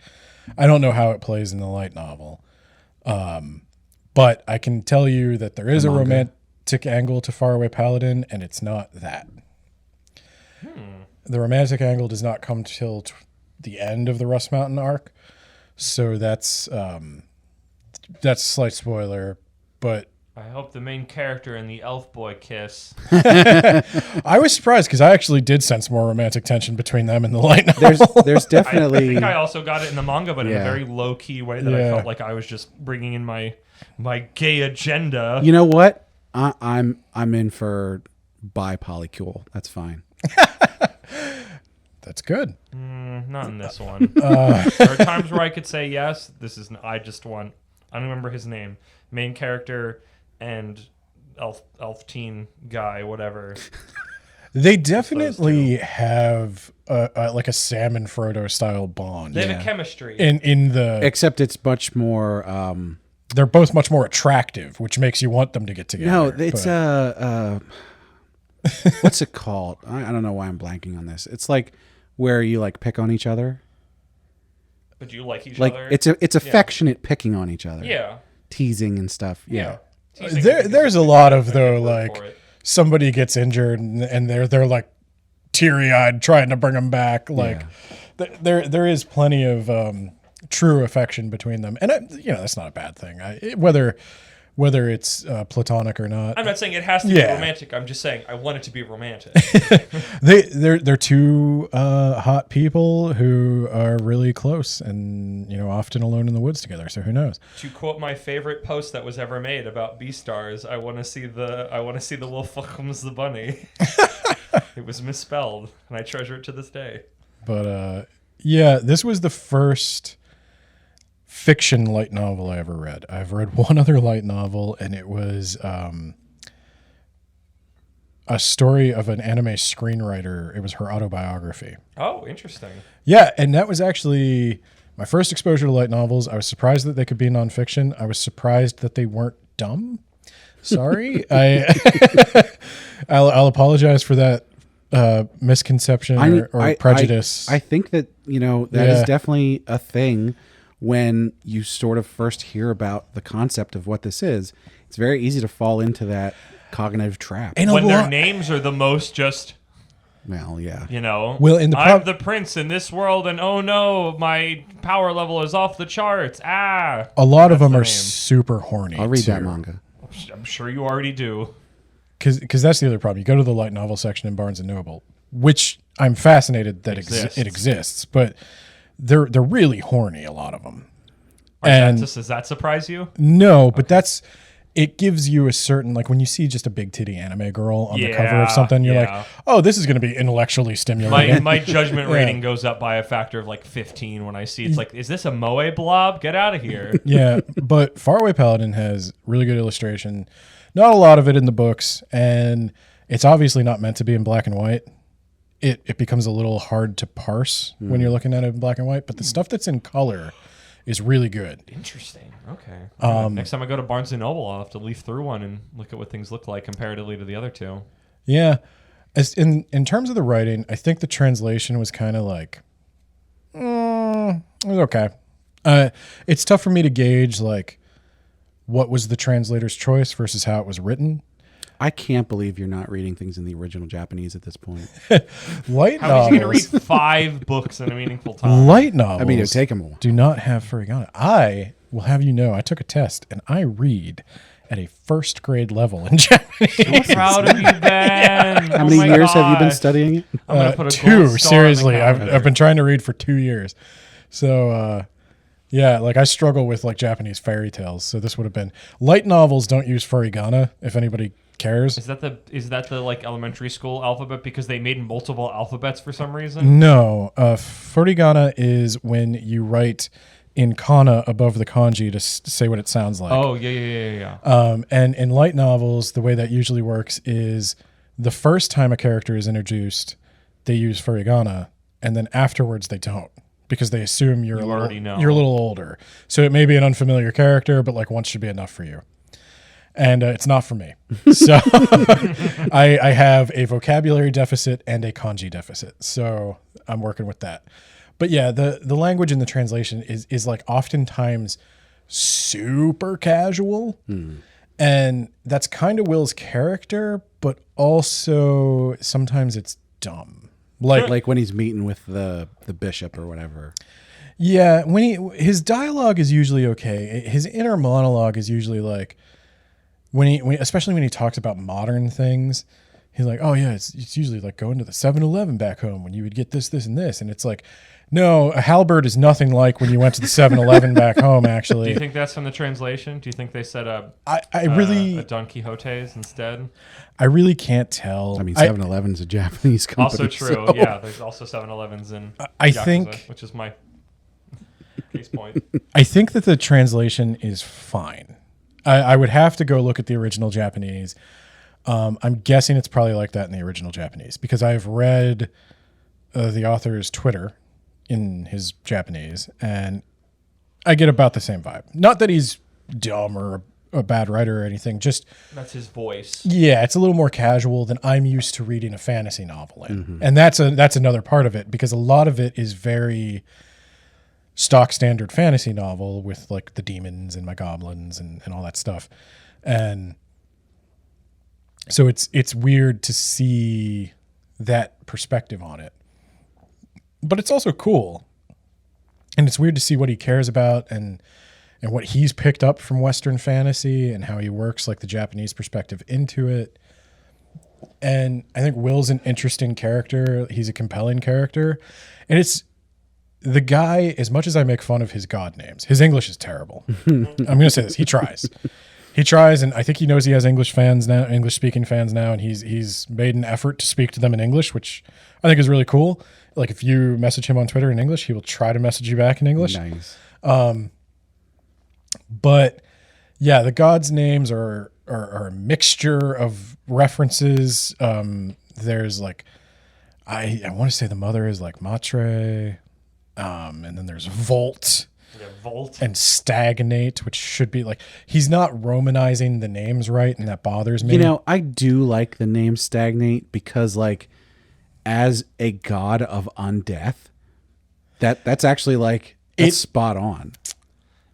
I don't know how it plays in the light novel, but I can tell you that there is a romantic angle to Faraway Paladin, and it's not that. The romantic angle does not come till the end of the Rust Mountain arc. So that's a slight spoiler, but I hope the main character and the elf boy kiss. I was surprised because I actually did sense more romantic tension between them in the light novel. There's definitely. I think I also got it in the manga, but in a very low key way that I felt like I was just bringing in my gay agenda. You know what? I'm in for bi-polycule. That's fine. That's good. Not in this one. There are times where I could say yes. This is I don't remember his name. Main character and elf teen guy, whatever. They definitely have like a Sam and Frodo style bond. They have a chemistry. In the Except it's much more. They're both much more attractive, which makes you want them to get together. No, it's what's it called? I don't know why I'm blanking on this. It's like where you like pick on each other. But you like each like other? it's affectionate picking on each other. Yeah. Teasing and stuff. Yeah. There's a lot of though like somebody gets injured and they're like teary-eyed trying to bring them back. Like there is plenty of true affection between them, and that's not a bad thing. Whether it's platonic or not. I'm not saying it has to be romantic. I'm just saying I want it to be romantic. They're two hot people who are really close and often alone in the woods together. So who knows? To quote my favorite post that was ever made about Beastars, I want to see the wolf welcomes the bunny. It was misspelled, and I treasure it to this day. But this was the first fiction light novel I ever read. I've read one other light novel, and it was a story of an anime screenwriter. It was her autobiography. Oh, interesting. Yeah, and that was actually my first exposure to light novels. I was surprised that they could be nonfiction. I was surprised that they weren't dumb. Sorry. I'll apologize for that misconception or prejudice. I think that, that is definitely a thing. When you sort of first hear about the concept of what this is, it's very easy to fall into that cognitive trap. And when their names are the most just... Well, yeah. Well, I'm the prince in this world, and oh no, my power level is off the charts. A lot of them are super horny. I'll read that manga. I'm sure you already do. Because that's the other problem. You go to the light novel section in Barnes & Noble, which I'm fascinated that it exists, but... They're really horny, a lot of them. Does that surprise you? No, but it gives you a certain, like when you see just a big titty anime girl on the cover of something, you're like, oh, this is going to be intellectually stimulating. My judgment rating goes up by a factor of like 15 when I see it's like, is this a moe blob? Get out of here. Yeah, but Faraway Paladin has really good illustration. Not a lot of it in the books, and it's obviously not meant to be in black and white. It becomes a little hard to parse when you're looking at it in black and white, but the stuff that's in color is really good. Interesting. Okay. Next time I go to Barnes & Noble, I'll have to leaf through one and look at what things look like comparatively to the other two. Yeah. As in terms of the writing, I think the translation was kind of like, it was okay. It's tough for me to gauge like what was the translator's choice versus how it was written. I can't believe you're not reading things in the original Japanese at this point. Light How novels. are you going to read 5 books in a meaningful time? Light novels. I mean, it'd take them all. Do not have furigana. I will have you know, I took a test and I read at a first grade level in Japanese. So proud of you, Ben. How many years have you been studying it? I'm gonna put a 2. gold star Seriously, on the calendar. I've been trying to read for 2 years. So, like I struggle with like Japanese fairy tales. So this would have been light novels. Don't use furigana if anybody cares. Is that the like elementary school alphabet because they made multiple alphabets for some reason? No, furigana is when you write in kana above the kanji to say what it sounds like. Oh yeah. And in light novels, the way that usually works is the first time a character is introduced, they use furigana, and then afterwards they don't, because they assume you're a little older. So it may be an unfamiliar character, but like once should be enough for you. And it's not for me. So I have a vocabulary deficit and a kanji deficit. So I'm working with that. But yeah, the language in the translation is like oftentimes super casual. And that's kind of Will's character, but also sometimes it's dumb. Like when he's meeting with the bishop or whatever. Yeah, his dialogue is usually okay. His inner monologue is usually like especially when he talks about modern things, he's like, oh yeah, it's usually like going to the 7-Eleven back home when you would get this, and this. And it's like, no, a halberd is nothing like when you went to the 7-Eleven back home, actually. Do you think that's from the translation? Do you think they said a Don Quixote's instead? I really can't tell. I mean, 7-Eleven's a Japanese company. Also true, so. yeah. There's also 7-Elevens in I Yakuza, think, which is my case point. I think that the translation is fine. I would have to go look at the original Japanese. I'm guessing it's probably like that in the original Japanese, because I've read the author's Twitter in his Japanese, and I get about the same vibe. Not that he's dumb or a bad writer or anything, just that's his voice. Yeah, it's a little more casual than I'm used to reading a fantasy novel in. And that's another part of it, because a lot of it is very stock standard fantasy novel with like the demons and my goblins and all that stuff. And so it's weird to see that perspective on it. But it's also cool. And it's weird to see what he cares about and what he's picked up from Western fantasy and how he works like the Japanese perspective into it. And I think Will's an interesting character. He's a compelling character. And it's the guy, as much as I make fun of his god names, his English is terrible. I'm going to say this. He tries. He tries, and I think he knows he has English speaking fans now, and he's made an effort to speak to them in English, which I think is really cool. Like if you message him on Twitter in English, he will try to message you back in English. Nice. But yeah, the gods' names are a mixture of references. There's like, I want to say the mother is like Matre. And then there's Volt, Volt, and Stagnate, which should be like, he's not Romanizing the names right, and that bothers me. You know, I do like the name Stagnate because, like, as a god of undeath, that's actually like it's spot on.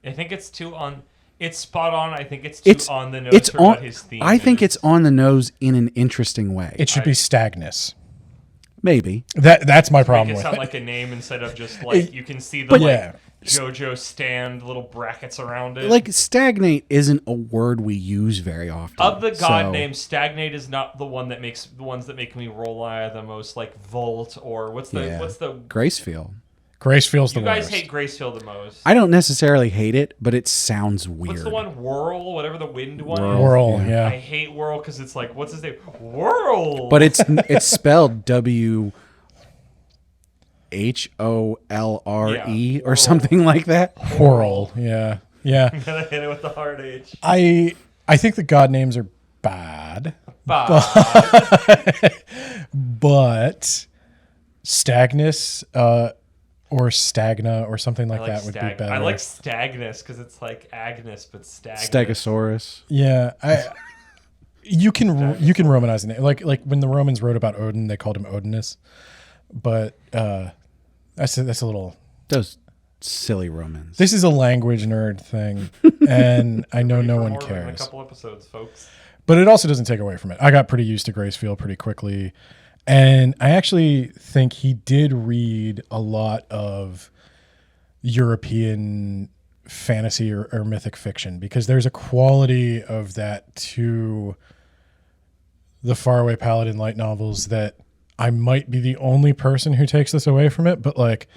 I think it's too on. It's spot on. I think it's too on the nose. It's for on. What his theme I think is. it's on the nose in an interesting way. It should be Stagnus. Maybe that's my problem Make it with sound it. like a name instead of just like you can see the yeah. JoJo stand little brackets around it. like stagnate isn't a word we use very often. Of the god names, Stagnate is not the one that makes the ones that make me roll eye the most, like Volt or what's the Gracefield. Gracefiel's the you worst. guys hate Gracefield the most. I don't necessarily hate it, but it sounds weird. What's the one Whirl, whatever the wind one is? Whirl, yeah. I hate Whirl because it's like, what's his name? Whirl. But it's spelled WHOLRE or something like that. Whirl, yeah. I'm gonna hit it with the hard H. I think the god names are bad. But Stagnus or Stagna or something like that would be better. I like Stagnus because it's like Agnes, but Stagnus. Stegosaurus. Yeah, you can Romanize it. Like when the Romans wrote about Odin, they called him Odinus. But that's a little. Those silly Romans. This is a language nerd thing, and I know no one In a cares. couple episodes, folks. But it also doesn't take away from it. I got pretty used to Gracefield pretty quickly. And I actually think he did read a lot of European fantasy or mythic fiction, because there's a quality of that to the Faraway Paladin light novels that I might be the only person who takes this away from it. But like,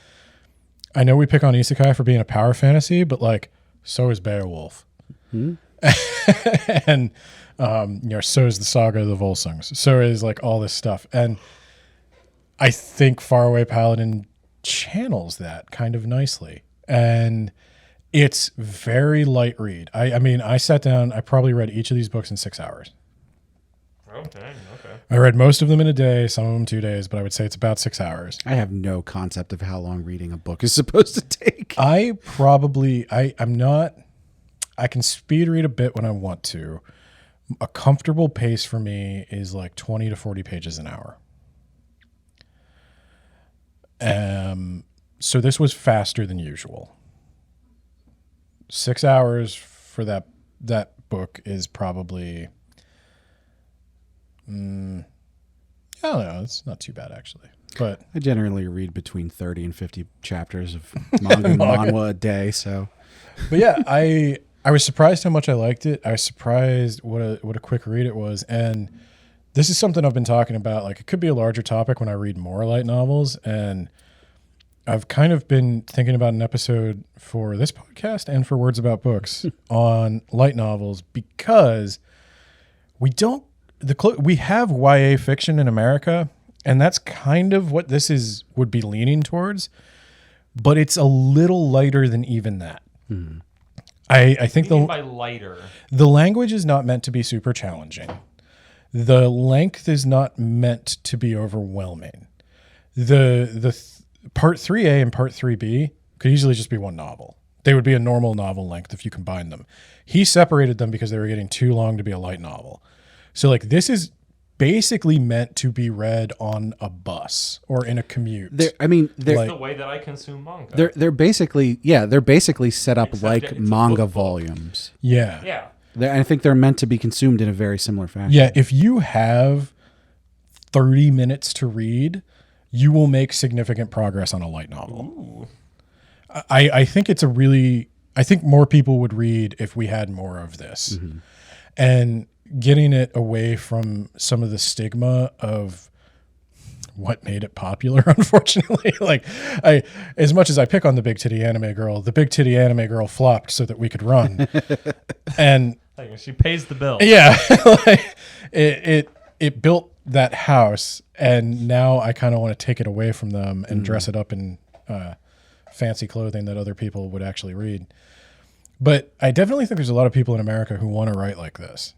I know we pick on isekai for being a power fantasy, but like, so is Beowulf. And so is the Saga of the Volsungs. So is like all this stuff. And I think Faraway Paladin channels that kind of nicely. And it's very light read. I mean, I sat down, I probably read each of these books in 6 hours. Oh, dang. Okay. I read most of them in a day, some of them 2 days, but I would say it's about 6 hours. I have no concept of how long reading a book is supposed to take. I'm not, I can speed read a bit when I want to. A comfortable pace for me is like 20 to 40 pages an hour. So this was faster than usual. 6 hours for that book is probably, I don't know, it's not too bad actually. But I generally read between 30 and 50 chapters of manga and manhwa a day, so. But yeah, I was surprised how much I liked it. I was surprised what a quick read it was. And this is something I've been talking about. Like, it could be a larger topic when I read more light novels. And I've kind of been thinking about an episode for this podcast and for Words About Books on light novels, because we have YA fiction in America, and that's kind of what this would be leaning towards, but it's a little lighter than even that. I think by lighter, the language is not meant to be super challenging. The length is not meant to be overwhelming. The part 3A and part 3B could easily just be one novel. They would be a normal novel length if you combine them. He separated them because they were getting too long to be a light novel. So like, this is basically meant to be read on a bus or in a commute. They're the way that I consume manga. They're basically set up Except like it's a manga book. volumes. Yeah. Yeah. I think they're meant to be consumed in a very similar fashion. Yeah, if you have 30 minutes to read, you will make significant progress on a light novel. Ooh. I think I think more people would read if we had more of this. Mm-hmm. And getting it away from some of the stigma of what made it popular, unfortunately. Like, as much as I pick on the big titty anime girl flopped so that we could run. And She pays the bill. yeah, like, it built that house, and now I kind of want to take it away from them and dress it up in fancy clothing that other people would actually read. But I definitely think there's a lot of people in America who want to write like this.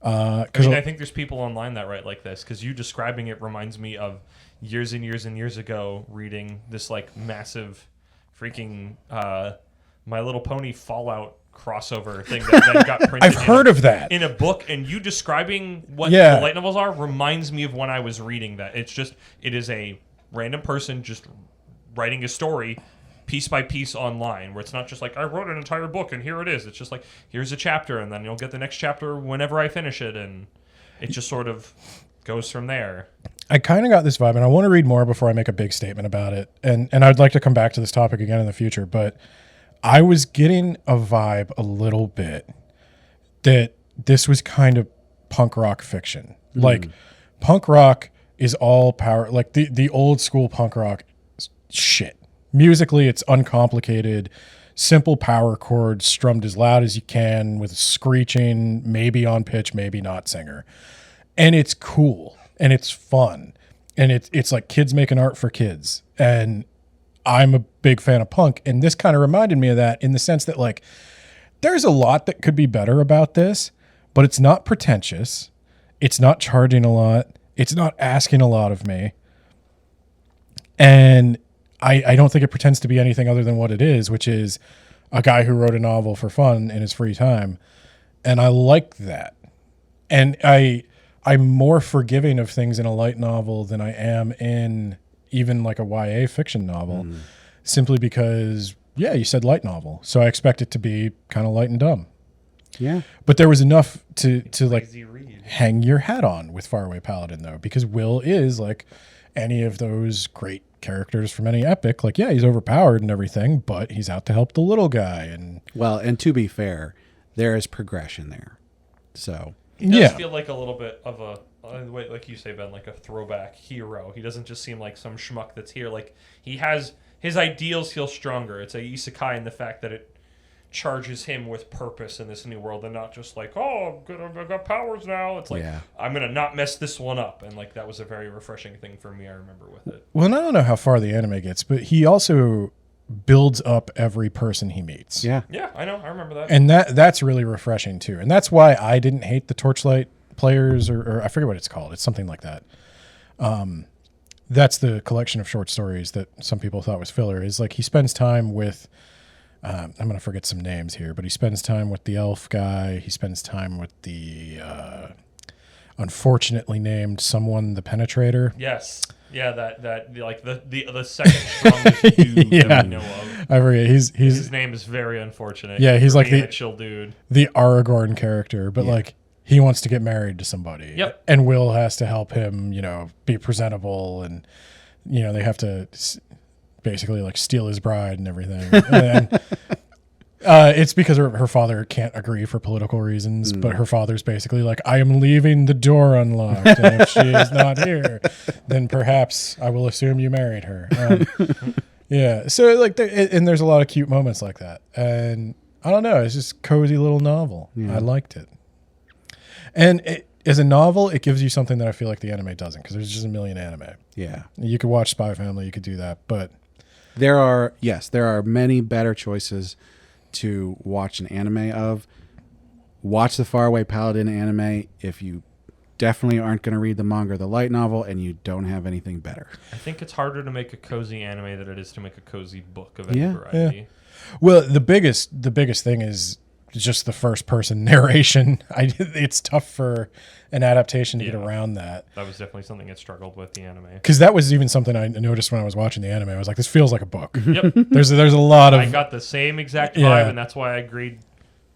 I think there's people online that write like this, because you describing it reminds me of years and years and years ago reading this like massive freaking My Little Pony Fallout crossover thing that then got printed. I've heard of that in a book, and you describing what Yeah. the light novels are reminds me of when I was reading that. It is a random person just writing a story piece by piece online, where it's not just like, I wrote an entire book and here it is. It's just like, here's a chapter, and then you'll get the next chapter whenever I finish it, and it just sort of goes from there. I kind of got this vibe, and I want to read more before I make a big statement about it. And I'd like to come back to this topic again in the future, but I was getting a vibe a little bit that this was kind of punk rock fiction. Like, punk rock is all power, like the old school punk rock shit. Musically, it's uncomplicated, simple power chords strummed as loud as you can with screeching, maybe on pitch, maybe not singer. And it's cool, and it's fun, and it's like kids making art for kids. And I'm a big fan of punk, and this kind of reminded me of that, in the sense that, like, there's a lot that could be better about this, but it's not pretentious. It's not charging a lot. It's not asking a lot of me. And I don't think it pretends to be anything other than what it is, which is a guy who wrote a novel for fun in his free time. And I like that. And I'm more forgiving of things in a light novel than I am in even like a YA fiction novel, simply because, yeah, you said light novel. So I expect it to be kind of light and dumb. Yeah. But there was enough to like Easy read. hang your hat on with Faraway Paladin, though, because Will is like any of those great characters from any epic. Like, yeah, he's overpowered and everything, but he's out to help the little guy. And Well, and to be fair, there is progression there. So It does yeah, feel like a little bit of a, like you say, Ben, like a throwback hero. He doesn't just seem like some schmuck that's here. Like, he has, his ideals feel stronger. It's a isekai in the fact that it charges him with purpose in this new world, and not just like, oh, I've got powers now. It's like, Yeah. I'm going to not mess this one up. And like, that was a very refreshing thing for me, I remember, with it. well, and I don't know how far the anime gets, but he also builds up every person he meets. yeah. Yeah, I know. I remember that. And that's really refreshing too. And that's why I didn't hate the Torchlight Players, or I forget what it's called. It's something like that. That's the collection of short stories that some people thought was filler. Is like he spends time with, I'm going to forget some names here, but he spends time with the elf guy. He spends time with the unfortunately named someone, the Penetrator. Yes. Yeah, that like the second strongest dude that we know of. I forget. His name is very unfortunate. Yeah, he's like the chill dude. The Aragorn character, but like he wants to get married to somebody. Yep. And Will has to help him, be presentable, and they have to basically like steal his bride and everything. And it's because her father can't agree for political reasons, but her father's basically like, I am leaving the door unlocked, and if she is not here, then perhaps I will assume you married her. Yeah. So like, and there's a lot of cute moments like that, and I don't know, it's just a cozy little novel. Yeah. I liked it. And as a novel, it gives you something that I feel like the anime doesn't, because there's just a million anime. Yeah. You could watch Spy Family, you could do that, but there are many better choices to watch an anime of. Watch the Faraway Paladin anime if you definitely aren't going to read the manga or the light novel and you don't have anything better. I think it's harder to make a cozy anime than it is to make a cozy book of any variety. Yeah. Well, the biggest thing is just the first person narration. It's tough for an adaptation to get around that. That was definitely something I struggled with the anime. Because that was even something I noticed when I was watching the anime. I was like, this feels like a book. Yep. There's a lot of... I got the same exact vibe, and that's why I agreed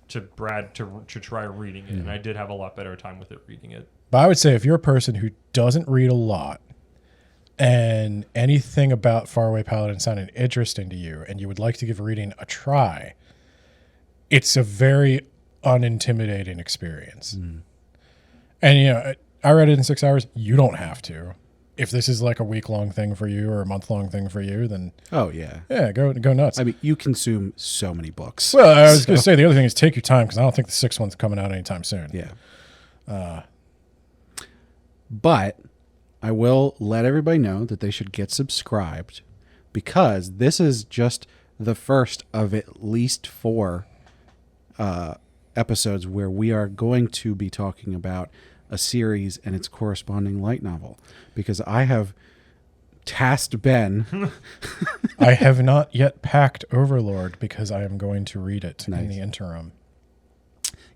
to Brad to try reading it. And I did have a lot better time with it reading it. But I would say if you're a person who doesn't read a lot and anything about Faraway Paladin sounded interesting to you and you would like to give reading a try, it's a very unintimidating experience. And, I read it in 6 hours. You don't have to. If this is like a week-long thing for you or a month-long thing for you, then... Oh, yeah. Yeah, go nuts. I mean, you consume so many books. Well, I was going to say, the other thing is take your time, because I don't think the sixth one's coming out anytime soon. Yeah. But I will let everybody know that they should get subscribed, because this is just the first of at least 4 episodes where we are going to be talking about a series and its corresponding light novel, because I have tasked Ben. I have not yet packed Overlord because I am going to read it in the interim.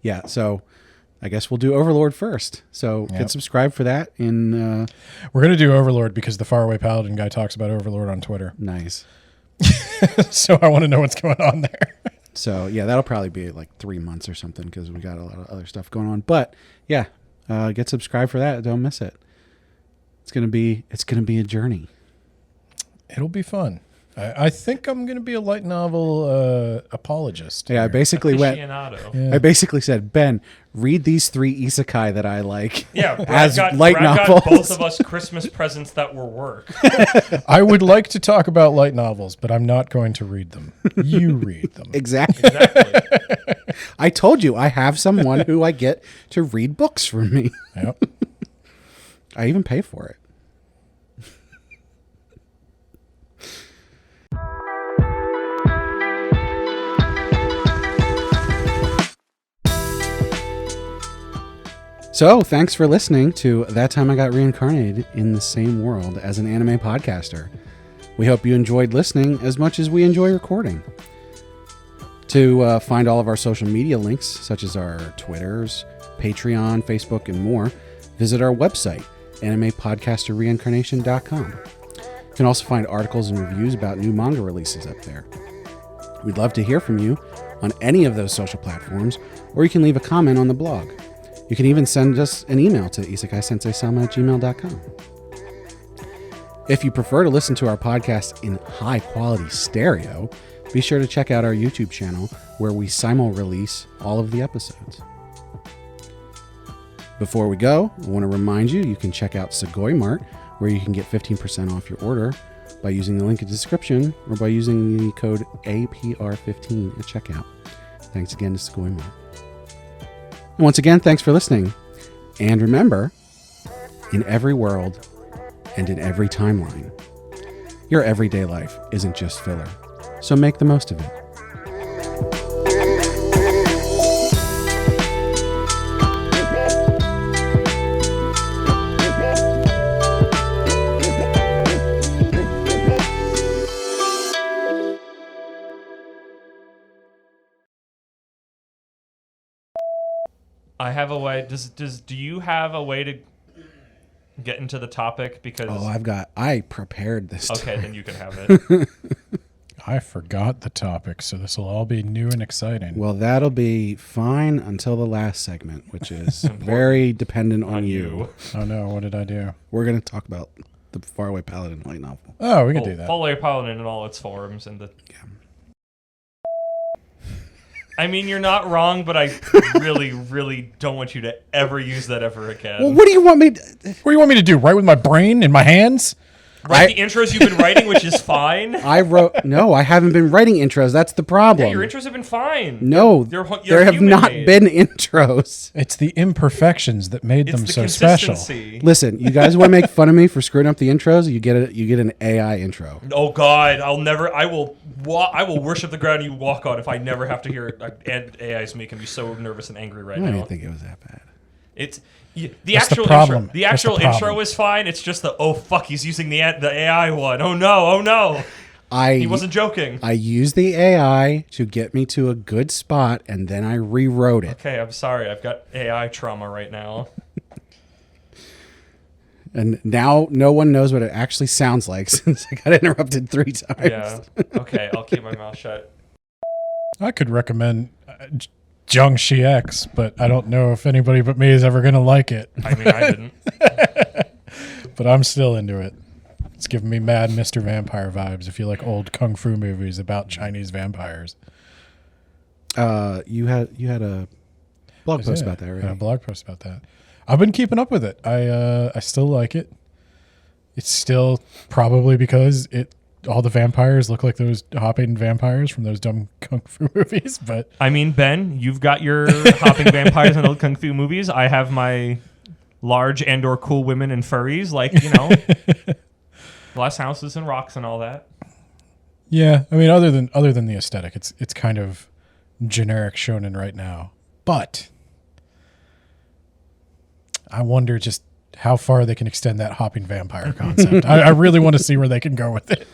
Yeah, so I guess we'll do Overlord first. So get subscribed for that. We're going to do Overlord because the Faraway Paladin guy talks about Overlord on Twitter. Nice. So I want to know what's going on there. So yeah, that'll probably be like 3 months or something, because we got a lot of other stuff going on. But yeah, get subscribed for that. Don't miss it. It's gonna be a journey. It'll be fun. I think I'm going to be a light novel apologist. Yeah, I basically I basically said, Ben, read these 3 isekai that I like. Yeah, as light Brad novels. got both of us Christmas presents that were work. I would like to talk about light novels, but I'm not going to read them. You read them. Exactly. I told you I have someone who I get to read books for me. Yep. I even pay for it. So, thanks for listening to That Time I Got Reincarnated in the Same World as an Anime Podcaster. We hope you enjoyed listening as much as we enjoy recording. To find all of our social media links, such as our Twitters, Patreon, Facebook, and more, visit our website, animepodcasterreincarnation.com. You can also find articles and reviews about new manga releases up there. We'd love to hear from you on any of those social platforms, or you can leave a comment on the blog. You can even send us an email to isekai-sensei-sama@gmail.com. If you prefer to listen to our podcast in high-quality stereo, be sure to check out our YouTube channel, where we simul-release all of the episodes. Before we go, I want to remind you can check out Sugoi Mart, where you can get 15% off your order by using the link in the description or by using the code APR15 at checkout. Thanks again to Sugoi Mart. And once again, thanks for listening. And remember, in every world and in every timeline, your everyday life isn't just filler. So make the most of it. I have a way. Do you have a way to get into the topic? Because I prepared this. Okay, time. then you can have it. I forgot the topic, so this will all be new and exciting. Well, that'll be fine until the last segment, which is very dependent on you. Oh no, what did I do? We're going to talk about the Faraway Paladin light novel. Oh, we can do that. Faraway Paladin in all its forms and the. Yeah. I mean, you're not wrong, but I really, really don't want you to ever use that ever again. Well, what do you want me to do? Write with my brain and my hands? Write the intros you've been writing, which is fine. I haven't been writing intros. That's the problem. Yeah, your intros have been fine. No, there have not been intros. It's the imperfections that made them so special. Listen, you guys want to make fun of me for screwing up the intros? You get an AI intro. Oh God, I will worship the ground you walk on if I never have to hear and AI's making me so nervous and angry right now. I didn't think it was that bad. It's the actual intro is fine. It's just oh fuck, he's using the AI one. Oh no. He wasn't joking. I used the AI to get me to a good spot, and then I rewrote it. Okay, I'm sorry. I've got AI trauma right now. And now no one knows what it actually sounds like since I got interrupted 3 times. Yeah. Okay, I'll keep my mouth shut. I could recommend Jiangxi X, but I don't know if anybody but me is ever going to like it. I mean, I didn't. But I'm still into it. It's giving me mad Mr. Vampire vibes if you like old kung fu movies about Chinese vampires. You had a blog post about that, right? A blog post about that. I've been keeping up with it. I still like it. It's still probably because all the vampires look like those hopping vampires from those dumb kung fu movies. But I mean, Ben, you've got your hopping vampires and old kung fu movies. I have my large and/or cool women and furries, glass houses and rocks and all that. Yeah, I mean, other than the aesthetic, it's kind of generic shonen right now. But I wonder just how far they can extend that hopping vampire concept. I really want to see where they can go with it.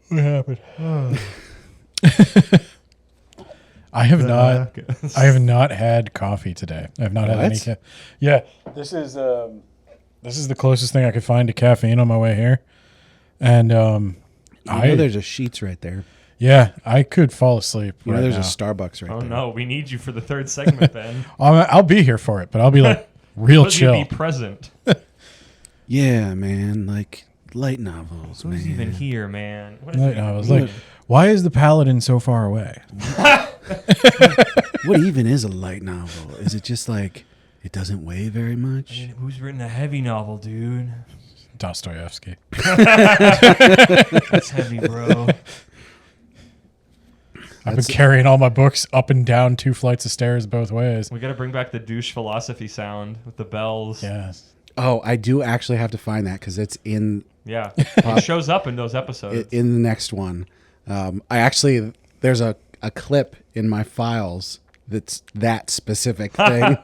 What happened? I have not had coffee today. I have not had any. Yeah, this is the closest thing I could find to caffeine on my way here, and I know there's a Sheetz right there. Yeah, I could fall asleep. There's a Starbucks right there. Oh no, we need you for the 3rd segment, Ben. I'll be here for it, but I'll be like real chill. You be present. Yeah, man, like light novels. Who's even here, man? Light novels. Like, why is the Paladin so far away? What even is a light novel? Is it just like it doesn't weigh very much? I mean, who's written a heavy novel, dude? Dostoevsky. That's heavy, bro. I've been carrying all my books up and down 2 flights of stairs both ways. We got to bring back the douche philosophy sound with the bells. Yes. Oh, I do actually have to find that because it's in. Yeah, it shows up in those episodes. In the next one, there's a clip in my files that's that specific thing.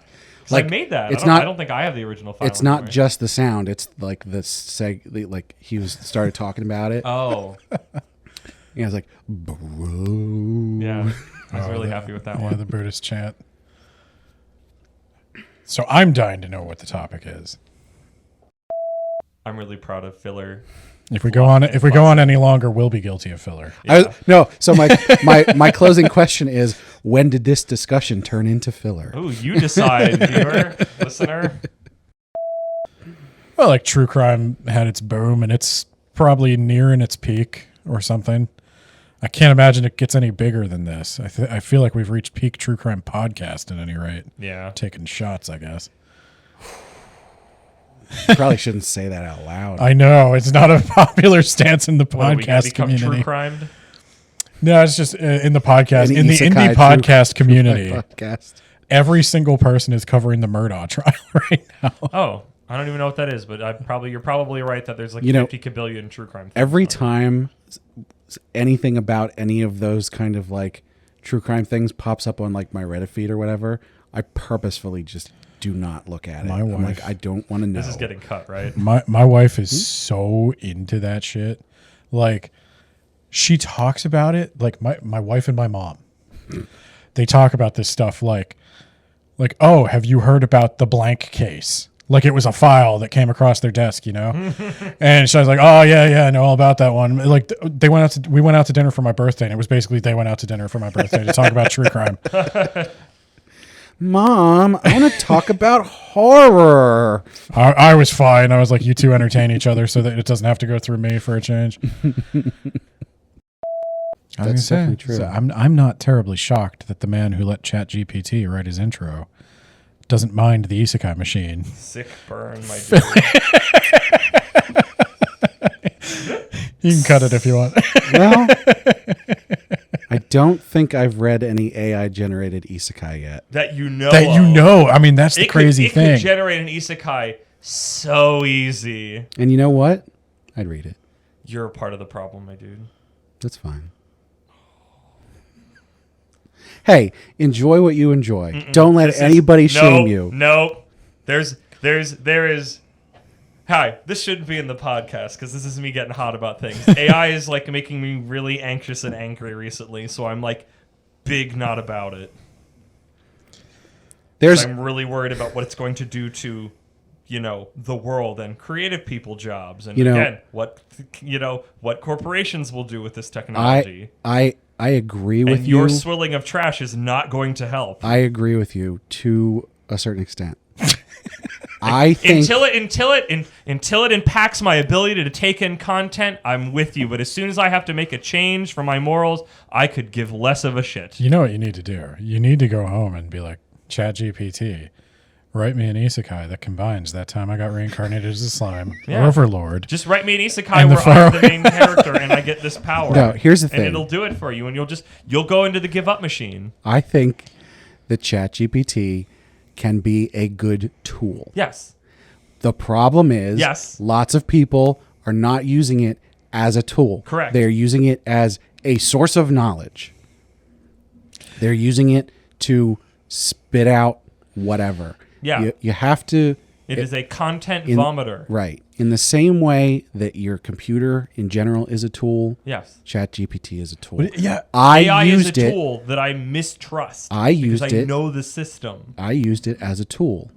Like I made that. I don't think I have the original file. It's not just the sound. It's like like he started talking about it. Oh. Yeah, I was like, bro. Yeah, I was really happy with that one. The Buddhist chant. So I'm dying to know what the topic is. I'm really proud of filler. If we go on any longer, we'll be guilty of filler. Yeah. So my closing question is, when did this discussion turn into filler? Oh, you decide, viewer, listener. Well, like true crime had its boom, and it's probably nearing its peak or something. I can't imagine it gets any bigger than this. I feel like we've reached peak true crime podcast at any rate. Yeah. Taking shots, I guess. You probably shouldn't say that out loud. I know. It's not a popular stance in the podcast community. True crimed? No, it's just in the podcast, in the indie podcast community. Podcast. Every single person is covering the Murdaugh trial right now. Oh, I don't even know what that is, but you're probably right that there's like 50 kabillion true crime things. Every time anything about any of those kind of like true crime things pops up on like my Reddit feed or whatever, I purposefully just do not look at it. I'm like, I don't want to know. This is getting cut, right? My wife is so into that shit. Like, she talks about it like my wife and my mom. they talk about this stuff like, oh, have you heard about the blank case? Like it was a file that came across their desk, you know? And she was like, oh, yeah, I know all about that one. Like we went out to dinner for my birthday, and it was basically they went out to dinner for my birthday to talk about true crime. Mom, I want to talk about horror. I was fine. I was like, you two entertain each other so that it doesn't have to go through me for a change. That's definitely true. So I'm not terribly shocked that the man who let ChatGPT write his intro doesn't mind the isekai machine. Sick burn, my dude. You can cut it if you want. Well, I don't think I've read any AI generated isekai yet. That you know. I mean, that's the crazy thing. It could generate an isekai so easy. And you know what? I'd read it. You're a part of the problem, my dude. That's fine. Hey, enjoy what you enjoy. Mm-mm. Don't let anybody shame you. No. There is. Hi, this shouldn't be in the podcast because this is me getting hot about things. AI is like making me really anxious and angry recently, so I'm like big not about it. I'm really worried about what it's going to do to, the world and creative people jobs, and again, what corporations will do with this technology. I agree with and you. Your swilling of trash is not going to help. I agree with you to a certain extent. I think until it impacts my ability to take in content, I'm with you. But as soon as I have to make a change for my morals, I could give less of a shit. You know what you need to do? You need to go home and be like, ChatGPT, write me an isekai that combines that time I got reincarnated as a slime, Overlord. Just write me an isekai where I'm the main character and I get this power. No, here's the thing. And it'll do it for you, and you'll go into the give up machine. I think that ChatGPT can be a good tool. Yes. The problem is lots of people are not using it as a tool. Correct. They're using it as a source of knowledge. They're using it to spit out whatever. Yeah. You have to... It is a content vomiter. Right. In the same way that your computer in general is a tool, ChatGPT is a tool. But AI is a tool that I mistrust. I know the system. I used it as a tool.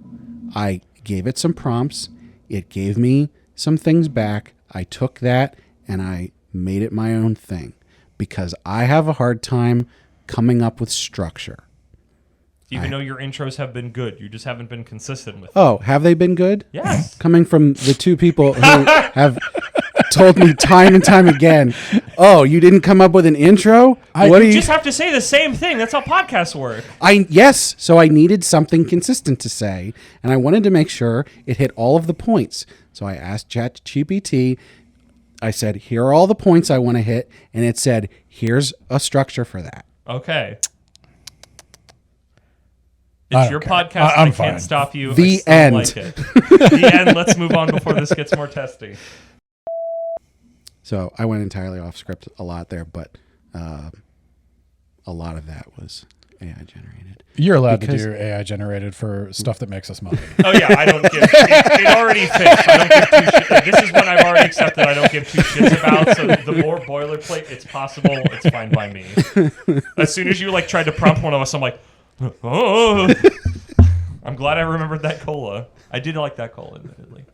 I gave it some prompts. It gave me some things back. I took that and I made it my own thing because I have a hard time coming up with structure. Even though your intros have been good, you just haven't been consistent with them. Oh, have they been good? Yes. Coming from the two people who have told me time and time again, oh, you didn't come up with an intro? You just have to say the same thing. That's how podcasts work. Yes, so I needed something consistent to say, and I wanted to make sure it hit all of the points. So I asked ChatGPT, I said, here are all the points I want to hit, and it said, here's a structure for that. Okay. It's your podcast. I can't stop you. The end. Like it. The end. Let's move on before this gets more testy. So I went entirely off script a lot there, but a lot of that was AI generated. You're allowed to do AI generated for stuff that makes us money. Oh yeah, I don't give. It already fits. I don't give two shits. This is one I've already accepted. I don't give two shits about. So the more boilerplate it's possible, it's fine by me. As soon as you tried to prompt one of us, I'm like, oh. I'm glad I remembered that cola. I did like that cola, admittedly.